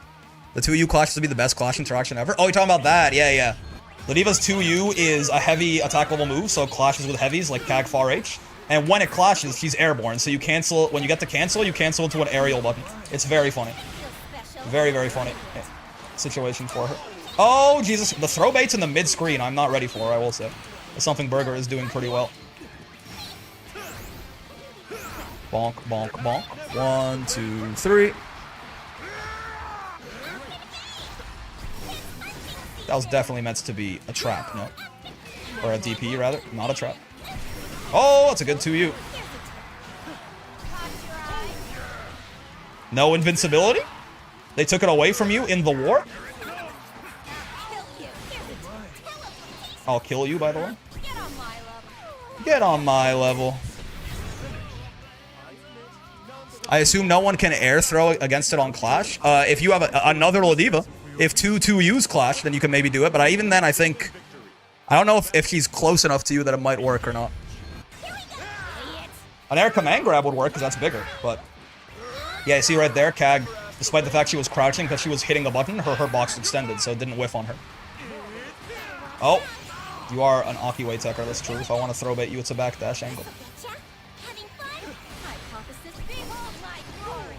The 2U clash to be the best clash interaction ever. Oh, you're talking about that? Yeah, yeah. Ladiva's 2U is a heavy attack level move, so it clashes with heavies like Kag Far H. And when it clashes, she's airborne, so you cancel. When you get to cancel, you cancel into an aerial button. It's very funny. Very, very funny situation for her. Oh, Jesus. The throw baits in the mid-screen I'm not ready for, I will say. It's something Burger is doing pretty well. Bonk, bonk, bonk. 1, 2, 3. That was definitely meant to be a trap, no? Or a DP, rather. Not a trap. Oh, that's a good 2U. No invincibility? They took it away from you in the war? I'll kill you, by the way. Get on my level. I assume no one can air throw against it on Clash. If you have another Ladiva, if 2-2Us clash, then you can maybe do it. But even then, I think... I don't know if she's close enough to you that it might work or not. An air command grab would work, because that's bigger. But... yeah, you see right there, Kag, despite the fact she was crouching because she was hitting a button, her box extended, so it didn't whiff on her. Oh. You are an Aki-Wei Tekker, that's true. If I want to throw bait you, it's a backdash angle.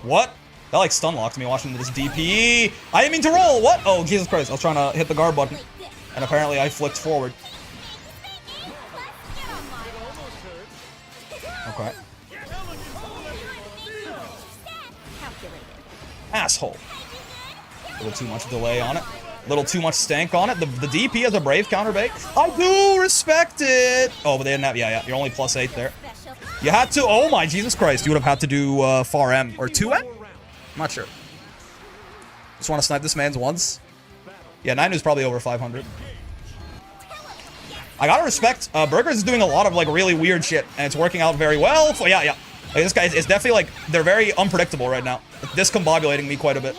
What? That like stun locked me watching this DP. I didn't mean to roll. What? Oh, Jesus Christ. I was trying to hit the guard button. And apparently I flicked forward. Okay. Asshole. A little too much delay on it. A little too much stank on it. The DP has a brave counterbait. I do respect it. Oh, but they didn't have... yeah. You're only +8 there. You had to... oh my Jesus Christ. You would have had to do far M. Or 2M? I'm not sure. Just want to snipe this man's once. Yeah, 9 is probably over 500. I gotta respect, Burgers is doing a lot of, like, really weird shit, and it's working out very well. Yeah. Like, this guy is definitely, like, they're very unpredictable right now. Discombobulating me quite a bit.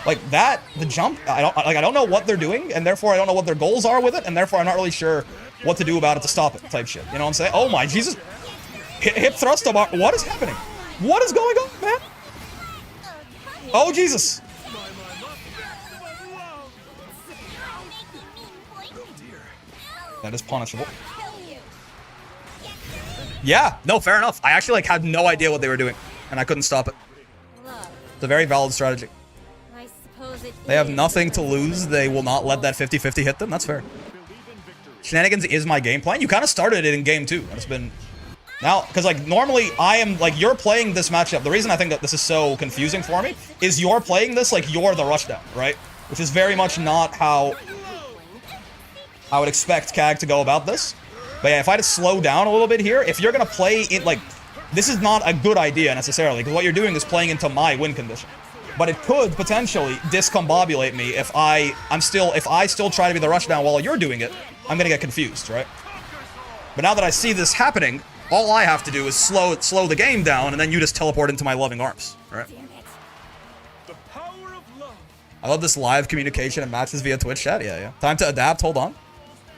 Like that, the jump, I don't know what they're doing, and therefore I don't know what their goals are with it, and therefore I'm not really sure what to do about it to stop it, type shit. You know what I'm saying? Oh my Jesus. Hip thrust of what is happening? What is going on, man? Oh Jesus. That is punishable. Yeah, no, fair enough. I actually like had no idea what they were doing, and I couldn't stop it. It's a very valid strategy. They have nothing to lose. They will not let that 50-50 hit them. That's fair. Shenanigans is my game plan. You kind of started it in game 2. It's been now, because like normally I am like you're playing this matchup. The reason I think that this is so confusing for me is you're playing this like you're the rushdown, right? Which is very much not how I would expect CAG to go about this. But yeah, if I had to slow down a little bit here, if you're gonna play it like this is not a good idea necessarily, because what you're doing is playing into my win condition. But it could potentially discombobulate me if I still try to be the rushdown while you're doing it. I'm gonna get confused, right? But now that I see this happening, all I have to do is slow the game down, and then you just teleport into my loving arms, right? The power of love. I love this live communication and matches via Twitch chat. Yeah. Time to adapt. Hold on.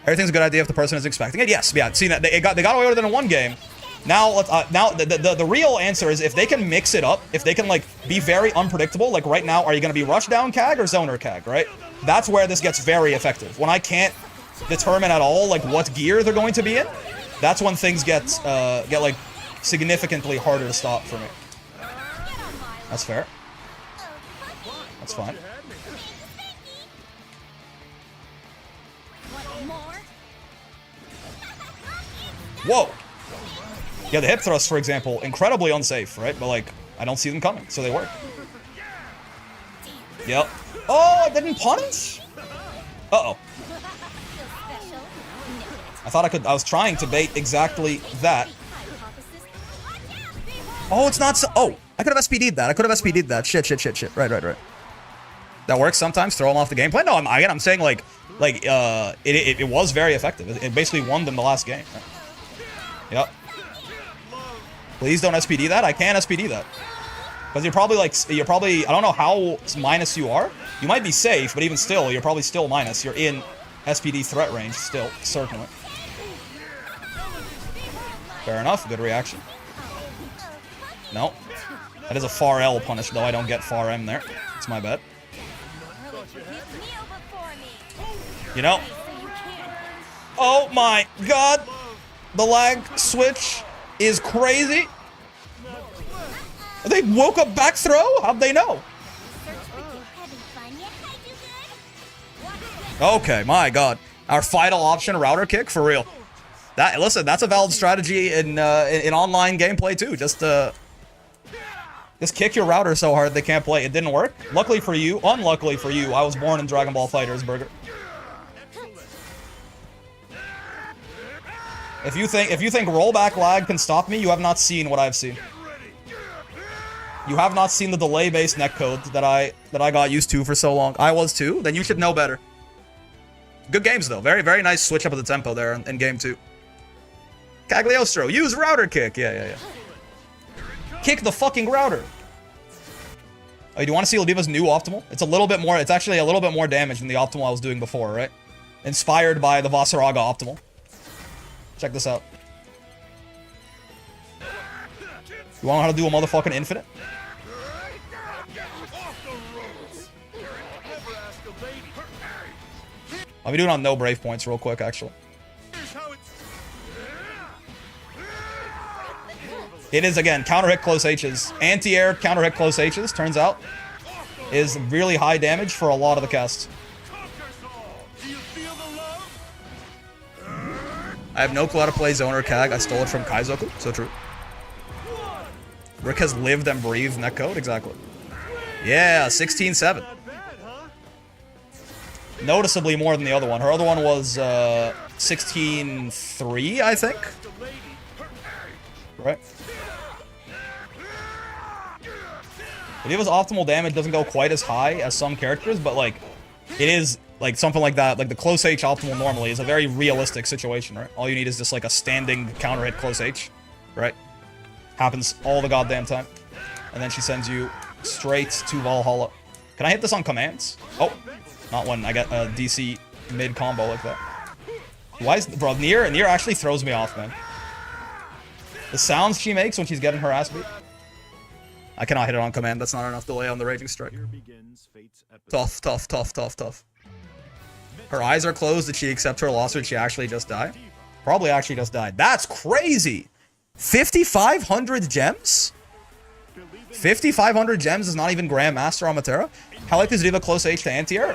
Everything's a good idea if the person is expecting it. Yes, yeah. See that they got away with it in one game. Now, the real answer is if they can mix it up, if they can like be very unpredictable. Like right now, are you gonna be rush down CAG or zoner CAG? Right? That's where this gets very effective. When I can't determine at all like what gear they're going to be in, that's when things get like significantly harder to stop for me. That's fair. That's fine. Whoa! Yeah, the hip thrusts, for example, incredibly unsafe, right? But, like, I don't see them coming, so they work. Yep. Oh, it didn't punish? Uh-oh. I was trying to bait exactly that. Oh, it's not so... Oh, I could have SPD'd that. I could have SPD'd that. Shit. Right. That works sometimes, throw them off the gameplay. No, I'm saying, it was very effective. It basically won them the last game. Right? Yep. Please don't SPD that. I can SPD that. Because you're probably, I don't know how minus you are. You might be safe, but even still, you're probably still minus. You're in SPD threat range still, certainly. Fair enough. Good reaction. No. That is a far L punish, though. I don't get far M there. It's my bad. You know. Oh my god. The lag switch is crazy. They woke up back throw? How'd they know? Okay, my god. Our final option router kick for real. Listen, that's a valid strategy in online gameplay too. Just kick your router so hard they can't play. It didn't work. Luckily for you, unluckily for you, I was born in Dragon Ball FighterZ Burger. If you think rollback lag can stop me, you have not seen what I've seen. You have not seen the delay-based netcode that I got used to for so long. I was too. Then you should know better. Good games though. Very, very nice switch up of the tempo there in game 2. Cagliostro, use router kick. Yeah. Kick the fucking router. Oh, do you want to see Ladiva's new optimal? It's actually a little bit more damage than the optimal I was doing before, right? Inspired by the Vasaraga optimal. Check this out. You want to know how to do a motherfucking infinite? Let me do it on no brave points real quick, actually. It is, again, counter-hit close H's. Anti-air counter-hit close H's, turns out, is really high damage for a lot of the casts. I have no clue how to play Zoner CAG. I stole it from Kaizoku. So true. Rick has lived and breathed netcode. Exactly. Yeah, 16-7. Noticeably more than the other one. Her other one was 16-3, I think. Right? Ladiva's optimal damage doesn't go quite as high as some characters, but like, it is like something like that. Like the close H optimal normally is a very realistic situation, right? All you need is just like a standing counter hit close H, right? Happens all the goddamn time. And then she sends you straight to Valhalla. Can I hit this on commands? Oh, not when I get a DC mid combo like that. Why is... Bro, Nier actually throws me off, man. The sounds she makes when she's getting her ass beat. I cannot hit it on command. That's not enough delay on the Raging Strike. Tough, tough, tough, tough, tough. Her eyes are closed. Did she accept her loss or did she actually just die? Probably actually just died. That's crazy! 5,500 gems? 5,500 gems is not even Grandmaster on Matera? How like this Diva close H to anti-air?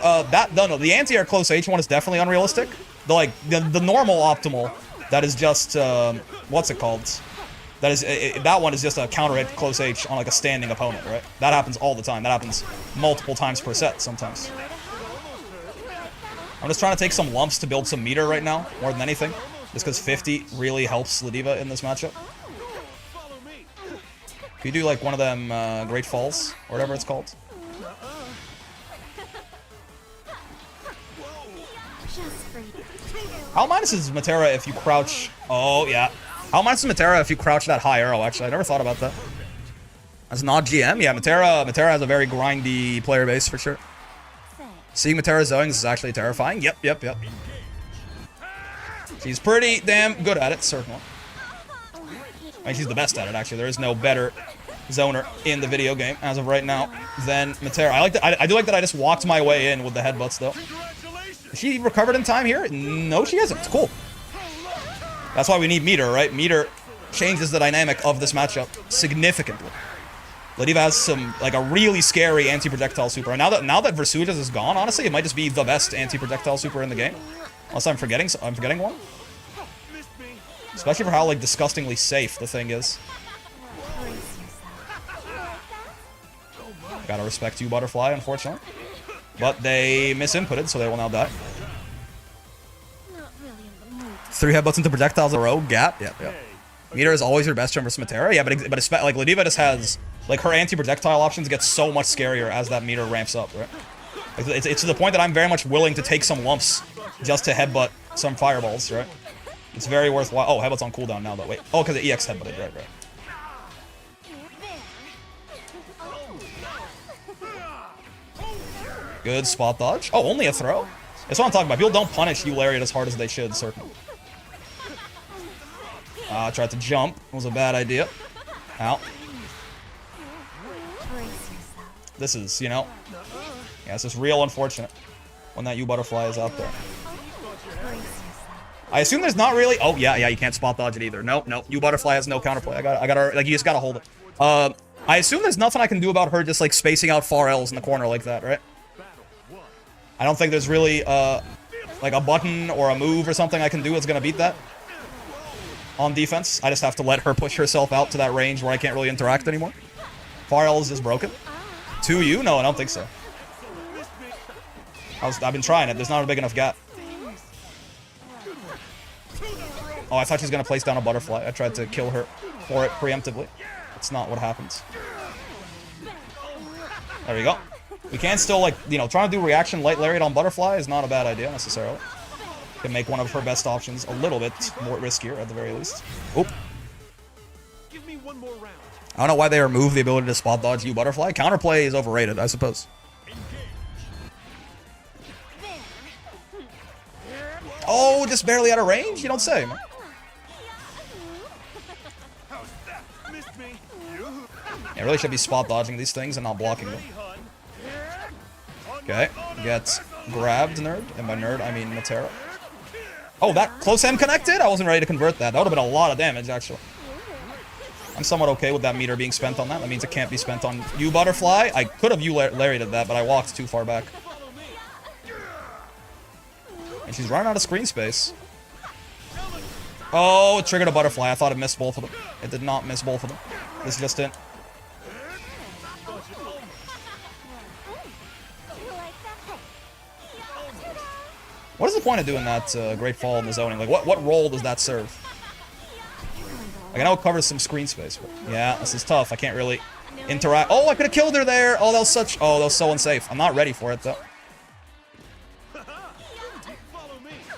No, the anti-air close H one is definitely unrealistic. The normal optimal, that is just, what's it called? That is, that one is just a counter hit close H on like a standing opponent, right? That happens all the time. That happens multiple times per set sometimes. I'm just trying to take some lumps to build some meter right now, more than anything. Just because 50 really helps Ladiva in this matchup. Can you do like one of them Great Falls, or whatever it's called? How minus is Matera if you crouch... Oh, yeah. How minus is Matera if you crouch that high arrow, actually? I never thought about that. That's not GM? Yeah, Matera has a very grindy player base, for sure. Seeing Matera Zoings is actually terrifying. Yep. She's pretty damn good at it, certainly. I mean, she's the best at it, actually. There is no better zoner in the video game, as of right now, than Matera. I do like that I just walked my way in with the headbutts, though. Is she recovered in time here? No, she hasn't. Cool. That's why we need meter, right? Meter changes the dynamic of this matchup significantly. Ladiva has some, like, a really scary anti-projectile super. And now that Versugas is gone, honestly, it might just be the best anti-projectile super in the game. Unless I'm forgetting one. Especially for how, like, disgustingly safe the thing is. Gotta respect you, Butterfly, unfortunately. But they misinputted, so they will now die. 3 headbutts into projectiles in a row. Gap. Yep. Meter is always your best term versus Matera. Yeah, but like Ladiva just has, like, her anti-projectile options get so much scarier as that meter ramps up, right? Like, it's to the point that I'm very much willing to take some lumps just to headbutt some fireballs, right? It's very worthwhile. Oh, headbutt's on cooldown now, though. Wait. Oh, because the EX headbutted. Right. Good spot dodge. Oh, only a throw? That's what I'm talking about. People don't punish you Lariat as hard as they should, certainly. Tried to jump. It was a bad idea. Ow. This is, you know... Yeah, this is real unfortunate when that U-Butterfly is out there. I assume there's not really... Oh, yeah, you can't spot dodge it either. Nope. U-Butterfly has no counterplay. I gotta... Like, you just gotta hold it. I assume there's nothing I can do about her just, like, spacing out far L's in the corner like that, right? I don't think there's really, like, a button or a move or something I can do that's gonna beat that on defense. I just have to let her push herself out to that range where I can't really interact anymore. Far L is just broken. To you? No, I don't think so. I've been trying it. There's not a big enough gap. Oh, I thought she was gonna place down a butterfly. I tried to kill her for it preemptively. That's not what happens. There we go. We can still, like, you know, trying to do reaction light lariat on butterfly is not a bad idea, necessarily. Can make one of her best options a little bit more riskier, at the very least. Oop. Give me one more round. I don't know why they removed the ability to spot dodge you butterfly. Counterplay is overrated, I suppose. Oh, just barely out of range? You don't say, man. Yeah, really should be spot dodging these things and not blocking them. Okay, gets grabbed, nerd. And by nerd, I mean Matera. Oh, that close M connected? I wasn't ready to convert that. That would have been a lot of damage, actually. I'm somewhat okay with that meter being spent on that. That means it can't be spent on you, Butterfly. I could have you lariated that, but I walked too far back. And she's running out of screen space. Oh, it triggered a Butterfly. I thought it missed both of them. It did not miss both of them. This just didn't. What is the point of doing that Great Fall in the zoning? Like, what role does that serve? Like, I know it covers some screen space, but yeah, this is tough. I can't really interact. Oh, I could have killed her there. Oh, that was such... Oh, that was so unsafe. I'm not ready for it, though.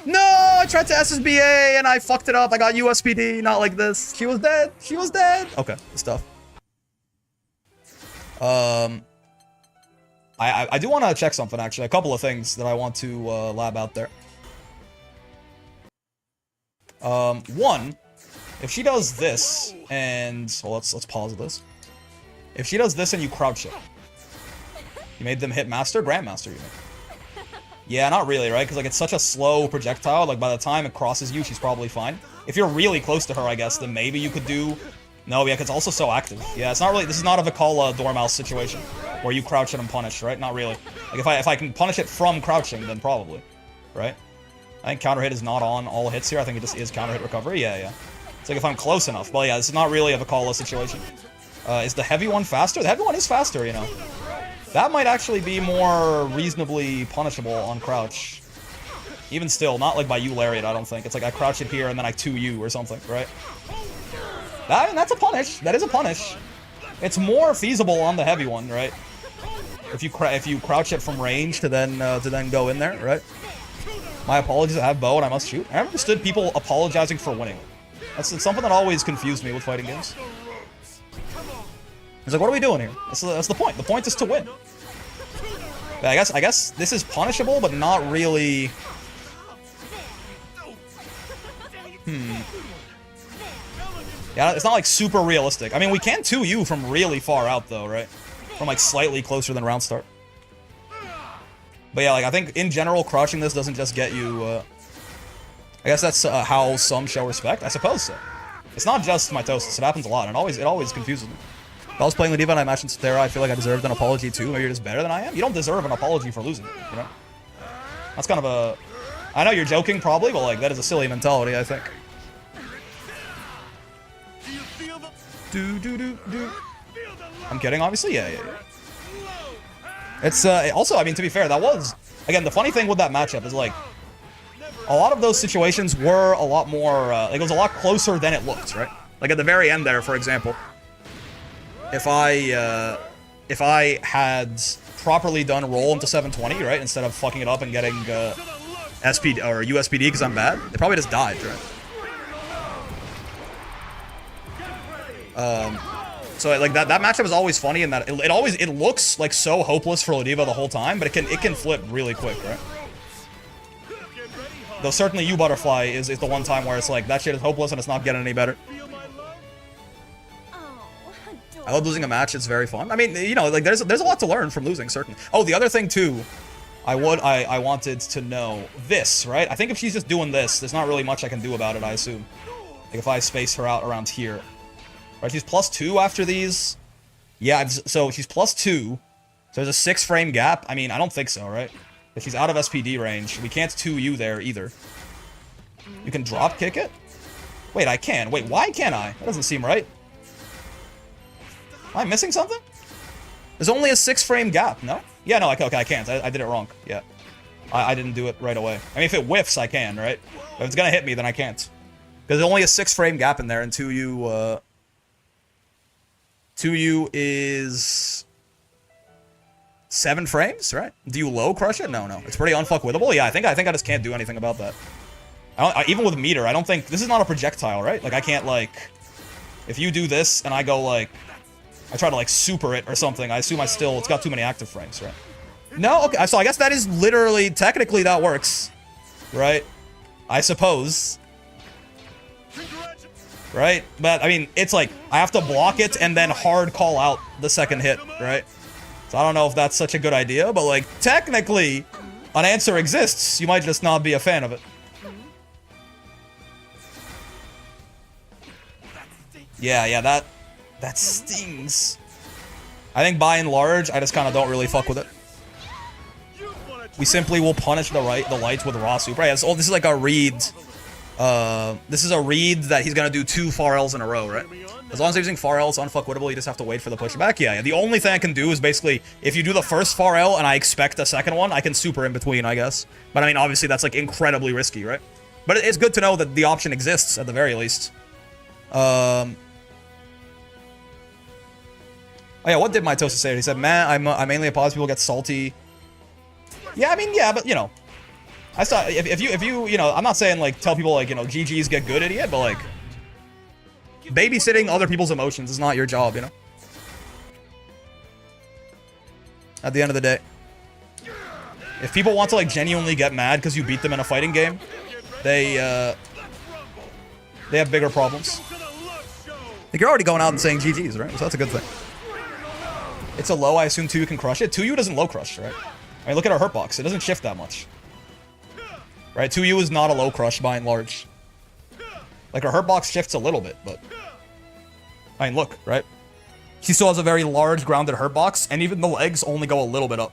No, I tried to SSBA and I fucked it up. I got USPD. Not like this. She was dead. She was dead. Okay, it's tough. I do want to check something, actually. A couple of things that I want to lab out there. One, if she does this, and... Well, let's pause this. If she does this and you crouch it, you made them hit Master? Grandmaster, you mean? Yeah, not really, right? Because, like, it's such a slow projectile. Like, by the time it crosses you, she's probably fine. If you're really close to her, I guess, then maybe you could do... No, yeah, 'cause it's also so active. Yeah, it's not really... This is not a Vikala Dormouse situation where you crouch it and punish, right? Not really. Like, if I can punish it from crouching, then probably, right? I think counter hit is not on all hits here. I think it just is counter hit recovery. Yeah, yeah. It's like if I'm close enough. But yeah, this is not really a Vikala situation. Is the heavy one faster? The heavy one is faster, you know. That might actually be more reasonably punishable on crouch. Even still, not like by you lariat, I don't think. It's like I crouch it here and then I 2U or something, right? That's a punish. That is a punish. It's more feasible on the heavy one, right? If you crouch it from range to then go in there, right? My apologies, I have bow and I must shoot. I never understood people apologizing for winning. That's something that always confused me with fighting games. It's like, what are we doing here? That's the point. The point is to win. But I guess this is punishable, but not really. Yeah, it's not like super realistic. I mean, we can 2U from really far out though, right? From like slightly closer than round start. But yeah, like I think in general, crouching this doesn't just get you. I guess that's how some show respect. I suppose so. It's not just mitosis. It happens a lot, and it always confuses me. If I was playing Ladiva and I matched Cetera, I feel like I deserved an apology too. Maybe you're just better than I am. You don't deserve an apology for losing, you know? That's kind of a... I know you're joking probably, but like that is a silly mentality, I think. I'm kidding, obviously. Yeah. It's also, I mean, to be fair, that was... Again, the funny thing with that matchup is like... A lot of those situations were a lot more... like, it was a lot closer than it looked, right? Like, at the very end there, for example. If I had properly done roll into 720, right? Instead of fucking it up and getting SPD or USPD because I'm bad, they probably just died, right? So like that matchup is always funny in that it looks like so hopeless for Ladiva the whole time, but it can flip really quick, right? Though certainly U Butterfly is the one time where it's like that shit is hopeless and it's not getting any better. I love losing a match, it's very fun. I mean, you know, like there's a lot to learn from losing, certainly. Oh, the other thing too, I wanted to know this, right? I think if she's just doing this, there's not really much I can do about it, I assume. Like if I space her out around here. Right, she's +2 after these. Yeah, so she's +2. So there's a 6-frame gap. I mean, I don't think so, right? If she's out of SPD range, we can't 2U there either. You can drop kick it? Wait, I can. Wait, why can't I? That doesn't seem right. Am I missing something? There's only a 6-frame gap, no? Yeah, no, okay, I can't. I did it wrong. Yeah. I didn't do it right away. I mean, if it whiffs, I can, right? But if it's gonna hit me, then I can't. Because there's only a 6-frame gap in there, and 2U, 2U is 7 frames, right? Do you low crush it? No. It's pretty unfuckwittable. Yeah, I think I just can't do anything about that. Even with meter, I don't think... This is not a projectile, right? Like, I can't, like... If you do this, and I go, like... I try to, like, super it or something, I assume it's got too many active frames, right? No? Okay, so I guess that is literally... Technically, that works. Right? I suppose. Right? But, I mean, it's like, I have to block it and then hard call out the second hit, right? So I don't know if that's such a good idea, but, like, technically, an answer exists. You might just not be a fan of it. Yeah, that stings. I think, by and large, I just kind of don't really fuck with it. We simply will punish the lights with raw super. Right, so this is like a read... this is a read that he's gonna do 2 far L's in a row, right? As long as he's using far L, it's unfuckwittable, you just have to wait for the pushback. Yeah, the only thing I can do is basically, if you do the first far L and I expect a second one, I can super in between, I guess. But I mean, obviously that's like incredibly risky, right? But it's good to know that the option exists, at the very least. Oh yeah, what did Mitosis say? He said, man, I mainly apologize people get salty. Yeah, I mean, yeah, but you know. I saw if you know, I'm not saying like tell people like, you know, GG's get good idiot, but like babysitting other people's emotions is not your job, you know. at the end of the day. If people want to, like, genuinely get mad because you beat them in a fighting game, they have bigger problems. Like, you're already going out and saying GG's, right? So that's a good thing. It's a low, I assume 2U can crush it. 2U doesn't low crush, right? I mean, look at our hurt box. It doesn't shift that much. Right? 2U is not a low crush by and large. Like, our hurt box shifts a little bit, but... I mean, look, right? He still has a very large grounded hurt box, and even the legs only go a little bit up.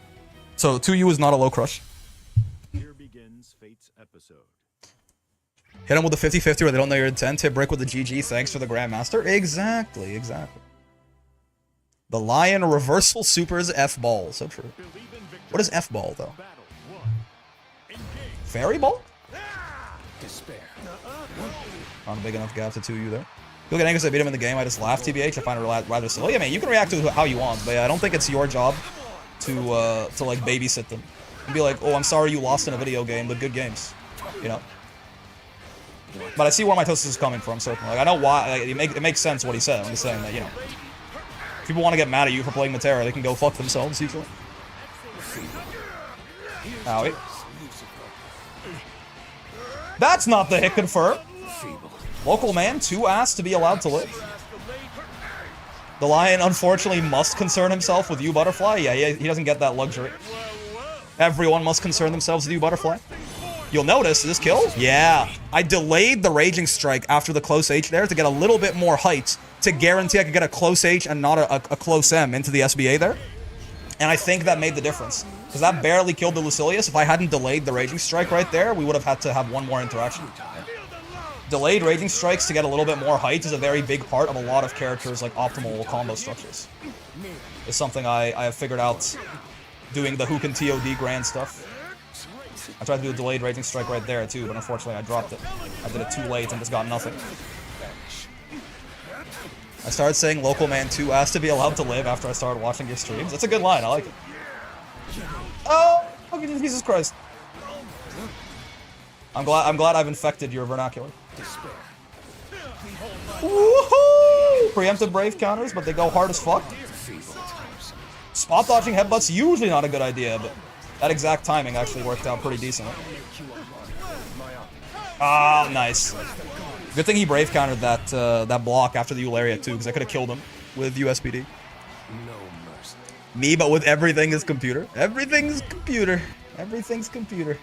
So 2U is not a low crush. Here begins Fate's episode. Hit him with a 50-50 where they don't know your intent. Hit Brick with the GG. Thanks for the Grandmaster. Exactly, exactly. The Lion reversal supers F-ball. So true. What is F-ball, though? Fairy ball? Despair. Not a big enough gap to 2U there. Look at Angus, I beat him in the game. I just laughed, TBH. I find it rather silly. Yeah, man, you can react to how you want, but yeah, I don't think it's your job to like, babysit them. And be like, oh, I'm sorry you lost in a video game, but good games. You know? But I see where my toast is coming from, certainly. Like, I know why. Like, it makes sense what he said. I'm just saying that, you know. If people want to get mad at you for playing Matera, they can go fuck themselves, usually. Owie. That's not the hit confirm. Local man, 2 ass to be allowed to live. The Lion, unfortunately, must concern himself with you, Butterfly. Yeah, he doesn't get that luxury. Everyone must concern themselves with you, Butterfly. You'll notice this kill. Yeah, I delayed the Raging Strike after the close H there to get a little bit more height to guarantee I could get a close H and not a close M into the SBA there. And I think that made the difference. Because that barely killed the Lucilius. If I hadn't delayed the Raging Strike right there, we would have had to have one more interaction. Delayed Raging Strikes to get a little bit more height is a very big part of a lot of characters' like optimal combo structures. It's something I have figured out doing the Hook and TOD grand stuff. I tried to do a delayed Raging Strike right there too, but unfortunately I dropped it. I did it too late and just got nothing. I started saying local man 2 asked to be allowed to live after I started watching your streams. That's a good line, I like it. Oh, fucking Jesus Christ. I'm glad I've infected your vernacular. Woohoo! Preemptive brave counters, but they go hard as fuck. Spot dodging headbutts usually not a good idea, but that exact timing actually worked out pretty decently. Ah, nice. Good thing he brave countered that block after the Eularia too, because I could have killed him with USPD. Me, but with everything is computer. Everything's computer. Everything's computer.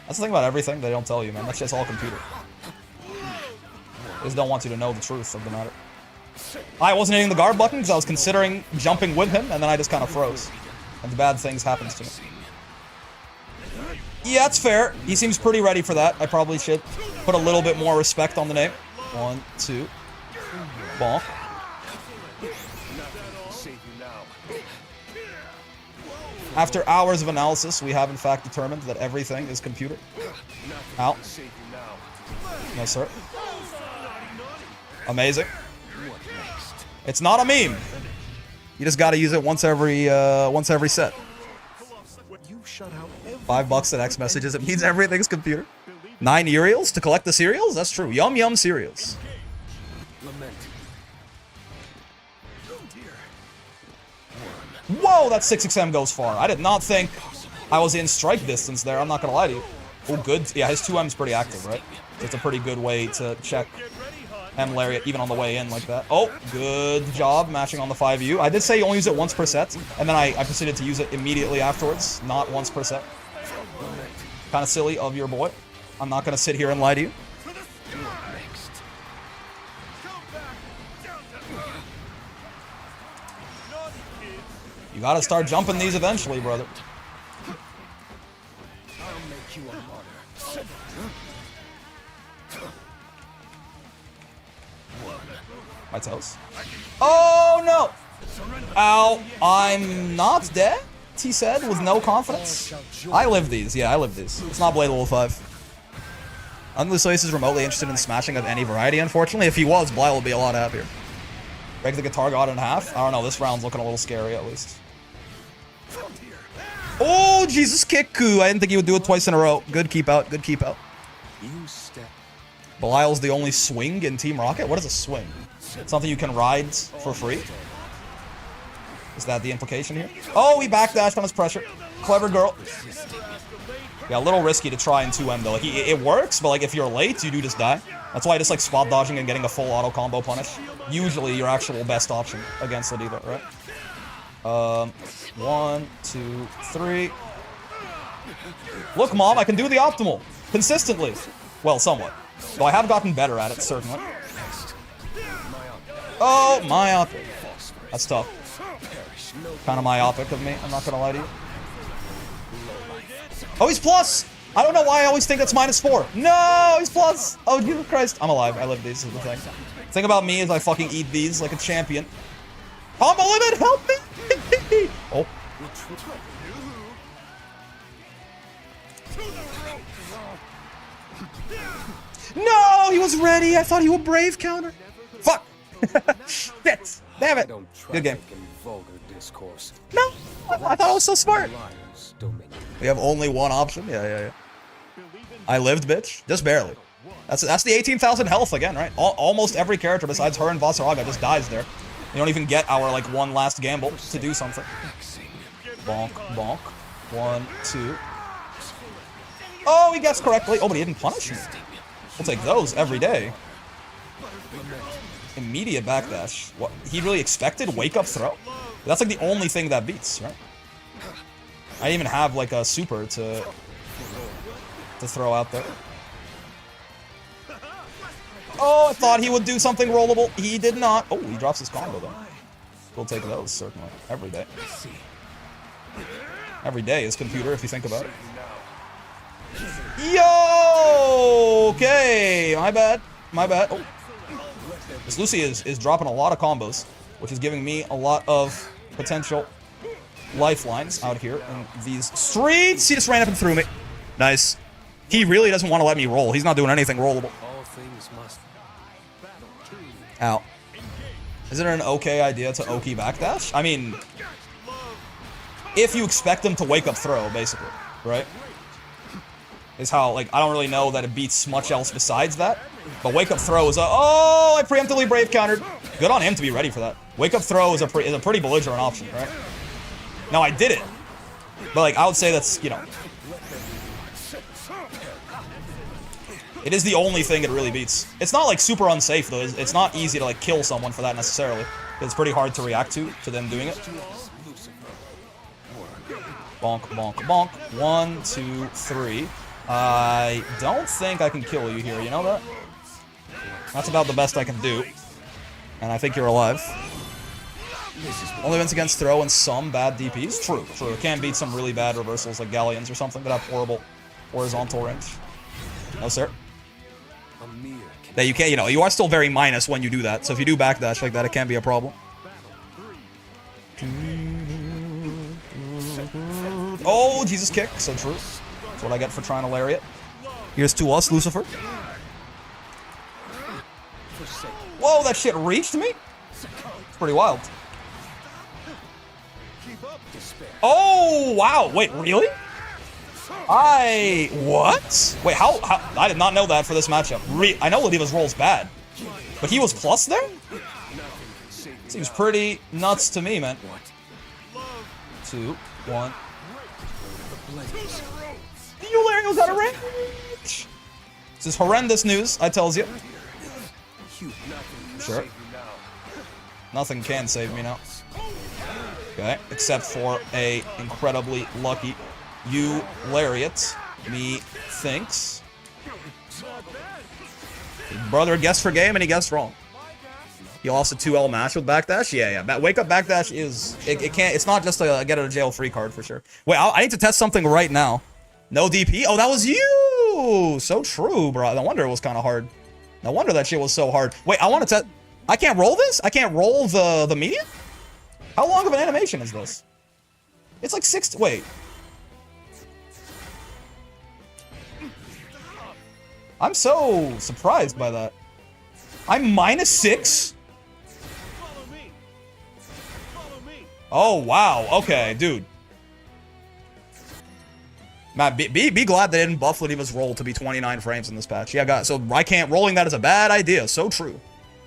That's the thing about everything they don't tell you, man. That's just all computer. They just don't want you to know the truth of the matter. I wasn't hitting the guard button because I was considering jumping with him, and then I just kind of froze. And the bad things happens to me. Yeah, that's fair. He seems pretty ready for that. I probably should put a little bit more respect on the name. 1, 2. Bonk. After hours of analysis, we have in fact determined that everything is computer. Ow. No, sir. Amazing. It's not a meme. You just gotta use it once every set. $5 at X messages. It means everything's computer. 9 Uriels to collect the cereals? That's true. Yum yum cereals. Whoa, that 6XM goes far. I did not think I was in strike distance there. I'm not gonna lie to you. Oh, good. Yeah, his 2M's pretty active, right? It's a pretty good way to check M Lariat even on the way in like that. Oh, good job matching on the 5U. I did say you only use it once per set, and then I proceeded to use it immediately afterwards, not once per set. Kind of silly of your boy. I'm not gonna sit here and lie to you. You gotta start jumping these eventually, brother. My toes. Oh no! Ow! I'm not dead? He said with no confidence. I live these. Yeah, I live these. It's not Blade level 5. Unlucius is remotely interested in smashing of any variety, unfortunately. If he was, Bly would be a lot happier. Break the guitar god in half. I don't know, this round's looking a little scary at least. Oh, Jesus Kiku! I didn't think he would do it twice in a row. Good keep out, good keep out. Belial's the only swing in Team Rocket? What is a swing? Something you can ride for free? Is that the implication here? Oh, he backdashed on his pressure. Clever girl. Yeah, a little risky to try in 2M though. Like, it works, but like if you're late, you do just die. That's why I just like spot dodging and getting a full auto combo punish. Usually your actual best option against Ladiva, right? 1, 2, 3. Look, Mom, I can do the optimal. Consistently. Well, somewhat. Though I have gotten better at it, certainly. Oh, myopic. That's tough. Kind of myopic of me, I'm not gonna lie to you. Oh, he's plus! I don't know why I always think that's -4. No, he's plus! Oh, Jesus Christ. I'm alive. I live these, is the thing. The thing about me is I fucking eat these like a champion. Combo limit, help me! Oh. No, he was ready. I thought he would brave counter. Fuck. Shit. Damn it. Good game. No, I thought it was so smart. We have only one option. Yeah. I lived, bitch. Just barely. That's the 18,000 health again, right? Almost every character besides her and Vasaraga just dies there. You don't even get our like one last gamble to do something. Bonk, bonk. 1, 2. Oh, he guessed correctly. Oh, but he didn't punish me. We'll take those every day. Immediate backdash. What? He really expected wake up throw? That's like the only thing that beats, right? I didn't even have like a super to throw out there. Oh, I thought he would do something rollable. He did not. Oh, he drops his combo though. We'll take those, certainly. Every day. Every day is computer, if you think about it. Yo! Okay, my bad. My bad. Oh. This Lucy is dropping a lot of combos, which is giving me a lot of potential lifelines out here in these streets. He just ran up and threw me. Nice. He really doesn't want to let me roll. He's not doing anything rollable. Ow. Is it an okay idea to Oki backdash? I mean, if you expect him to wake up throw, basically, right? Is how, like, I don't really know that it beats much else besides that. But wake up throw is a, oh, I preemptively brave countered. Good on him to be ready for that. Wake up throw is a pretty belligerent option, right? Now I did it, but like I would say that's, you know, it is the only thing it really beats. It's not like super unsafe though. It's not easy to like kill someone for that necessarily. It's pretty hard to react to them doing it. Bonk, bonk, bonk. 1, 2, 3. I don't think I can kill you here. You know that? That's about the best I can do. And I think you're alive. Only wins against throw and some bad DPs. True, true. It can beat some really bad reversals like Galleons or something that have horrible horizontal range. No, sir. That you can't, you know, you are still very minus when you do that. So if you do backdash like that, it can be a problem. Oh, Jesus kick. So true. That's what I get for trying to lariat. Here's to us, Lucifer. Whoa, that shit reached me? It's pretty wild. Oh, wow. Wait, really? What? Wait, how? I did not know that for this matchup. I know Ladiva's roll's bad. But he was plus there? Seems pretty nuts to me, man. 2, 1. Eulario's out of range! This is horrendous news, I tells you. Sure. Nothing can save me now. Okay, except for a incredibly lucky lariat, me thinks. Brother guessed for game and he guessed wrong. He lost a 2L match with backdash. Yeah. Wake up backdash is it can't. It's not just a get out of jail free card for sure. Wait, I need to test something right now. No DP. Oh, that was you. So true, bro. No wonder it was kind of hard. No wonder that shit was so hard. Wait, I want to test. I can't roll this. I can't roll the median. How long of an animation is this? It's like 6. Wait. I'm so surprised by that. I'm -6? Oh, wow. Okay, dude. Matt, be glad they didn't buff Ladiva's roll to be 29 frames in this patch. Yeah, guys, so rolling that is a bad idea. So true.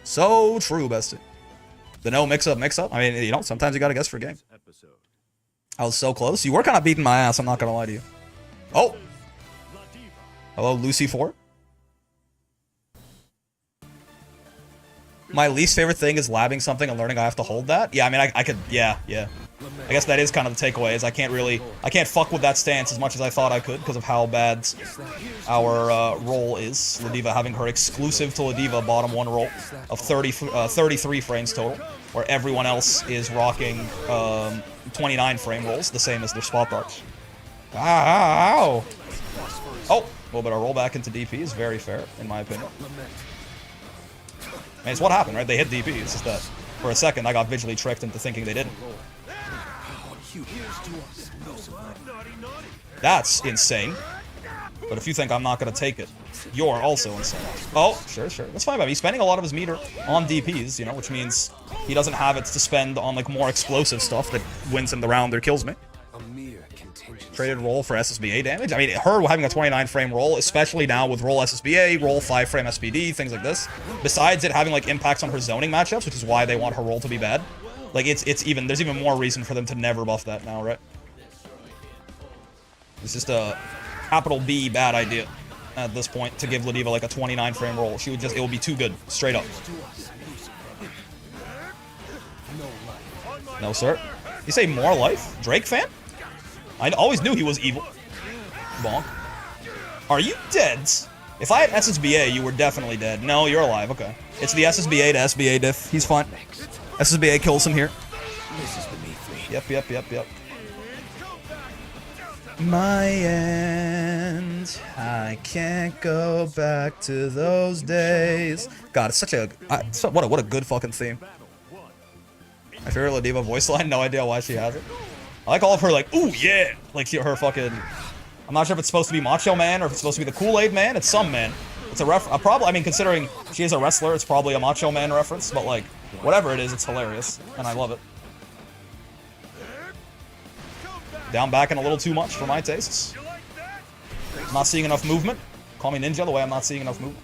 So true, bestie. The no mix-up. I mean, you know, sometimes you gotta guess for a game. Episode. I was so close. You were kind of beating my ass, I'm not gonna lie to you. Oh! Hello, Lucy 4. My least favorite thing is labbing something and learning I have to hold that. Yeah, I mean, I could, yeah. I guess that is kind of the takeaway, is I can't fuck with that stance as much as I thought I could because of how bad our roll is. Ladiva having her exclusive to Ladiva bottom 1 roll of 33 frames total, where everyone else is rocking 29 frame rolls, the same as their spot darts. Ow! Oh, a little bit of rollback into DP is very fair, in my opinion. I mean, it's what happened, right? They hit DP. It's just that for a second I got visually tricked into thinking they didn't. That's insane. But if you think I'm not going to take it, you're also insane. Oh, sure. That's fine by me. He's spending a lot of his meter on DPs, you know, which means he doesn't have it to spend on, like, more explosive stuff that wins him the round or kills me. Traded roll for SSBA damage. I mean, her having a 29 frame roll, especially now with roll SSBA, roll 5 frame SPD, things like this. Besides it having like impacts on her zoning matchups, which is why they want her roll to be bad. Like there's even more reason for them to never buff that now, right? It's just a capital B bad idea at this point to give Ladiva like a 29 frame roll. It would be too good, straight up. No, sir. You say more life? Drake fan? I always knew he was evil. Bonk. Are you dead? If I had SSBA, you were definitely dead. No, you're alive. Okay. It's the SSBA to SBA diff. He's fine. SSBA kills him here. Yep. My end. I can't go back to those days. God, it's such a... what a good fucking theme. My favorite Ladiva voice line. No idea why she has it. I like all of her, like, ooh, yeah! Like, her fucking... I'm not sure if it's supposed to be Macho Man or if it's supposed to be the Kool-Aid Man. It's some man. It's I mean, considering she is a wrestler, it's probably a Macho Man reference. But, like, whatever it is, it's hilarious. And I love it. Down backing a little too much for my tastes. I'm not seeing enough movement. Call me Ninja the way I'm not seeing enough movement.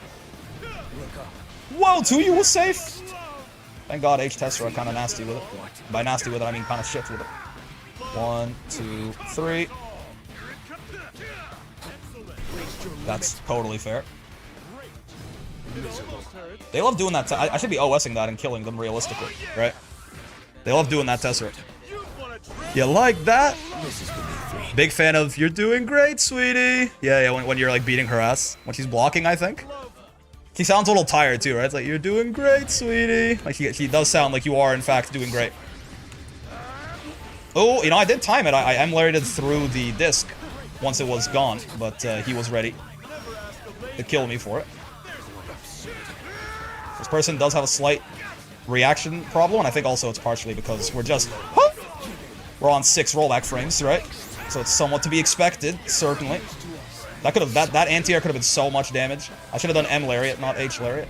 Whoa, 2U was safe! Thank God H-Tessera kind of nasty with it. By nasty with it, I mean kind of shit with it. 1, 2, 3. That's totally fair. They love doing that. I should be OSing that and killing them realistically, right? They love doing that Tessera. You like that? Big fan of "You're doing great, sweetie." Yeah. When you're like beating her ass when she's blocking, I think. She sounds a little tired too, right? It's like, "You're doing great, sweetie." Like she does sound like you are in fact doing great. Oh, you know, I did time it. I emulated through the disc once it was gone, but he was ready to kill me for it. This person does have a slight reaction problem, and I think also it's partially because we're on 6 rollback frames, right? So it's somewhat to be expected, certainly. That anti-air could have been so much damage. I should have done M lariat, not H lariat.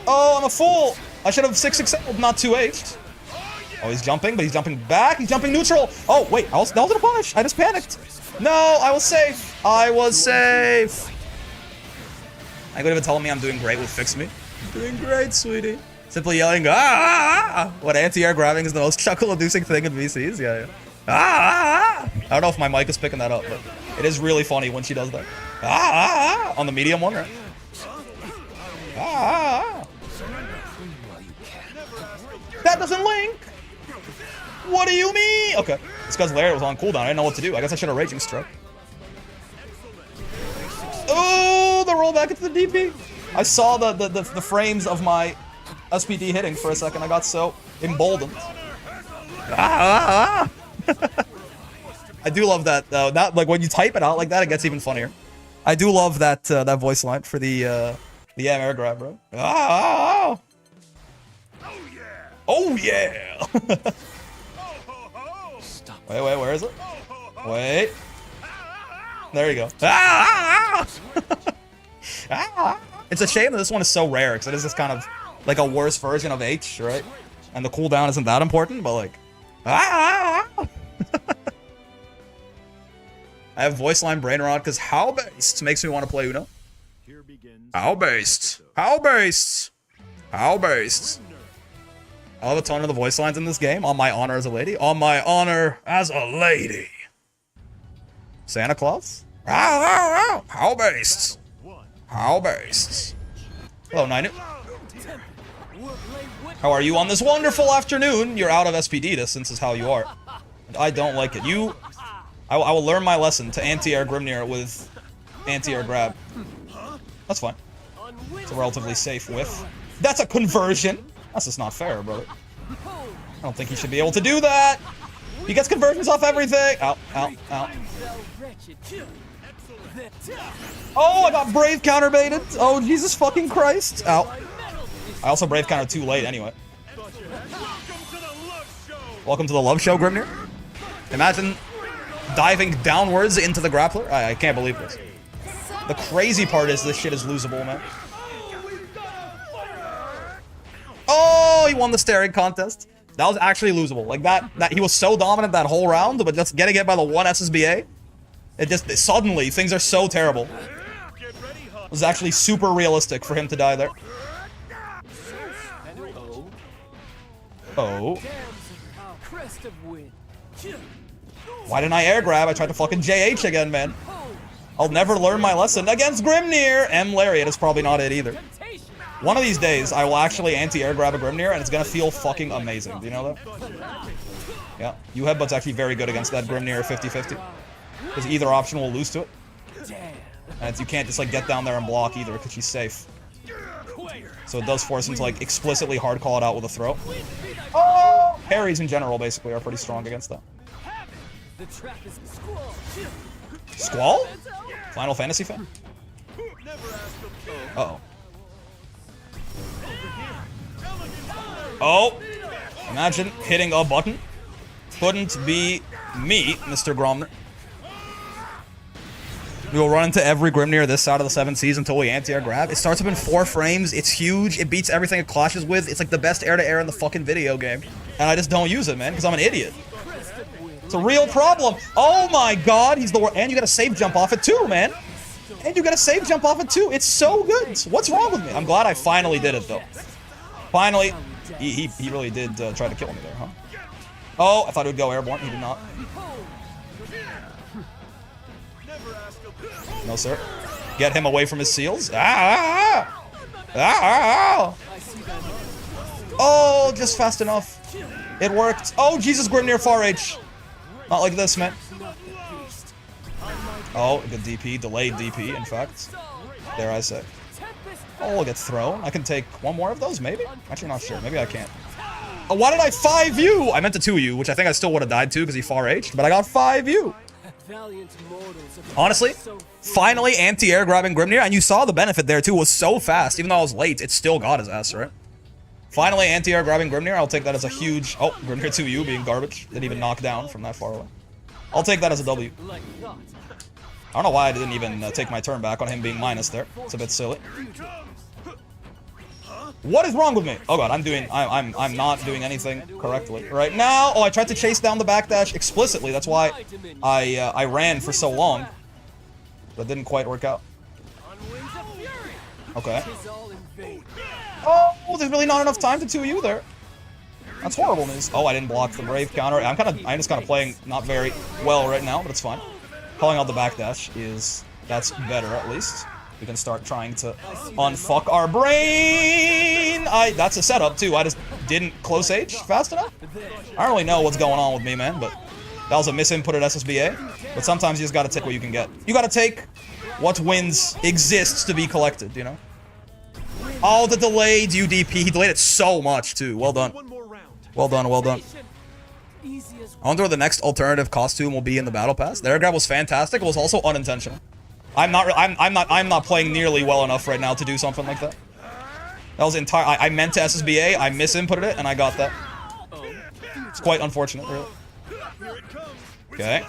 Oh, I'm a fool! I should have 6 excelled, not 2H. Oh, he's jumping, but he's jumping back. He's jumping neutral. Oh, wait, that wasn't a punish. I just panicked. No, I was safe. I was safe. I could even tell me I'm doing great with Fix Me. Doing great, sweetie. Simply yelling, ah! What anti-air grabbing is the most chuckle-inducing thing in VCs. Yeah. Ah! I don't know if my mic is picking that up, but it is really funny when she does that. Ah! On the medium one, right? Ah! That doesn't link! What do you mean? Okay. It's because Lariat was on cooldown. I didn't know what to do. I guess I should have Raging Strike. Oh, the rollback into the DP. I saw the frames of my SPD hitting for a second. I got so emboldened. I do love that though. Not like when you type it out like that, it gets even funnier. I do love that that voice line for the air grab, bro. Oh yeah! Wait, where is it? Wait. There you go. It's a shame that this one is so rare, because it is just kind of like a worse version of H, right? And the cooldown isn't that important, but like... I have voice line brain rot, because how based makes me want to play Uno. How based? How based? How based? I love the tone of the voice lines in this game. On my honor as a lady. On my honor as a lady. Santa Claus? How based? How based? Hello, Ninu. How are you on this wonderful afternoon? You're out of SPD distance is how you are. And I don't like it. I will learn my lesson to anti-air Grimnir with anti-air grab. That's fine. It's a relatively safe whiff. That's a conversion! That's just not fair, brother. I don't think he should be able to do that! He gets conversions off everything! Ow, ow, ow. Oh, I got Brave counterbaited! Oh, Jesus fucking Christ! Ow. I also Brave countered too late anyway. Welcome to the love show, Grimnir. Imagine diving downwards into the grappler. I can't believe this. The crazy part is this shit is losable, man. Oh, he won the staring contest. That was actually losable. Like that he was so dominant that whole round, but just getting it by the one SSBA, suddenly things are so terrible. It was actually super realistic for him to die there. Oh. Why didn't I air grab? I tried to fucking JH again, man. I'll never learn my lesson against Grimnir. M Lariat is probably not it either. One of these days, I will actually anti-air grab a Grimnir, and it's gonna feel fucking amazing. Do you know that? Yeah. U-Headbutt's actually very good against that Grimnir 50-50. Because either option will lose to it. And you can't just, like, get down there and block either, because she's safe. So it does force him to, like, explicitly hard call it out with a throw. Oh! Parries in general, basically, are pretty strong against that. Squall? Final Fantasy fan? Uh-oh. Oh! Imagine hitting a button. Couldn't be me, Mr. Gromner. We will run into every Grimnir this side of the 7 seas until we anti-air grab. It starts up in 4 frames. It's huge. It beats everything it clashes with. It's like the best air-to-air in the fucking video game. And I just don't use it, man, because I'm an idiot. It's a real problem. Oh my god, he's the worst. And you got a save jump off it too, man. And you got a save jump off it too. It's so good. What's wrong with me? I'm glad I finally did it, though. Finally. He really did try to kill me there, huh? Oh, I thought he would go airborne. He did not. No, sir. Get him away from his seals. Ah! Ah! Oh, just fast enough. It worked. Oh, Jesus, Grimnir far H. Not like this, man. Oh, good DP. Delayed DP, in fact. Dare I say. Oh, we'll get thrown. I can take one more of those, maybe? Actually, not sure. Maybe I can't. Oh, why did I 5U? I meant to 2U, which I think I still would have died to because he far H'd, but I got 5U. Honestly, finally anti-air grabbing Grimnir, and you saw the benefit there too. It was so fast. Even though I was late, it still got his ass, right? Finally anti-air grabbing Grimnir. I'll take that as a huge... Oh, Grimnir 2U being garbage. Didn't even knock down from that far away. I'll take that as a W. I don't know why I didn't even take my turn back on him being minus there. It's a bit silly. What is wrong with me? Oh god, I'm not doing anything correctly right now. Oh, I tried to chase down the backdash explicitly. That's why I ran for so long. That didn't quite work out. Okay. Oh, there's really not enough time to 2U there. That's horrible news. Oh, I didn't block the Brave counter. I'm just kind of playing not very well right now, but it's fine. Calling out the backdash that's better at least. We can start trying to unfuck our brain. That's a setup too. I just didn't close H fast enough. I don't really know what's going on with me, man, but that was a misinputted SSBA. But sometimes you just gotta take what you can get. You gotta take what wins exists to be collected, you know? Oh, the delayed UDP. He delayed it so much too. Well done. Well done, well done. I wonder what the next alternative costume will be in the battle pass. The air grab was fantastic. It was also unintentional. I'm not playing nearly well enough right now to do something like that. That was I meant to SSBA, I misinputted it, and I got that. It's quite unfortunate, really. Okay.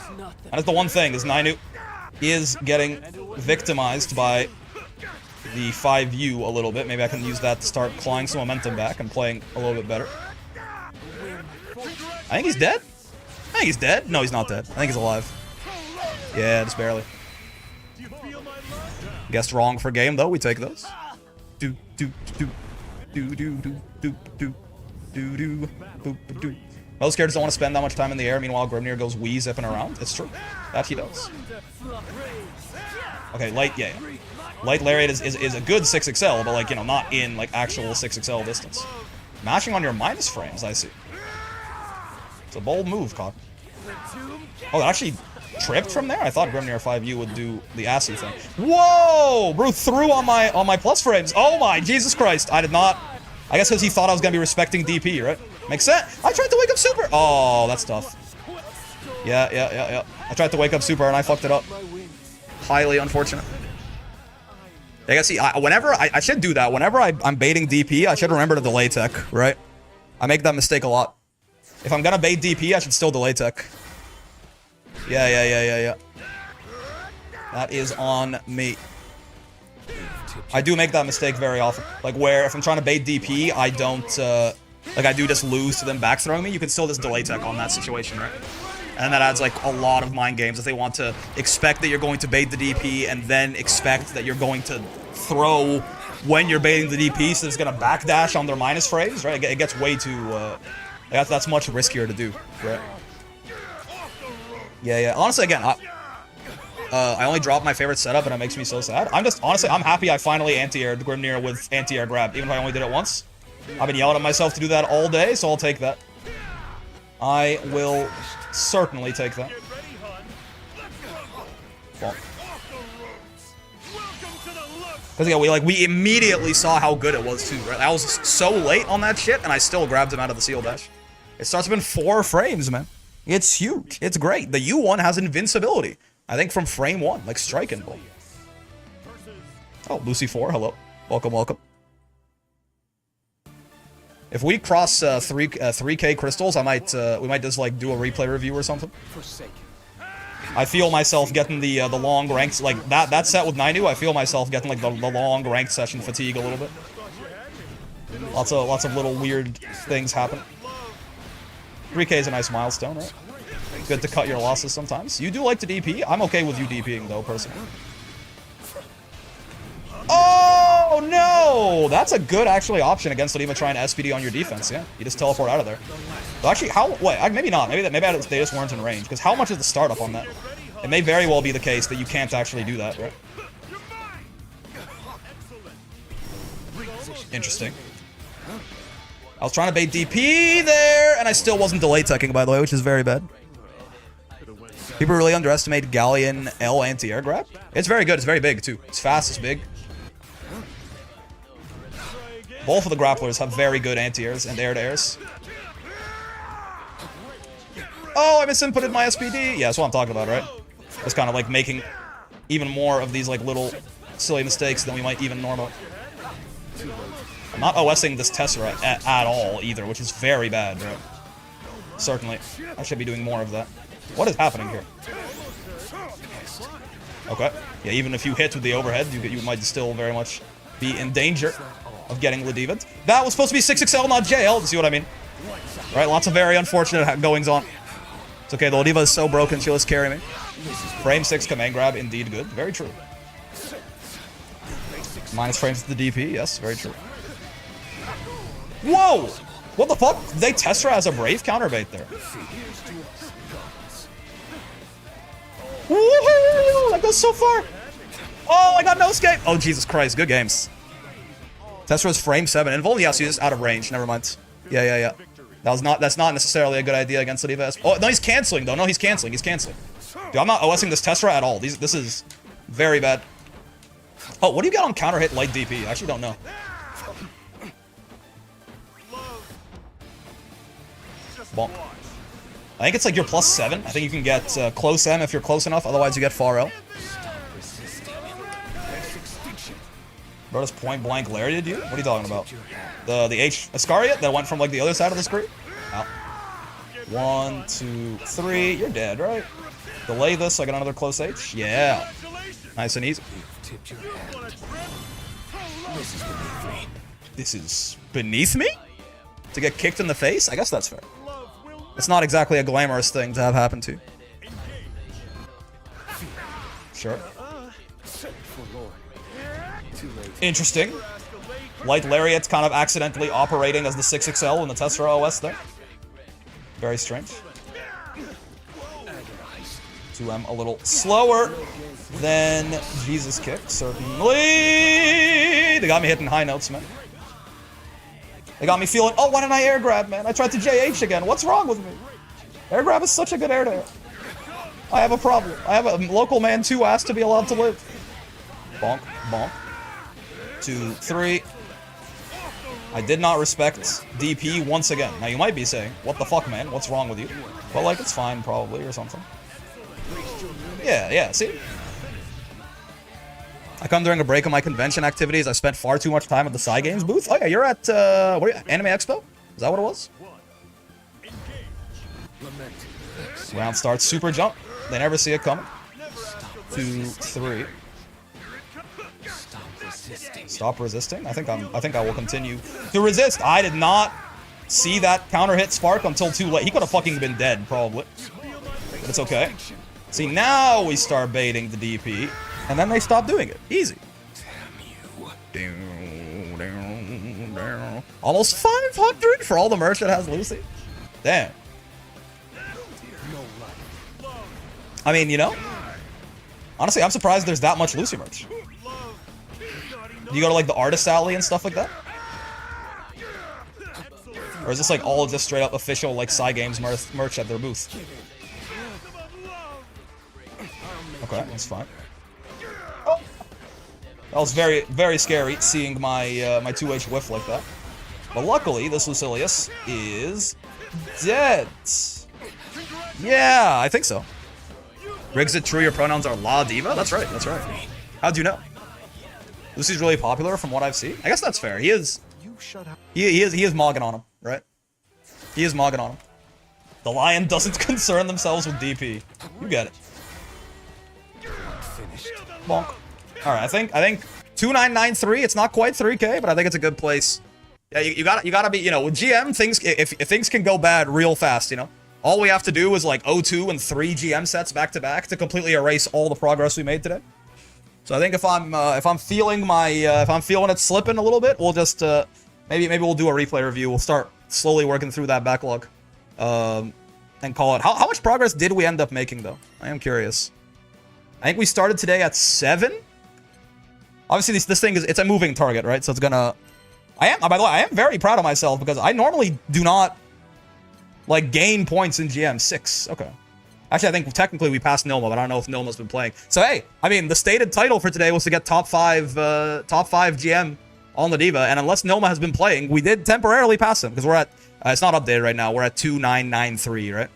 That is the one thing, is Ninu is getting victimized by the 5U a little bit. Maybe I can use that to start clawing some momentum back and playing a little bit better. I think he's dead? I think he's dead. No, he's not dead. I think he's alive. Yeah, just barely. Guessed wrong for game, though. We take those. Do, do, do, do, do, do, do, do. Doo-doo. Boop-a-doo. Most characters don't want to spend that much time in the air, meanwhile Grimnir goes wee zipping around. It's true. That he does. Okay, light, yeah. Light Lariat is a good 6XL, but like, you know, not in like actual 6XL distance. Mashing on your minus frames, I see. It's a bold move, Cock. Oh, it actually tripped from there? I thought Grimnir 5U would do the assy thing. Whoa! Bro threw on my plus frames. Oh my, Jesus Christ. I did not. I guess because he thought I was going to be respecting DP, right? Makes sense. I tried to wake up super. Oh, that's tough. Yeah. I tried to wake up super and I fucked it up. Highly unfortunate. I guess, see, whenever I should do that. Whenever I'm baiting DP, I should remember to delay tech, right? I make that mistake a lot. If I'm gonna bait DP, I should still delay tech. Yeah. That is on me. I do make that mistake very often. Like, where if I'm trying to bait DP, I don't, like, I do just lose to them back throwing me. You can still just delay tech on that situation, right? And that adds, like, a lot of mind games if they want to expect that you're going to bait the DP and then expect that you're going to throw when you're baiting the DP, so it's going to backdash on their minus frames, right? It gets way too, that's much riskier to do, right? Yeah. Honestly, again, I only dropped my favorite setup and it makes me so sad. Honestly, I'm happy I finally anti-aired Grimnir with anti-air grab, even if I only did it once. I've been yelling at myself to do that all day, so I'll take that. I will certainly take that. Because, yeah, we immediately saw how good it was, too, right? I was so late on that shit, and I still grabbed him out of the seal dash. It starts to been 4 frames, man. It's huge. It's great. The U1 has invincibility. I think from frame 1, like striking bull. Oh, Lucy 4, hello. Welcome. If we cross 3K crystals, we might just like do a replay review or something. I feel myself getting the long ranks, like that set with Nainu. I feel myself getting like the long ranked session fatigue a little bit. Lots of little weird things happen. 3K is a nice milestone, right? Good to cut your losses sometimes. You do like to DP. I'm okay with you DPing though, personally. Oh no! That's a good actually option against Ladiva trying to SPD on your defense. Yeah, you just teleport out of there. But actually, maybe not. Maybe they just weren't in range. Because how much is the startup on that? It may very well be the case that you can't actually do that, right? Interesting. I was trying to bait DP there, and I still wasn't delay teching, by the way, which is very bad. People really underestimate Galleon L anti-air grab. It's very good. It's very big, too. It's fast. It's big. Both of the grapplers have very good anti-airs and air-to-airs. Oh, I misinputted my SPD. Yeah, that's what I'm talking about, right? It's kind of like making even more of these like little silly mistakes than we might even normally. I'm not OSing this Tessera at all either, which is very bad, right? Certainly. I should be doing more of that. What is happening here? Okay. Yeah, even if you hit with the overhead, you might still very much be in danger of getting Ladiva. That was supposed to be 6XL, not JL. You see what I mean? Right? Lots of very unfortunate goings on. It's okay. The Ladiva is so broken, she'll just carry me. Frame 6 command grab, indeed good. Very true. Minus frames to the DP. Yes, very true. Whoa! What the fuck? They Tessera as a Brave counterbait there. Woohoo! That goes so far! Oh, I got no escape! Oh, Jesus Christ. Good games. Tessera's frame 7. And Vol, yes, he's out of range. Never mind. Yeah. That's not necessarily a good idea against Ladiva. Oh, no, he's canceling, though. No, he's canceling. Dude, I'm not OSing this Tessera at all. This is very bad. Oh, what do you got on counter hit light DP? I actually don't know. Bonk. I think it's like your +7. I think you can get close M if you're close enough. Otherwise, you get far L. Bro, just point blank lariated you? What are you talking about? The H Iscariot that went from like the other side of the screen? Out. 1, 2, 3. You're dead, right? Delay this so I get another close H. Yeah. Nice and easy. This is beneath me? To get kicked in the face? I guess that's fair. It's not exactly a glamorous thing to have happen to. Sure. Interesting. Light Lariat kind of accidentally operating as the 6XL in the Tessera OS there. Very strange. 2M a little slower than Jesus Kick, certainly. They got me hitting high notes, man. They got me feeling, oh, why didn't I air grab, man? I tried to JH again. What's wrong with me? Air grab is such a good air to air. I have a problem. I have a local man 2 asked to be allowed to live. Bonk, bonk. 2, 3. I did not respect DP once again. Now, you might be saying, what the fuck, man? What's wrong with you? Well, like, it's fine, probably, or something. Yeah, see? I come during a break of my convention activities. I spent far too much time at the Psy Games booth. Oh, yeah, you're at, what are you, Anime Expo? Is that what it was? Round starts, super jump. They never see it coming. 2, 3. Stop resisting. I think I will continue to resist. I did not see that counter hit spark until too late. He could have fucking been dead, probably. But it's okay. See, now we start baiting the DP, and then they stop doing it. Easy. Almost 500 for all the merch that has Lucy. Damn. I mean, you know, honestly, I'm surprised there's that much Lucy merch. Do you go to, like, the Artist Alley and stuff like that? Or is this, like, all just straight up official, like, Psy Games merch at their booth? Okay, that's fine. Oh. That was very, very scary, seeing my, my 2H whiff like that. But luckily, this Lucilius is dead. Yeah, I think so. Riggs it true your pronouns are Ladiva? That's right, that's right. How'd you know? Lucy's really popular from what I've seen. I guess that's fair. He is mogging on him, right? He is mogging on him. The Lion doesn't concern themselves with DP. You get it. Bonk. Alright, I think 2993, it's not quite 3K, but I think it's a good place. Yeah, you gotta be, you know, with GM, things, if things can go bad real fast, you know? All we have to do is like 0-2 and 3 GM sets back to back to completely erase all the progress we made today. So I think if I'm feeling it slipping a little bit, we'll just maybe we'll do a replay review. We'll start slowly working through that backlog, and call it. How much progress did we end up making though? I am curious. I think we started today at 7. Obviously, this thing it's a moving target, right? So it's gonna. By the way, I am very proud of myself because I normally do not like gain points in GM. 6. Okay. Actually, I think technically we passed Noma, but I don't know if Noma's been playing. So hey, I mean, the stated title for today was to get top 5 GM on Ladiva, and unless Noma has been playing, we did temporarily pass him because we're at. It's not updated right now. We're at 2993, right?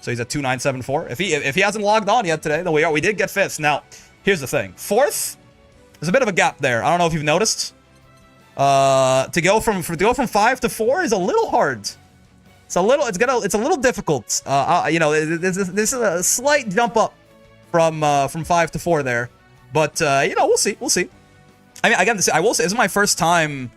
So he's at 2974. If he hasn't logged on yet today, then we did get 5th. Now, here's the thing. 4th, there's a bit of a gap there. I don't know if you've noticed. To go from 5 to 4 is a little hard. It's a little difficult. You know, this is a slight jump up from 5 to 4 there, but you know, we'll see. I mean, again, I will say this is my first time,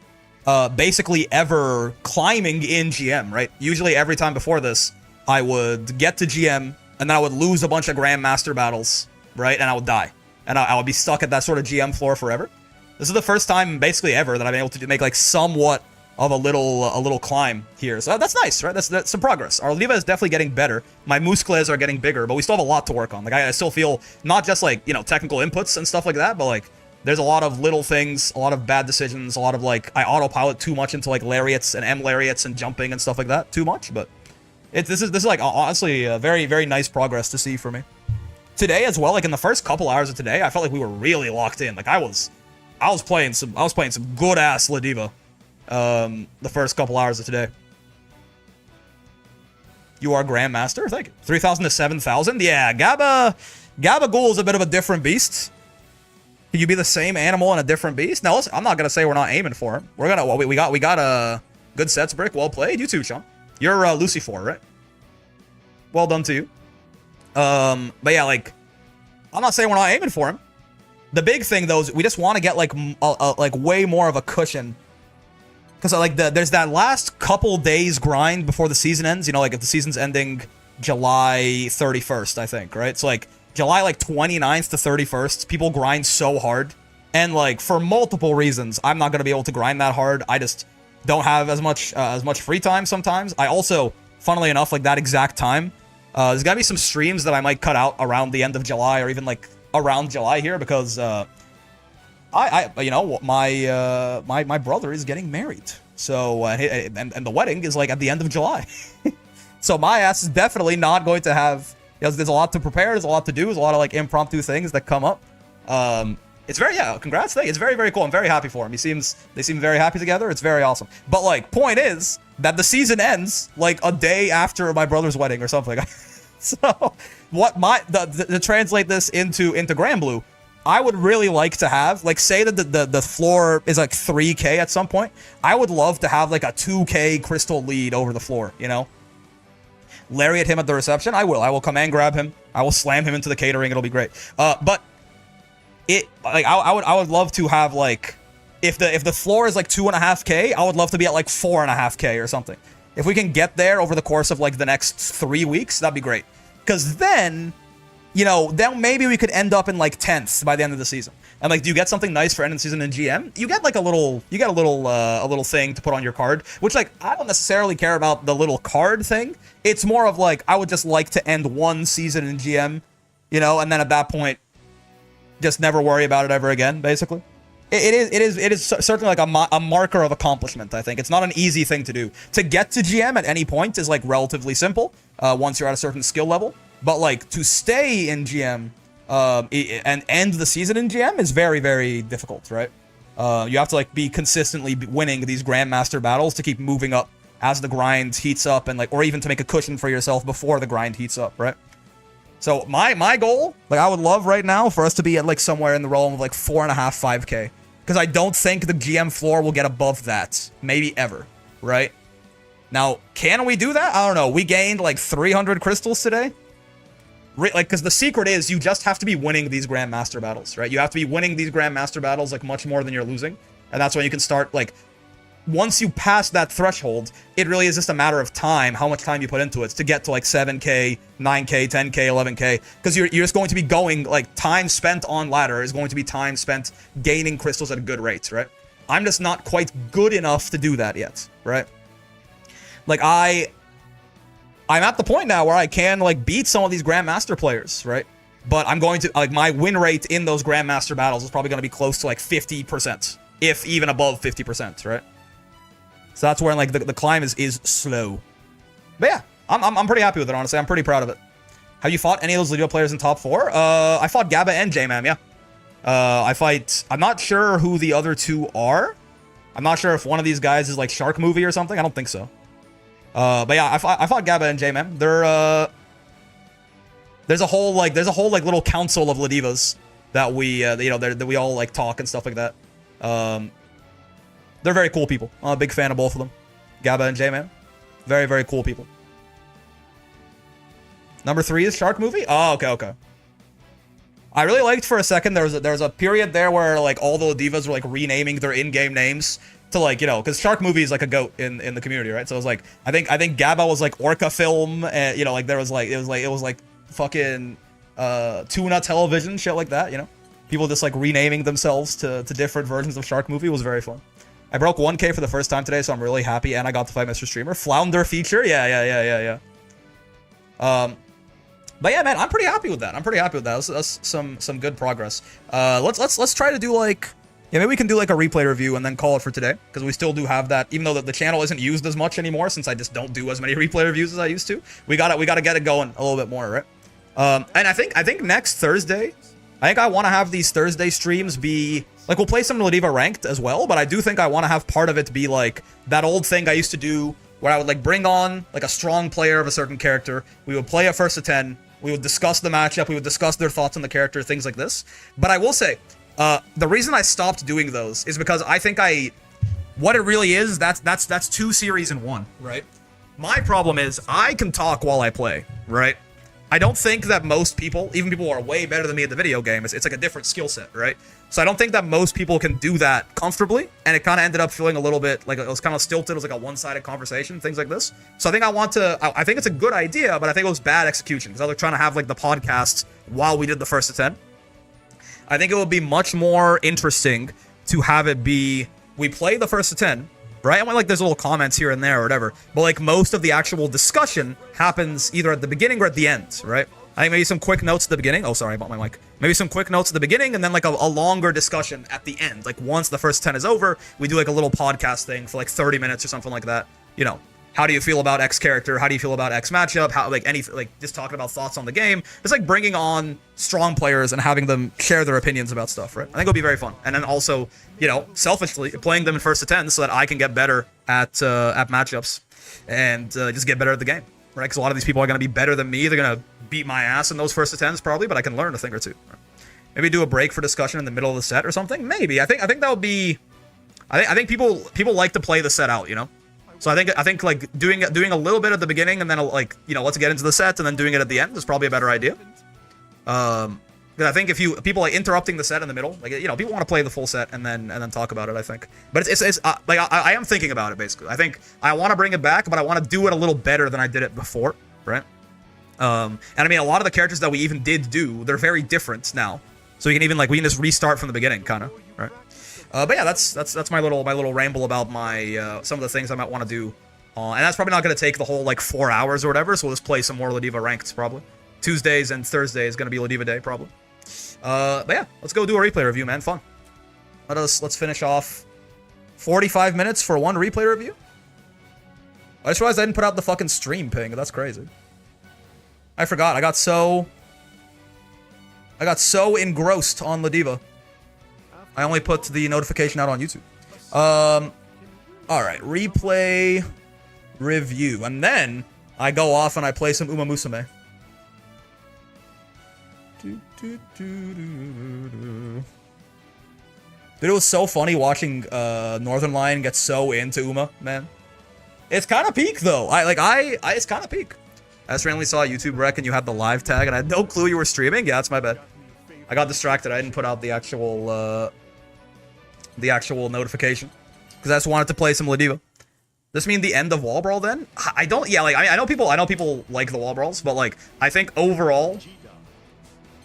basically ever climbing in GM. Right? Usually, every time before this, I would get to GM and then I would lose a bunch of Grandmaster battles, right? And I would die, and I would be stuck at that sort of GM floor forever. This is the first time, basically ever, that I've been able to make like somewhat of a little climb here. So that's nice, right? That's some progress. Our Ladiva is definitely getting better. My muscles are getting bigger, but we still have a lot to work on. Like I still feel not just like, you know, technical inputs and stuff like that, but like there's a lot of little things, a lot of bad decisions, a lot of like I autopilot too much into like lariats and M lariats and jumping and stuff like that too much. But this is like honestly very, very nice progress to see for me. Today as well, like in the first couple hours of today, I felt like we were really locked in. Like I was playing some good ass Ladiva. The first couple hours of today. You are Grandmaster? Thank you. 3,000 to 7,000? Yeah, Gabagool is a bit of a different beast. Can you be the same animal and a different beast? Now, listen, I'm not gonna say we're not aiming for him. We're gonna. Well, we got a good sets, Brick. Well played. You too, Sean. You're Lucy 4, right? Well done to you. But yeah, like, I'm not saying we're not aiming for him. The big thing though is we just want to get like way more of a cushion. Because like there's that last couple days grind before the season ends. You know, like if the season's ending July 31st, I think, right? It's like July like 29th to 31st. People grind so hard And, like, for multiple reasons, I'm not going to be able to grind that hard. I just don't have as much free time sometimes. I also, funnily enough, like, that exact time, there's got to be some streams that I might cut out around the end of July or even, like, around July here because, you know, my brother is getting married. So, and the wedding is, like, at the end of July. So my ass is definitely not going to have, you know, there's a lot to prepare, there's a lot to do, there's a lot of, like, impromptu things that come up. It's very, yeah, congrats, it's very, very cool. I'm very happy for him. They seem very happy together. It's very awesome. But, like, point is that the season ends, like, a day after my brother's wedding or something. So, what to translate this into Granblue, I would really like to have, like, say that the floor is, like, 3K at some point. I would love to have, like, a 2K crystal lead over the floor, you know? Lariat him at the reception. I will command grab him. I will slam him into the catering. It'll be great. But I would love to have, like, if the floor is like 2.5K, I would love to be at like 4.5K or something. If we can get there over the course of like the next 3 weeks, that'd be great. Because then, you know, then maybe we could end up in like 10th by the end of the season. And like, do you get something nice for end of the season in GM? You get like a little thing to put on your card, which, like, I don't necessarily care about the little card thing. It's more of like, I would just like to end one season in GM, you know, and then at that point, just never worry about it ever again, basically. It is certainly like a marker of accomplishment, I think. It's not an easy thing to do. To get to GM at any point is, like, relatively simple once you're at a certain skill level. But, like, to stay in GM and end the season in GM is very, very difficult, right? You have to, like, be consistently winning these Grandmaster battles to keep moving up as the grind heats up, and, like, or even to make a cushion for yourself before the grind heats up, right? So my goal, like, I would love right now for us to be at, like, somewhere in the realm of like 4.5, 5K. Because I don't think the GM floor will get above that. Maybe ever, right? Now, can we do that? I don't know. We gained like 300 crystals today. Like, because the secret is you just have to be winning these Grandmaster battles, right? You have to be winning these Grandmaster battles, like, much more than you're losing. And that's when you can start, like, once you pass that threshold, it really is just a matter of time, how much time you put into it to get to, like, 7K, 9K, 10K, 11K. Because you're just going to be going, like, time spent on ladder is going to be time spent gaining crystals at good rates, right? I'm just not quite good enough to do that yet, right? Like, I'm at the point now where I can, like, beat some of these Grandmaster players, right? But I'm going to, like, my win rate in those Grandmaster battles is probably going to be close to, like, 50%, if even above 50%, right? So that's where, like, the climb is slow. But yeah, I'm pretty happy with it, honestly. I'm pretty proud of it. Have you fought any of those Ladiva players in top 4? I fought Gabba and J-Man, yeah. I'm not sure who the other two are. I'm not sure if one of these guys is, like, Shark Movie or something. I don't think so. But yeah, I fought Gabba and J-Man. There's a whole little council of Ladivas that we, you know, that we all, like, talk and stuff like that. They're very cool people. I'm a big fan of both of them. Gabba and J-Man. Very, very cool people. Number 3 is Shark Movie? Oh, okay. I really liked for a second, there was a period there where, like, all the Ladivas were, like, renaming their in-game names to, like, you know, because Shark Movie is like a goat in the community, right? So it was like, I think Gabba was like Orca Film, and, you know, like, there was like, it was like fucking Tuna Television, shit like that, you know? People just, like, renaming themselves to different versions of Shark Movie. It was very fun. I broke 1K for the first time today, so I'm really happy, and I got to fight Mr. Streamer. Flounder feature? Yeah. But yeah, man, I'm pretty happy with that. That's some good progress. Let's try to do, like, yeah, maybe we can do, like, a replay review and then call it for today, because we still do have that, even though the channel isn't used as much anymore, since I just don't do as many replay reviews as I used to. We gotta get it going a little bit more, right? And I think next Thursday, I want to have these Thursday streams be, like, we'll play some Ladiva ranked as well, but I do think I want to have part of it be, like, that old thing I used to do where I would, like, bring on, like, a strong player of a certain character. We would play a first to 10. We would discuss the matchup. We would discuss their thoughts on the character, things like this. But I will say, the reason I stopped doing those is because I think what it really is, that's 2 series in 1, right? My problem is I can talk while I play, right? I don't think that most people, even people who are way better than me at the video game, it's like a different skill set, right? So I don't think that most people can do that comfortably, and it kind of ended up feeling a little bit like it was kind of stilted. It was like a one-sided conversation, things like this. So I think I think it's a good idea, but I think it was bad execution, because I was trying to have, like, the podcasts while we did the first to 10. I think it would be much more interesting to have it be, we play the first to 10, right? And like there's little comments here and there or whatever, but like most of the actual discussion happens either at the beginning or at the end, right? I think maybe some quick notes at the beginning. Oh, sorry, I bought my mic. Maybe some quick notes at the beginning and then like a longer discussion at the end. Like once the first 10 is over, we do like a little podcast thing for like 30 minutes or something like that. You know, how do you feel about X character? How do you feel about X matchup? How, like, just talking about thoughts on the game. It's like bringing on strong players and having them share their opinions about stuff, right? I think it'll be very fun. And then also, you know, selfishly playing them in first to 10 so that I can get better at matchups and just get better at the game, right? Because a lot of these people are going to be better than me. They're going to beat my ass in those first to 10s probably, but I can learn a thing or two. Right? Maybe do a break for discussion in the middle of the set or something. Maybe. I think that would be. I think people like to play the set out, you know. So I think like doing a little bit at the beginning and then like, you know, let's get into the set and then doing it at the end is probably a better idea. Because I think if people like interrupting the set in the middle, like, you know, people want to play the full set and then talk about it, I think. But it's like I am thinking about it basically. I think I want to bring it back, but I want to do it a little better than I did it before, right? And I mean a lot of the characters that we even did do, they're very different now. So we can just restart from the beginning, kind of, right? But yeah, that's my little ramble about my some of the things I might want to do, and that's probably not going to take the whole like 4 hours or whatever. So we'll just play some more Ladiva ranked probably. Tuesdays and Thursdays is going to be Ladiva day probably. But yeah, let's go do a replay review, man. Fun. Let's finish off 45 minutes for one replay review. I just realized I didn't put out the fucking stream ping. That's crazy. I forgot. I got so engrossed on Ladiva. I only put the notification out on YouTube. Alright, replay review. And then I go off and I play some Uma Musume. Dude, it was so funny watching Northern Lion get so into Uma, man. It's kind of peak though. It's kind of peak. I just randomly saw a YouTube rec and you had the live tag and I had no clue you were streaming. Yeah, that's my bad. I got distracted. I didn't put out the actual notification because I just wanted to play some Ladiva. This mean the end of Wall Brawl then? I don't. Yeah, like I know people like the Wall Brawls, but like I think overall,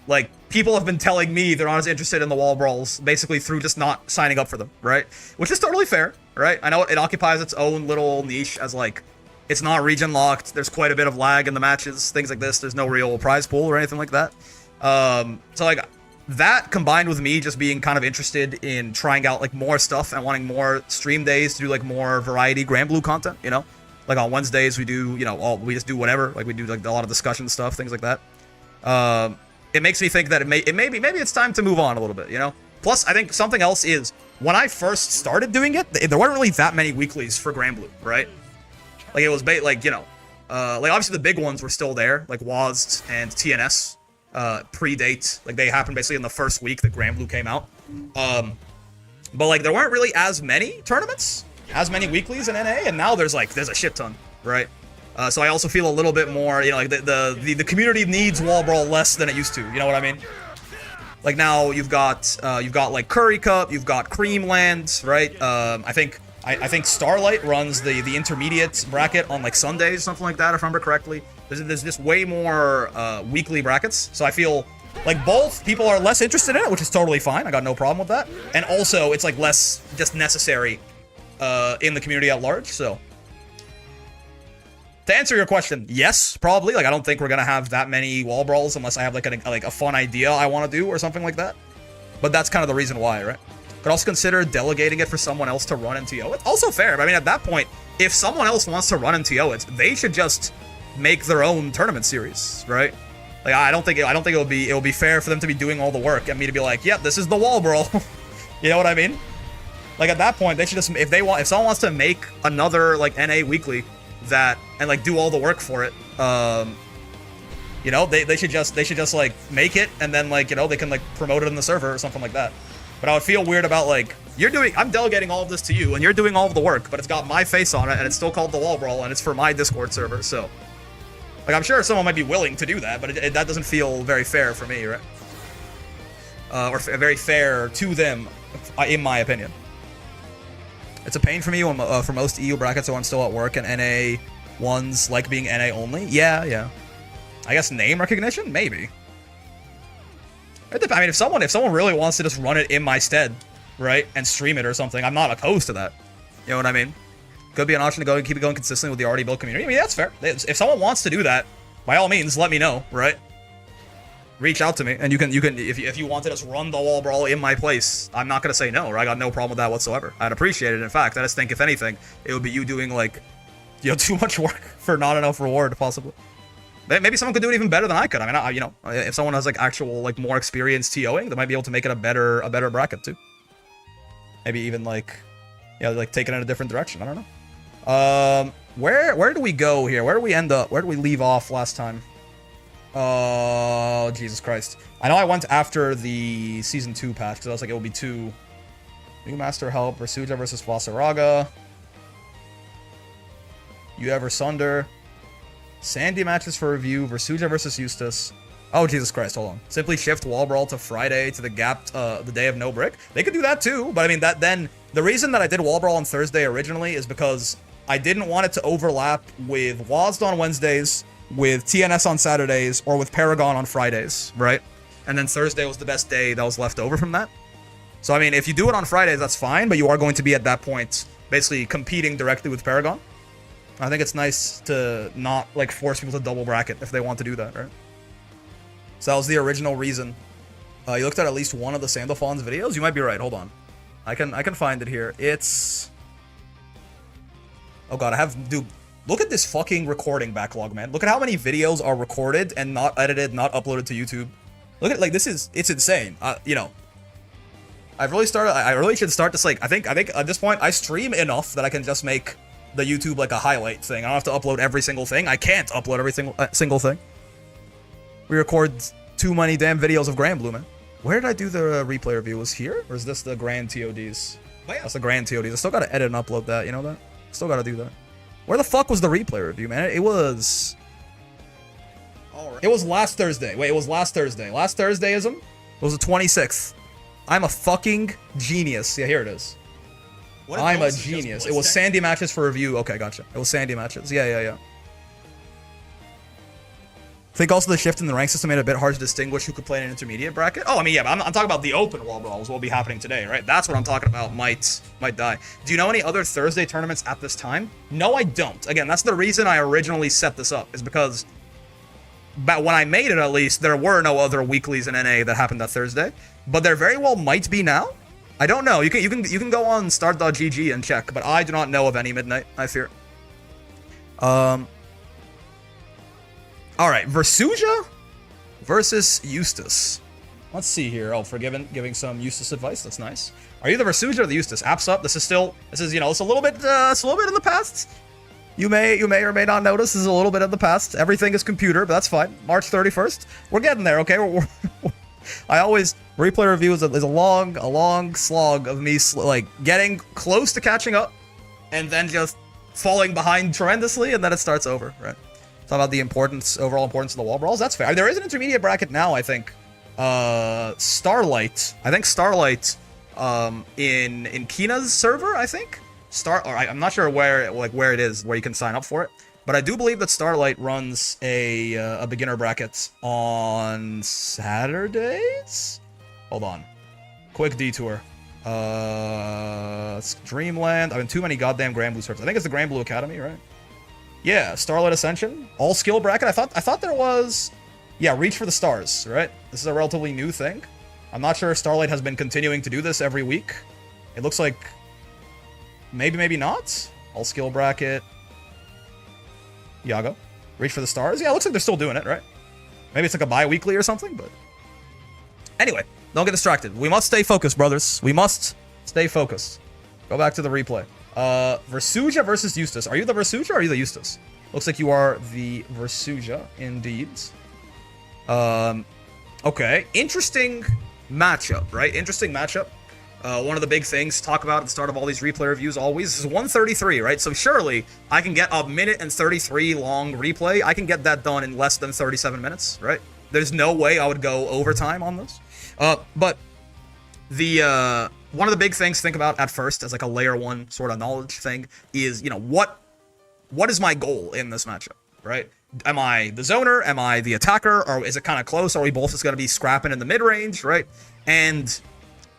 like people have been telling me they're not as interested in the Wall Brawls basically through just not signing up for them, right? Which is totally fair, right? I know it occupies its own little niche as like it's not region locked. There's quite a bit of lag in the matches, things like this. There's no real prize pool or anything like that. So like that combined with me just being kind of interested in trying out like more stuff and wanting more stream days to do like more variety Grand Blue content, you know, like on Wednesdays we do, you know, we just do whatever, like we do like a lot of discussion stuff, things like that. It makes me think that maybe it's time to move on a little bit, you know. Plus I think something else is when I first started doing it, there weren't really that many weeklies for Grand Blue, right? Like it was like, you know, like obviously the big ones were still there, like WASD and TNS. Predate, like they happened basically in the first week that Grand Blue came out. But like there weren't really as many tournaments, as many weeklies in NA, and now there's a shit ton, right? So I also feel a little bit more, you know, like the community needs Wall Brawl less than it used to. You know what I mean? Like now you've got like Curry Cup, you've got Creamland, right? I think Starlight runs the intermediate bracket on like Sundays, something like that, if I remember correctly. There's just way more weekly brackets, so I feel like both people are less interested in it, which is totally fine. I got no problem with that. And also, it's like less just necessary in the community at large. So, to answer your question, yes, probably. Like I don't think we're gonna have that many Wall Brawls unless I have like a fun idea I want to do or something like that. But that's kind of the reason why, right? Could also consider delegating it for someone else to run NTO. It's also fair. I mean, at that point, if someone else wants to run NTO, they should just make their own tournament series, right? Like I don't think it'll be fair for them to be doing all the work and me to be like, yep, this is the Wall Brawl. You know what I mean? Like at that point, they should just if someone wants to make another like NA weekly that and like do all the work for it, you know, they should just like make it and then like, you know, they can like promote it in the server or something like that. But I would feel weird about like I'm delegating all of this to you and you're doing all of the work, but it's got my face on it and it's still called the Wall Brawl and it's for my Discord server, so. Like, I'm sure someone might be willing to do that, but that doesn't feel very fair for me, right? Or very fair to them, in my opinion. It's a pain for me for most EU brackets when I'm still at work and NA ones like being NA only. Yeah. I guess name recognition? Maybe. I mean, if someone really wants to just run it in my stead, right, and stream it or something, I'm not opposed to that. You know what I mean? Could be an option to go and keep it going consistently with the already built community. I mean, that's fair. If someone wants to do that, by all means, let me know, right? Reach out to me, and you can if you want to just run the wall brawl in my place, I'm not gonna say no, right? I got no problem with that whatsoever. I'd appreciate it. In fact, I just think if anything, it would be you doing like, you know, too much work for not enough reward, possibly. Maybe someone could do it even better than I could. I mean, you know, if someone has like actual like more experience TOing, they might be able to make it a better bracket too. Maybe even like, yeah, like take it in a different direction. I don't know. Where do we go here? Where do we end up? Where do we leave off last time? Oh, Jesus Christ. I know I went after the Season 2 patch, because I was like, it will be 2. New Master Help, Versuja versus Vasaraga. You Ever Sunder. Sandy matches for review, Versuja versus Eustace. Oh, Jesus Christ, hold on. Simply shift Wall Brawl to Friday to the gap, the day of no brick. They could do that too, but I mean, the reason that I did Wall Brawl on Thursday originally is because I didn't want it to overlap with WASD on Wednesdays, with TNS on Saturdays, or with Paragon on Fridays, right? And then Thursday was the best day that was left over from that. So, I mean, if you do it on Fridays, that's fine, but you are going to be at that point basically competing directly with Paragon. I think it's nice to not, like, force people to double bracket if they want to do that, right? So that was the original reason. You looked at least one of the Sandalphon's videos? You might be right, hold on. I can find it here. It's... Oh god, dude, look at this fucking recording backlog, man. Look at how many videos are recorded and not edited, not uploaded to YouTube. Look at, like, it's insane. You know, I really should start this, like, I think at this point, I stream enough that I can just make the YouTube, like, a highlight thing. I don't have to upload every single thing. I can't upload every single thing. We record too many damn videos of Grand Blue, man. Where did I do the replay review? Was here? Or is this the Grand TODs? That's the Grand TODs. I still gotta edit and upload that, you know that? Still gotta do that. Where the fuck was the replay review, man? It was... Alright. It was last Thursday. Wait, it was last Thursday. Last Thursdayism? It was the 26th. I'm a fucking genius. Yeah, here it is. I'm a genius. It was Sandy matches for review. Okay, gotcha. It was Sandy matches. Yeah. I think also the shift in the rank system made it a bit hard to distinguish who could play in an intermediate bracket. Oh, I mean, yeah, but I'm talking about the open wall brawls will be happening today, right? That's what I'm talking about. Might die. Do you know any other Thursday tournaments at this time? No, I don't. Again, that's the reason I originally set this up, is because when I made it, at least, there were no other weeklies in NA that happened that Thursday. But there very well might be now. I don't know. You can go on start.gg and check, but I do not know of any midnight, I fear. Alright, Versuja versus Eustace. Let's see here. Oh, for giving some Eustace advice. That's nice. Are you the Versuja or the Eustace? Apps up. This is, you know, it's a little bit in the past. You may or may not notice this is a little bit in the past. Everything is computer, but that's fine. March 31st. We're getting there, okay? I always replay review is a long slog of me like getting close to catching up, and then just falling behind tremendously, and then it starts over, right? Talk about the overall importance of the wall brawls. That's fair. There is an intermediate bracket now, I think. Starlight. I think Starlight in Kina's server, I think. I'm not sure where it is, where you can sign up for it. But I do believe that Starlight runs a beginner bracket on Saturdays? Hold on. Quick detour. It's Dreamland. I'm in too many goddamn Grand Blue servers. I think it's the Grand Blue Academy, right? Yeah, Starlight Ascension. All skill bracket. I thought there was... Yeah, Reach for the Stars, right? This is a relatively new thing. I'm not sure if Starlight has been continuing to do this every week. It looks like... Maybe not. All skill bracket. Yago. Reach for the Stars. Yeah, it looks like they're still doing it, right? Maybe it's like a bi-weekly or something, but... Anyway, don't get distracted. We must stay focused, brothers. We must stay focused. Go back to the replay. Versuja versus Eustace. Are you the Versuja or are you the Eustace? Looks like you are the Versuja, indeed. Okay. Interesting matchup, right? Interesting matchup. One of the big things to talk about at the start of all these replay reviews always is 133, right? So surely I can get a minute and 33 long replay. I can get that done in less than 37 minutes, right? There's no way I would go overtime on this. But the one of the big things to think about at first as like a layer one sort of knowledge thing is, you know, what is my goal in this matchup, right? Am I the zoner? Am I the attacker? Or is it kind of close? Are we both just going to be scrapping in the mid-range, right? And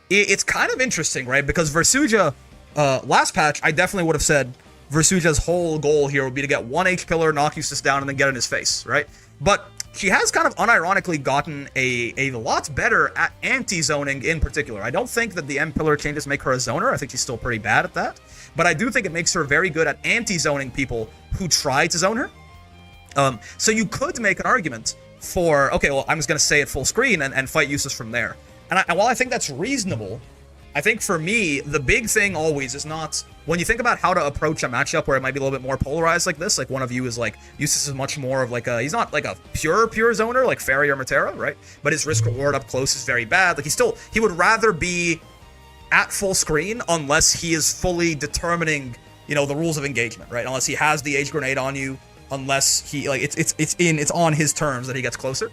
it's kind of interesting, right? Because Versuja, last patch, I definitely would have said Versuja's whole goal here would be to get 1 H pillar, knock Eustace down, and then get in his face, right? But she has kind of unironically gotten a lot better at anti-zoning in particular. I don't think that the M pillar changes make her a zoner. I think she's still pretty bad at that. But I do think it makes her very good at anti-zoning people who try to zone her. So you could make an argument for, okay, well, I'm just going to stay at full screen and fight Eustace from there. And while I think that's reasonable, I think for me, the big thing always is not, when you think about how to approach a matchup where it might be a little bit more polarized like this, like one of you is like, Eustace is much more of like a, he's not like a pure zoner like Fairy or Matera, right? But his risk reward up close is very bad. Like he would rather be at full screen unless he is fully determining, you know, the rules of engagement, right? Unless he has the Age Grenade on you, unless he, like, it's on his terms that he gets closer.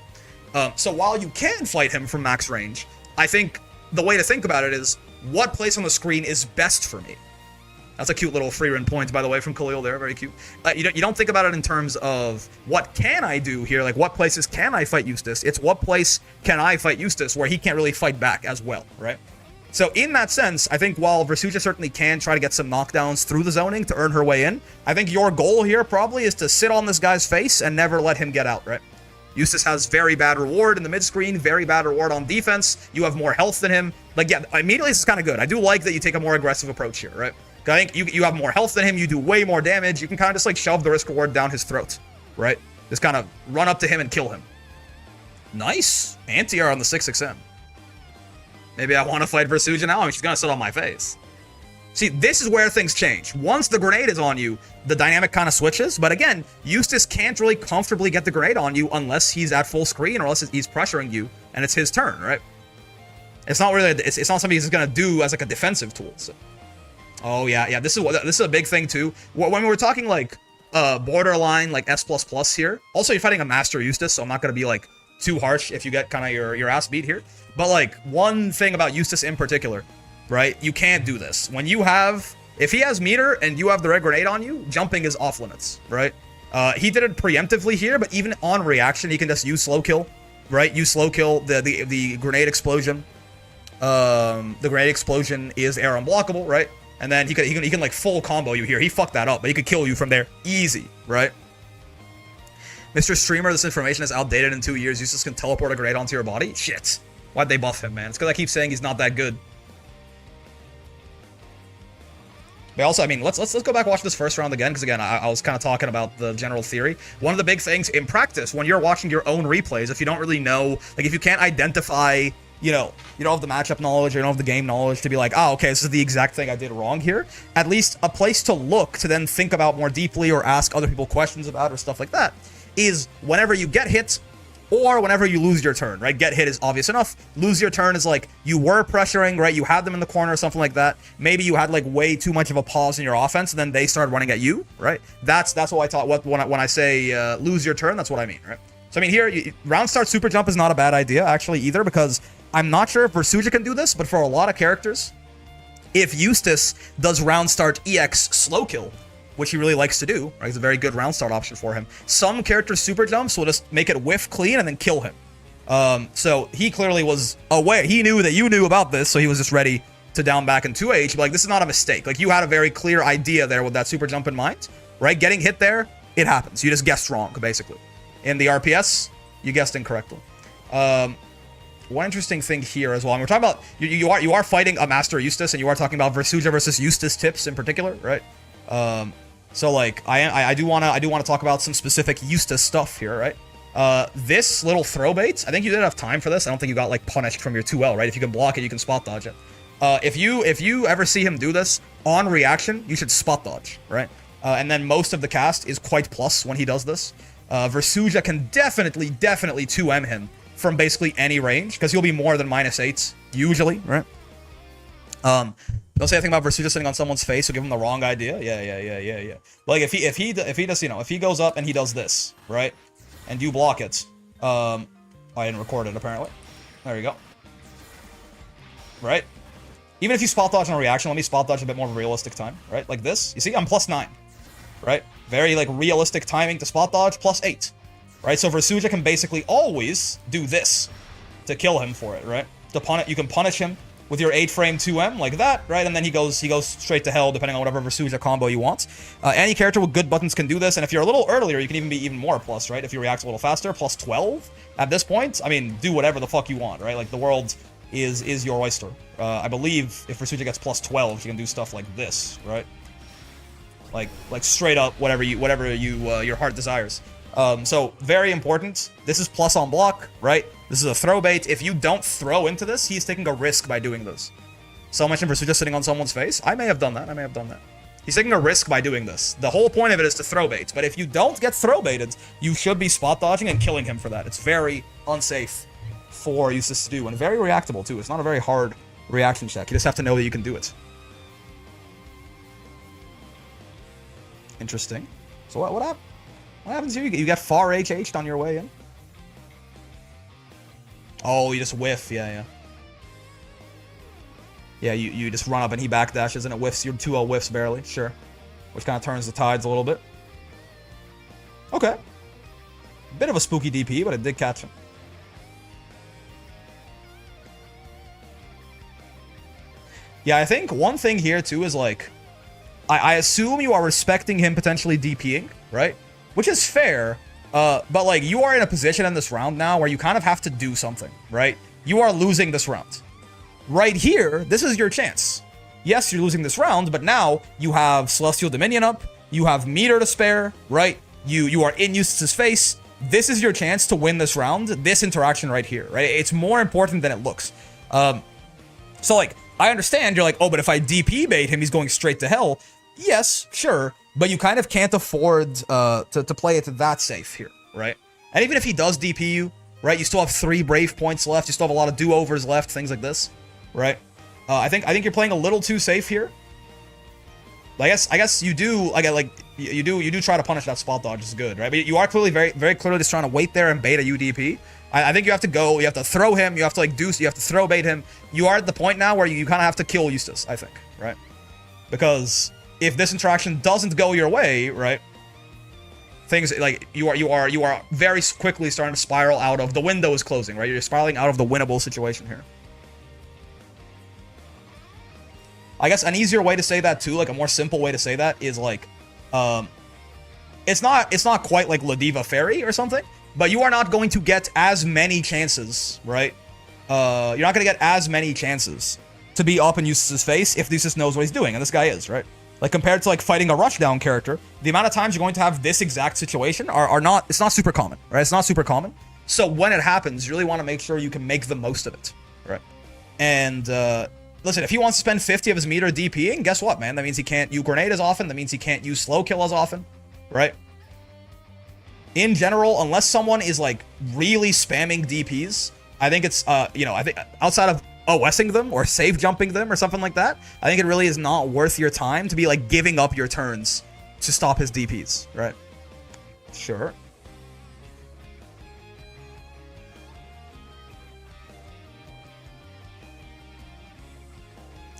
So while you can fight him from max range, I think the way to think about it is, what place on the screen is best for me? That's a cute little free run point, by the way, from Khalil there. Very cute. You don't think about it in terms of what can I do here, like what places can I fight Eustace? It's what place can I fight Eustace where he can't really fight back as well, right? So in that sense, I think while Versuja certainly can try to get some knockdowns through the zoning to earn her way in, I think your goal here probably is to sit on this guy's face and never let him get out, right? Eustace has very bad reward in the mid-screen, very bad reward on defense. You have more health than him. Like, yeah, immediately this is kind of good. I do like that you take a more aggressive approach here, right? I think you have more health than him. You do way more damage. You can kind of just, like, shove the risk reward down his throat, right? Just kind of run up to him and kill him. Nice. Anti-air on the 6XM. Maybe I want to fight Versuja now. I mean, she's going to sit on my face. See, this is where things change. Once the grenade is on you, the dynamic kind of switches. But again, Eustace can't really comfortably get the grenade on you unless he's at full screen or unless he's pressuring you and it's his turn, right? It's not really, it's not something he's going to do as like a defensive tool. So. Oh yeah, this is a big thing too. When we're talking like borderline like S++ here. Also, you're fighting a Master Eustace, so I'm not going to be like too harsh if you get kind of your ass beat here. But like one thing about Eustace in particular, right? You can't do this. When you have, if he has meter and you have the red grenade on you, jumping is off limits, right? He did it preemptively here, but even on reaction, he can just use slow kill, right? Use slow kill, the grenade explosion. The grenade explosion is air unblockable, right? And then he can like full combo you here. He fucked that up, but he could kill you from there easy, right? Mr. Streamer, this information is outdated in 2 years. Eustace can teleport a grenade onto your body? Shit. Why'd they buff him, man? It's because I keep saying he's not that good. But also, I mean, let's go back and watch this first round again, because again, I was kind of talking about the general theory. One of the big things in practice, when you're watching your own replays, if you don't really know, like if you can't identify, you don't have the matchup knowledge, or you don't have the game knowledge to be like, oh, okay, this is the exact thing I did wrong here. At least a place to look to then think about more deeply or ask other people questions about or stuff like that is whenever you get hit or whenever you lose your turn, right? Get hit is obvious enough. Lose your turn is like you were pressuring, right? You had them in the corner or something like that. Maybe you had like way too much of a pause in your offense and then they started running at you, right? That's what I thought. When I say lose your turn, that's what I mean, right? So I mean here, round start super jump is not a bad idea actually either, because I'm not sure if Versuja can do this, but for a lot of characters, if Eustace does round start EX slow kill, which he really likes to do, right? It's a very good round start option for him. Some characters' super jumps will just make it whiff clean and then kill him. So he clearly was aware. He knew that you knew about this, so he was just ready to down back in 2H. But like, this is not a mistake. Like, you had a very clear idea there with that super jump in mind, right? Getting hit there, it happens. You just guessed wrong, basically. In the RPS, you guessed incorrectly. One interesting thing here as well, and we're talking about, you are fighting a Master Eustace, and you are talking about Versuja versus Eustace tips in particular, right? So like I do want to talk about some specific Eustace stuff here, right? This little throw bait, I think you did have time for this. I don't think you got like punished from your 2L, right? If you can block it, you can spot dodge it. If you ever see him do this on reaction, you should spot dodge, right? And then most of the cast is quite plus when he does this. Versuja can definitely 2M him from basically any range, because he'll be more than -8 usually, right? Don't say anything about Versuja sitting on someone's face or give him the wrong idea. Yeah. Like if he does, if he goes up and he does this, right, and you block it, I didn't record it apparently. There you go. Right. Even if you spot dodge on a reaction, let me spot dodge a bit more realistic time, right? Like this. You see, I'm +9. right? Very, like, realistic timing to spot dodge, +8, right? So Versuja can basically always do this to kill him for it, right? You can punish him with your 8-frame 2M like that, right? And then he goes straight to hell depending on whatever Versuja combo you want. Any character with good buttons can do this, and if you're a little earlier, you can even be even more plus, right? If you react a little faster, +12 at this point. I mean, do whatever the fuck you want, right? Like, the world is your oyster. I believe if Versuja gets +12, she can do stuff like this, right? Like straight up whatever your heart desires. So very important. This is plus on block, right? This is a throw bait. If you don't throw into this, he's taking a risk by doing this. So much for just sitting on someone's face. I may have done that. He's taking a risk by doing this. The whole point of it is to throw bait. But if you don't get throw baited, you should be spot dodging and killing him for that. It's very unsafe for Eustace to do, and very reactable too. It's not a very hard reaction check. You just have to know that you can do it. Interesting. So what happens here? You get far HH'd on your way in. Oh, you just whiff. Yeah. Yeah, you just run up and he backdashes and it whiffs. Your 2-0 whiffs barely. Sure. Which kind of turns the tides a little bit. Okay. Bit of a spooky DP, but it did catch him. Yeah, I think one thing here too is like, I assume you are respecting him potentially DPing, right? Which is fair, but like you are in a position in this round now where you kind of have to do something, right? You are losing this round. Right here, this is your chance. Yes, you're losing this round, but now you have Celestial Dominion up, you have meter to spare, right? You are in Eustace's face. This is your chance to win this round, this interaction right here, right? It's more important than it looks. So like, I understand you're like, oh, but if I DP bait him, he's going straight to hell. Yes, sure, but you kind of can't afford to play it that safe here, right? And even if he does DP you, right, you still have 3 Brave points left, you still have a lot of do-overs left, things like this, right? I think you're playing a little too safe here. I guess you do, you do try to punish that spot dodge, is good, right? But you are clearly very clearly just trying to wait there and bait a UDP. I think you have to go, you have to throw him, you have to you have to throw bait him. You are at the point now where you kind of have to kill Eustace, I think, right? Because if this interaction doesn't go your way, right? Things like you are very quickly starting to spiral out of, the window is closing, right? You're spiraling out of the winnable situation here. I guess an easier way to say that too, like a more simple way to say that is like, it's not quite like Ladiva Fairy or something, but you are not going to get as many chances, right? You're not going to get as many chances to be up in Eustace's face if Eustace knows what he's doing, and this guy is, right? Like, compared to, like, fighting a rushdown character, the amount of times you're going to have this exact situation it's not super common, right? It's not super common. So when it happens, you really want to make sure you can make the most of it, right? And, listen, if he wants to spend 50 of his meter DPing, guess what, man? That means he can't use grenade as often. That means he can't use slow kill as often, right? In general, unless someone is, like, really spamming DPs, I think it's, I think outside of OSing them or save jumping them or something like that, I think it really is not worth your time to be, like, giving up your turns to stop his DPs, right? Sure.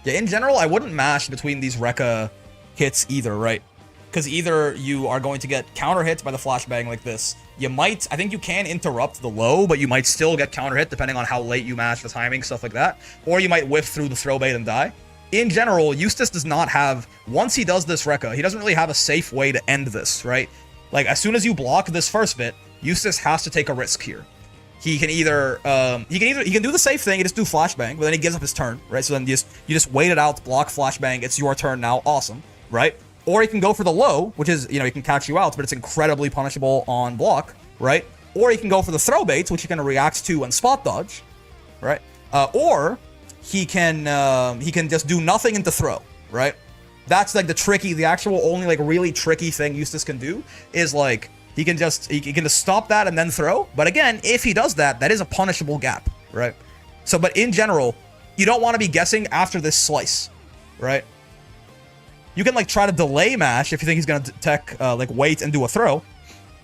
Yeah, in general, I wouldn't mash between these Rekka hits either, right? Because either you are going to get counter hit by the flashbang like this. You might, I think you can interrupt the low, but you might still get counter hit depending on how late you mash, the timing, stuff like that. Or you might whiff through the throw bait and die. In general, Eustace does not have, once he does this Rekka, he doesn't really have a safe way to end this, right? Like, as soon as you block this first bit, Eustace has to take a risk here. He can either, he can do the safe thing, he just do flashbang, but then he gives up his turn, right? So then you just wait it out, block flashbang, it's your turn now, awesome, right? Or he can go for the low, which is, he can catch you out, but it's incredibly punishable on block, right? Or he can go for the throw baits, which he can react to and spot dodge, right? Or he can just do nothing into throw, right? That's like the actual only like really tricky thing Eustace can do is like, he can just stop that and then throw. But again, if he does that, that is a punishable gap, right? So, but in general, you don't want to be guessing after this slice, right? You can, like, try to delay mash if you think he's going to tech, like, wait and do a throw.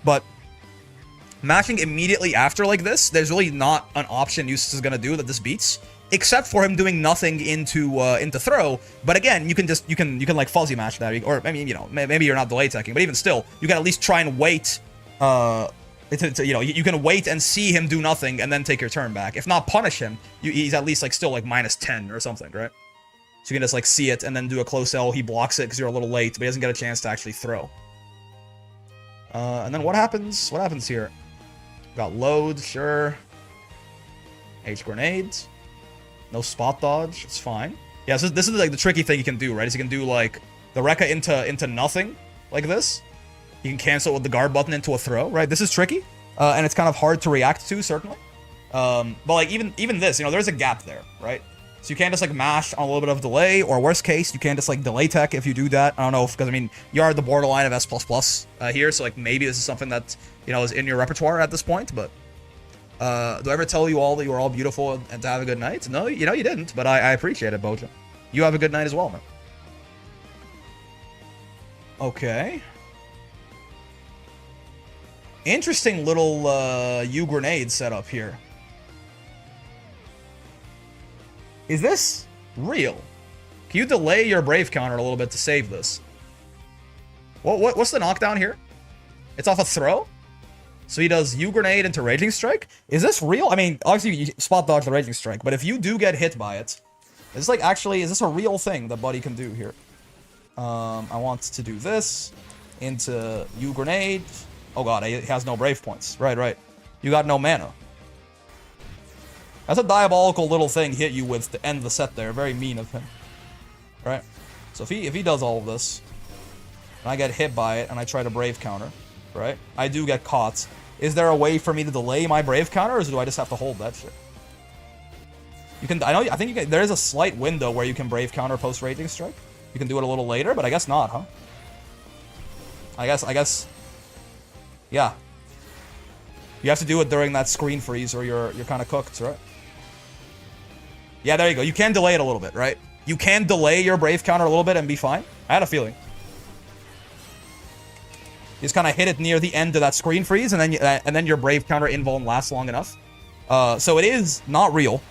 But mashing immediately after like this, there's really not an option Eustace is gonna do that this beats, except for him doing nothing into throw. But again, you can like fuzzy mash that, or I mean, you know, maybe you're not delay teching, but even still, you can at least try and wait. You know, you can wait and see him do nothing and then take your turn back. If not, punish him. He's at least like still like -10 or something, right? So you can just like see it and then do a close L. He blocks it because you're a little late, but he doesn't get a chance to actually throw. And then what happens? What happens here? Got load, sure. H grenades. No spot dodge. It's fine. Yeah, so this is like the tricky thing you can do, right? Is you can do like the Rekka into nothing like this. You can cancel with the guard button into a throw, right? This is tricky, and it's kind of hard to react to, certainly. But like even this, you know, there's a gap there, right? So you can't just like mash on a little bit of delay, or worst case, you can't just like delay tech if you do that. I don't know, because I mean, you are at the borderline of S++ here, so like maybe this is something that, you know, is in your repertoire at this point. But do I ever tell you all that you are all beautiful and to have a good night? No, you know you didn't, but I appreciate it, Boja. You have a good night as well, man. Okay. Interesting little U grenade setup here. Is this real? Can you delay your Brave counter a little bit to save this? What's the knockdown here? It's off a throw? So he does U grenade into Raging Strike? Is this real? I mean, obviously you spot dodge the Raging Strike, but if you do get hit by it, is this like actually, is this a real thing that Buddy can do here? I want to do this into U grenade. Oh god, he has no Brave points. Right. You got no mana. That's a diabolical little thing hit you with to end the set there. Very mean of him. Right? So if he does all of this, and I get hit by it, and I try to Brave counter, right? I do get caught. Is there a way for me to delay my Brave counter, or do I just have to hold that shit? You can, I think you can, there is a slight window where you can Brave counter post Raging Strike. You can do it a little later, but I guess not, huh? I guess, yeah. You have to do it during that screen freeze, or you're kind of cooked, right? Yeah, there you go. You can delay it a little bit, right? You can delay your Brave counter a little bit and be fine. I had a feeling. You just kind of hit it near the end of that screen freeze, and then your Brave counter invuln lasts long enough. So it is not real,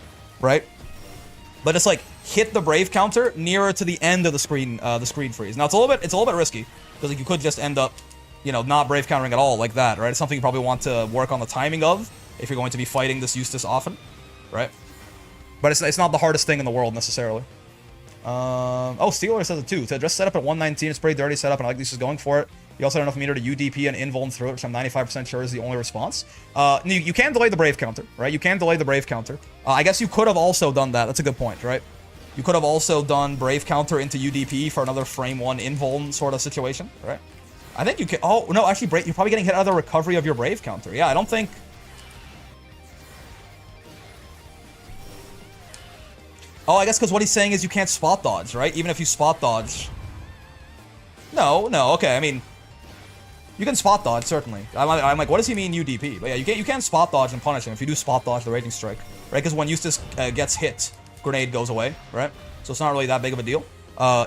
right? But it's like hit the Brave counter nearer to the end of the screen freeze. Now it's a little bit risky because like you could just end up, you know, not Brave countering at all like that, right? It's something you probably want to work on the timing of if you're going to be fighting this Eustace often, right? But it's not the hardest thing in the world necessarily. Oh, Steeler says it too. To just set up at 119, it's pretty dirty setup, and I like this is going for it. You also have enough meter to UDP and invuln through it, which I'm 95% sure is the only response. You can delay the Brave counter, right? You can delay the Brave counter. I guess you could have also done that. That's a good point, right? You could have also done Brave counter into UDP for another frame 1 invuln sort of situation, right? I think you can. Oh, no, actually, you're probably getting hit out of the recovery of your Brave counter. Yeah, I don't think. Oh, I guess because what he's saying is you can't spot dodge, right? Even if you spot dodge. No, okay, I mean, you can spot dodge, certainly. I'm like, what does he mean UDP? But yeah, you can spot dodge and punish him if you do spot dodge the Raging Strike, right? Because when Eustace gets hit, grenade goes away, right? So it's not really that big of a deal.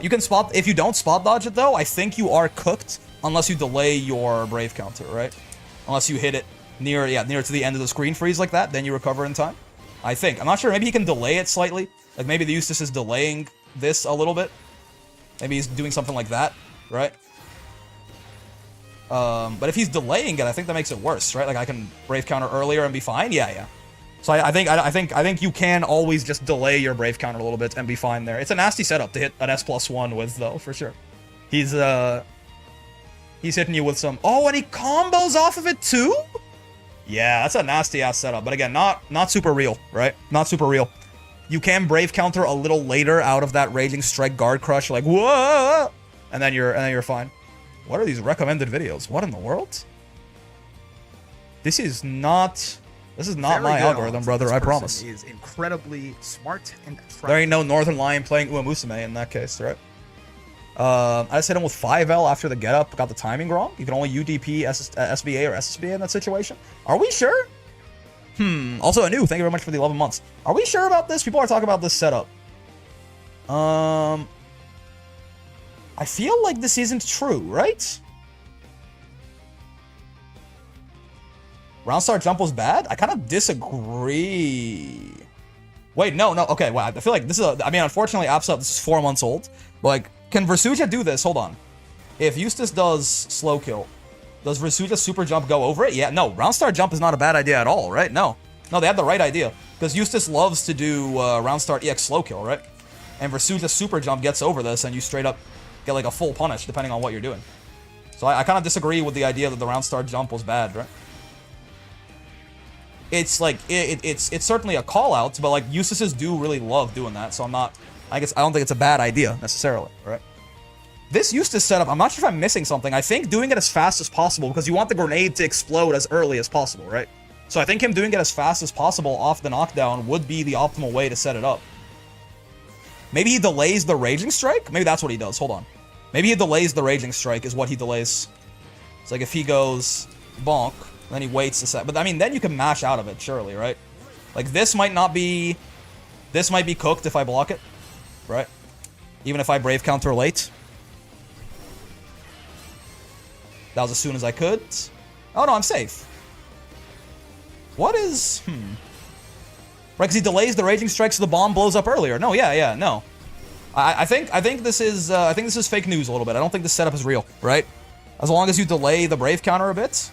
You can spot, if you don't spot dodge it though, I think you are cooked unless you delay your Brave counter, right? Unless you hit it near to the end of the screen freeze like that, then you recover in time. I think. I'm not sure, maybe he can delay it slightly. Like maybe the Eustace is delaying this a little bit. Maybe he's doing something like that, right? But if he's delaying it, I think that makes it worse, right? Like I can Brave counter earlier and be fine. Yeah. So I think you can always just delay your Brave counter a little bit and be fine there. It's a nasty setup to hit an S+1 with, though, for sure. He's hitting you with some. Oh, and he combos off of it too. Yeah, that's a nasty ass setup. But again, not super real, right? Not super real. You can Brave counter a little later out of that Raging Strike guard crush, like whoa, and then you're fine. What are these recommended videos? What in the world? This is not my algorithm, brother. I promise. Is incredibly smart and attractive. There ain't no Northern Lion playing Uemusume in that case, right? I just hit him with 5L after the get up. Got the timing wrong. You can only UDP SBA or SSBA in that situation. Are we sure? Also, Anu, thank you very much for the 11 months. Are we sure about this? People are talking about this setup. I feel like this isn't true, right? Round start jump was bad? I kind of disagree. Wait, no. Okay, wow. I feel like this is I mean, unfortunately, Apps Up, this is 4 months old. But, like, can Versuja do this? Hold on. If Eustace does slow kill, does Versuja's super jump go over it? Yeah, no. Round start jump is not a bad idea at all, right? No, they had the right idea. Because Eustace loves to do round start EX slow kill, right? And Versuja's super jump gets over this, and you straight up get, like, a full punish, depending on what you're doing. So I kind of disagree with the idea that the round start jump was bad, right? It's like it's certainly a call out, but like Eustaces do really love doing that, so I don't think it's a bad idea necessarily, right? This Eustace setup, I'm not sure if I'm missing something. I think doing it as fast as possible because you want the grenade to explode as early as possible, right? So I think him doing it as fast as possible off the knockdown would be the optimal way to set it up. Maybe he delays the Raging Strike? Maybe that's what he does. Hold on. Maybe he delays the Raging Strike is what he delays. It's like if he goes bonk, then he waits a sec. But I mean, then you can mash out of it, surely, right? Like this might be cooked if I block it, right? Even if I Brave counter late. That was as soon as I could. Oh no, I'm safe. What is... Right, because he delays the Raging Strike so the bomb blows up earlier. No, yeah, no. I think this is fake news a little bit. I don't think this setup is real, right? As long as you delay the Brave counter a bit.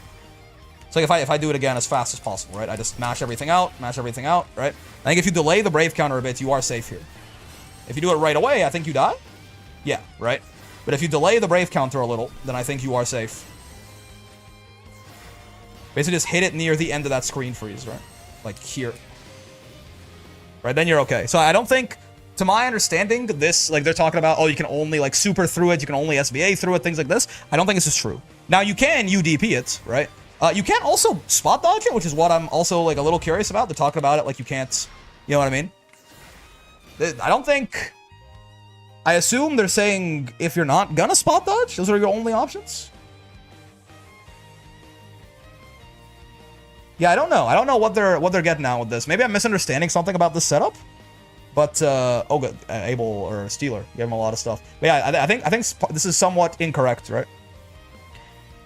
So like if I do it again as fast as possible, right? I just mash everything out, right? I think if you delay the Brave counter a bit, you are safe here. If you do it right away, I think you die. Yeah, right? But if you delay the Brave counter a little, then I think you are safe. Basically just hit it near the end of that screen freeze, right? Like here. Right, then you're okay. So I don't think, to my understanding, this, like they're talking about, oh, you can only like super through it, you can only SBA through it, things like this. I don't think this is true. Now you can UDP it, right? You can't also spot dodge it, which is what I'm also like a little curious about. They're talking about it like you can't, you know what I mean? I don't think, I assume they're saying if you're not gonna spot dodge, those are your only options. Yeah, I don't know. I don't know what they're getting at with this. Maybe I'm misunderstanding something about this setup. But oh good, Abel or Steeler gave him a lot of stuff. But yeah, I think this is somewhat incorrect, right?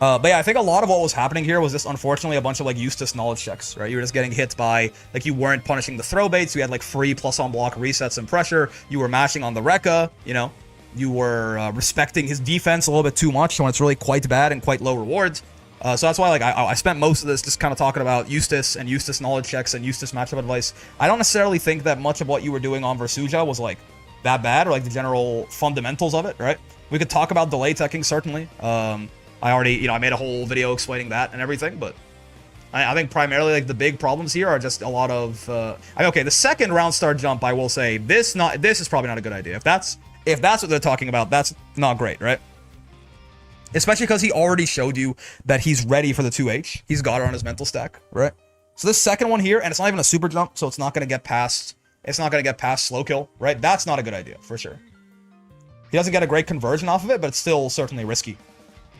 But yeah, I think a lot of what was happening here was just unfortunately a bunch of like Eustace knowledge checks, right? You were just getting hit by, like, you weren't punishing the throw baits, you had like free plus on block resets and pressure, you were mashing on the Rekka, you know, you were respecting his defense a little bit too much when it's really quite bad and quite low rewards. So that's why like I spent most of this just kind of talking about Eustace and Eustace knowledge checks and Eustace matchup advice. I don't necessarily think that much of what you were doing on Versuja was like that bad, or like the general fundamentals of it, right? We could talk about delay teching, certainly. I already, you know, I made a whole video explaining that and everything, but I think primarily like the big problems here are just a lot of okay, the second round start jump, I will say this is probably not a good idea. If that's what they're talking about, that's not great, right? Especially because he already showed you that he's ready for the 2H. He's got it on his mental stack, right? So this second one here, and it's not even a super jump, so it's not going to get past slow kill, right? That's not a good idea, for sure. He doesn't get a great conversion off of it, but it's still certainly risky.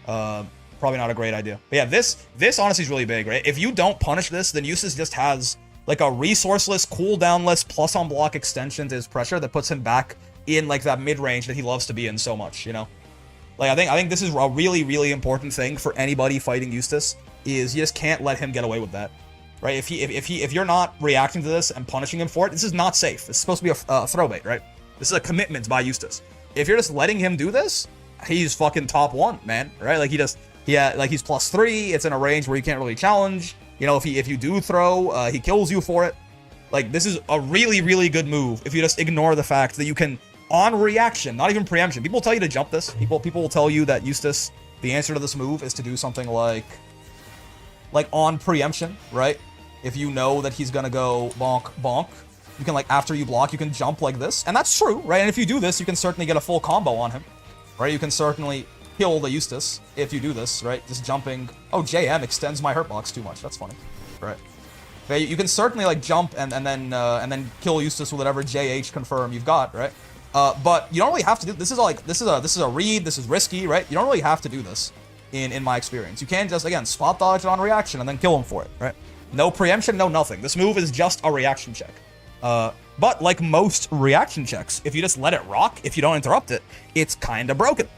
Probably not a great idea. But yeah, this honestly is really big, right? If you don't punish this, then Eustace just has like a resourceless, cooldownless, plus on block extension to his pressure that puts him back in like that mid-range that he loves to be in so much, you know? Like, I think this is a really, really important thing for anybody fighting Eustace, is you just can't let him get away with that, right? If you're not reacting to this and punishing him for it, this is not safe. This is supposed to be a throw bait, right? This is a commitment by Eustace. If you're just letting him do this, he's fucking top 1, man, right? Like he's +3. It's in a range where you can't really challenge. You know, if you do throw, he kills you for it. Like, this is a really, really good move if you just ignore the fact that you can, on reaction, not even preemption. People tell you to jump this. People will tell you that Eustace, the answer to this move is to do something like on preemption, right? If you know that he's gonna go bonk, bonk, you can, like, after you block, you can jump like this. And that's true, right? And if you do this, you can certainly get a full combo on him, right? You can certainly kill the Eustace if you do this, right? Just jumping. Oh, JM extends my hurt box too much. That's funny, right? Okay, you can certainly, like, jump and then kill Eustace with whatever JH confirm you've got, right? But you don't really have to do this. Is a read. This is risky, right? You don't really have to do this in my experience. You can just, again, spot dodge it on reaction and then kill him for it, right? No preemption, no nothing. This move is just a reaction check. But like most reaction checks, if you just let it rock, if you don't interrupt it, it's kind of broken.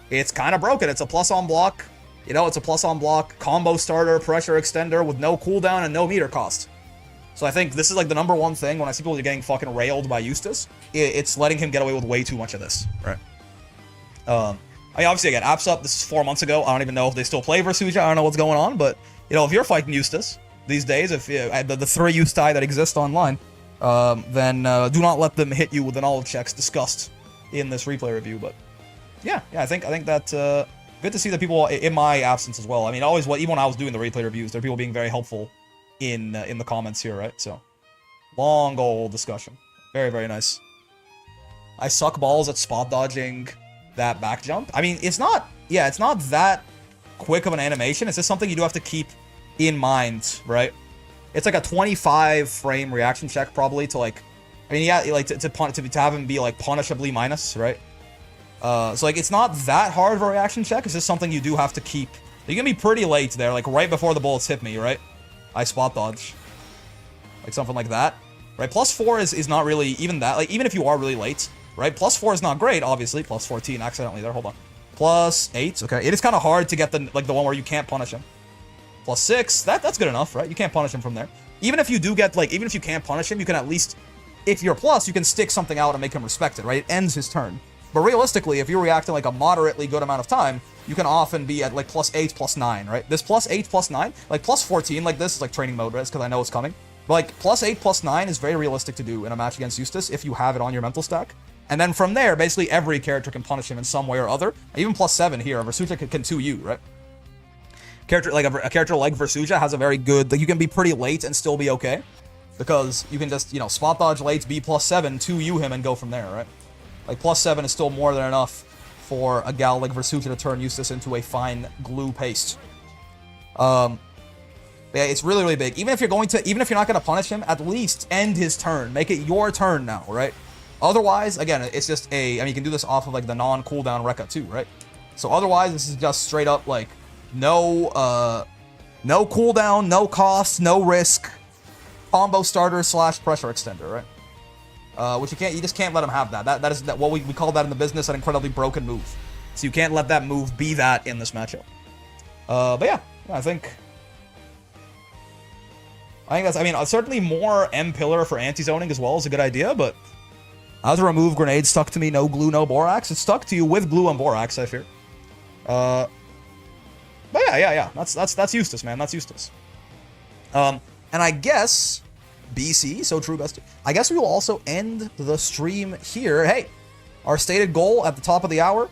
It's kind of broken. It's a plus on block You know, it's a plus on block, combo starter, pressure extender with no cooldown and no meter cost. So I think this is like the number one thing when I see people getting fucking railed by Eustace. It's letting him get away with way too much of this, right? I mean, obviously, again, apps up. This is 4 months ago. I don't even know if they still play Versuja. I don't know what's going on, but you know, if you're fighting Eustace these days, if the 3 Eustace that exist online, then do not let them hit you with the knowledge checks discussed in this replay review. But yeah, I think that good to see that people in my absence as well. I mean, always even when I was doing the replay reviews, there are people being very helpful in the comments here, right? So long goal discussion, very, very nice. I suck balls at spot dodging that back jump. I mean, it's not that quick of an animation. It's just something you do have to keep in mind, right? It's like a 25 frame reaction check probably to like, I mean, yeah, like to have him be like punishably minus, right? So like it's not that hard of a reaction check. It's just something you do have to keep. You can be pretty late there, like right before the bullets hit me, right? I spot dodge, like something like that, right? +4 is not really even that. Like even if you are really late, right? +4 is not great, obviously. +14 accidentally there. Hold on. +8. Okay, it is kind of hard to get the one where you can't punish him. +6. That's good enough, right? You can't punish him from there. Even if you do get even if you can't punish him, you can at least, if you're plus, you can stick something out and make him respect it, right? It ends his turn. But realistically, if you're reacting like a moderately good amount of time, you can often be at like +8, +9, right? This +8, +9, like +14, like this is like training mode, right? Because I know it's coming. But like +8, +9 is very realistic to do in a match against Eustace if you have it on your mental stack. And then from there, basically every character can punish him in some way or other. Even +7 here, Versuja can 2U, right? A character like Versuja has a very good, like you can be pretty late and still be okay. Because you can just, you know, spot dodge late, be +7, 2U him and go from there, right? Like +7 is still more than enough for a gal like Versuja to turn Eustace into a fine glue paste. Yeah, it's really, really big. Even if you're not gonna punish him, at least end his turn. Make it your turn now, right? Otherwise, again, it's just I mean, you can do this off of like the non-cooldown Rekka too, right? So otherwise, this is just straight up like no cooldown, no cost, no risk, combo starter / pressure extender, right? Which you just can't let him have that. That is what we call that in the business an incredibly broken move. So you can't let that move be that in this matchup. But yeah, I think that's, I mean, certainly more M pillar for anti-zoning as well is a good idea, but how to remove grenade stuck to me, no glue, no borax. It's stuck to you with glue and borax, I fear. But yeah. That's Eustace, man. That's Eustace. And I guess BC, so true, bestie. I guess we will also end the stream here. Hey, our stated goal at the top of the hour,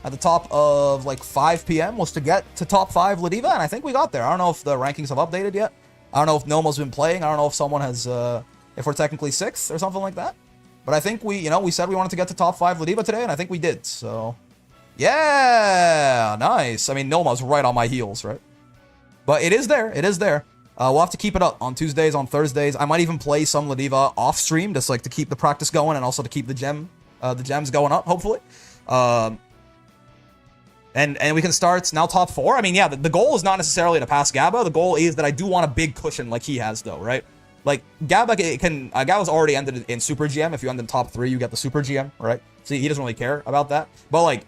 at the top of like 5 p.m. was to get to top 5 Ladiva, and I think we got there. I don't know if the rankings have updated yet. I don't know if Noma's been playing. I don't know if someone has, if we're technically 6th or something like that. But I think we said we wanted to get to top 5 Ladiva today, and I think we did. So, yeah, nice. I mean, Noma's right on my heels, right? But it is there. It is there. We'll have to keep it up on Tuesdays, on Thursdays. I might even play some Ladiva off stream, just like to keep the practice going and also to keep the gems going up, hopefully. And we can start now top 4. I mean, yeah, the goal is not necessarily to pass Gabba. The goal is that I do want a big cushion like he has, though, right? Like Gabba Gabba's already ended in Super GM. If you end in top 3, you get the Super GM, right? See, he doesn't really care about that. But like,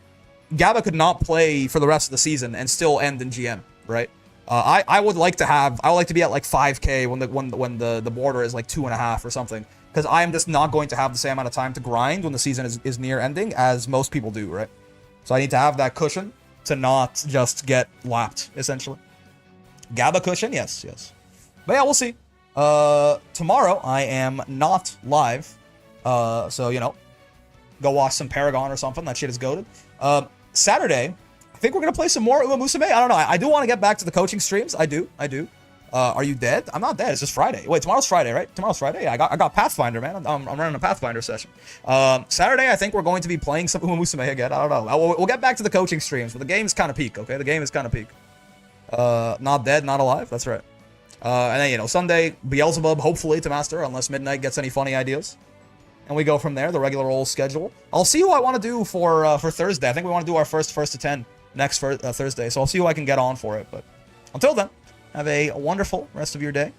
Gabba could not play for the rest of the season and still end in GM, right? I would like to be at like 5k when the border is like 2.5 or something, because I am just not going to have the same amount of time to grind when the season is near ending as most people do, right? So I need to have that cushion to not just get lapped, essentially. Gabba cushion, yes. But yeah, we'll see. Tomorrow I am not live, so you know, go watch some Paragon or something. That shit is goated. Saturday, I think we're gonna play some more Uma Musume. I don't know. I do want to get back to the coaching streams. I do. Are you dead? I'm not dead. It's just Friday. Wait, tomorrow's Friday, right? Tomorrow's Friday. Yeah, I got Pathfinder, man. I'm running a Pathfinder session. Saturday, I think we're going to be playing some Uma Musume again. I don't know. We'll get back to the coaching streams, but the game is kind of peak. Okay, the game is kind of peak. Not dead, not alive. That's right. And then, you know, Sunday, Beelzebub, hopefully, to master, unless Midnight gets any funny ideas. And we go from there, the regular old schedule. I'll see who I want to do for Thursday. I think we want to do our first to 10 next Thursday. So I'll see who I can get on for it. But until then, have a wonderful rest of your day.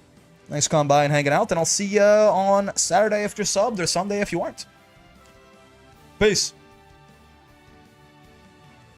Thanks for coming by and hanging out. And I'll see you on Saturday if you're subbed or Sunday if you aren't. Peace.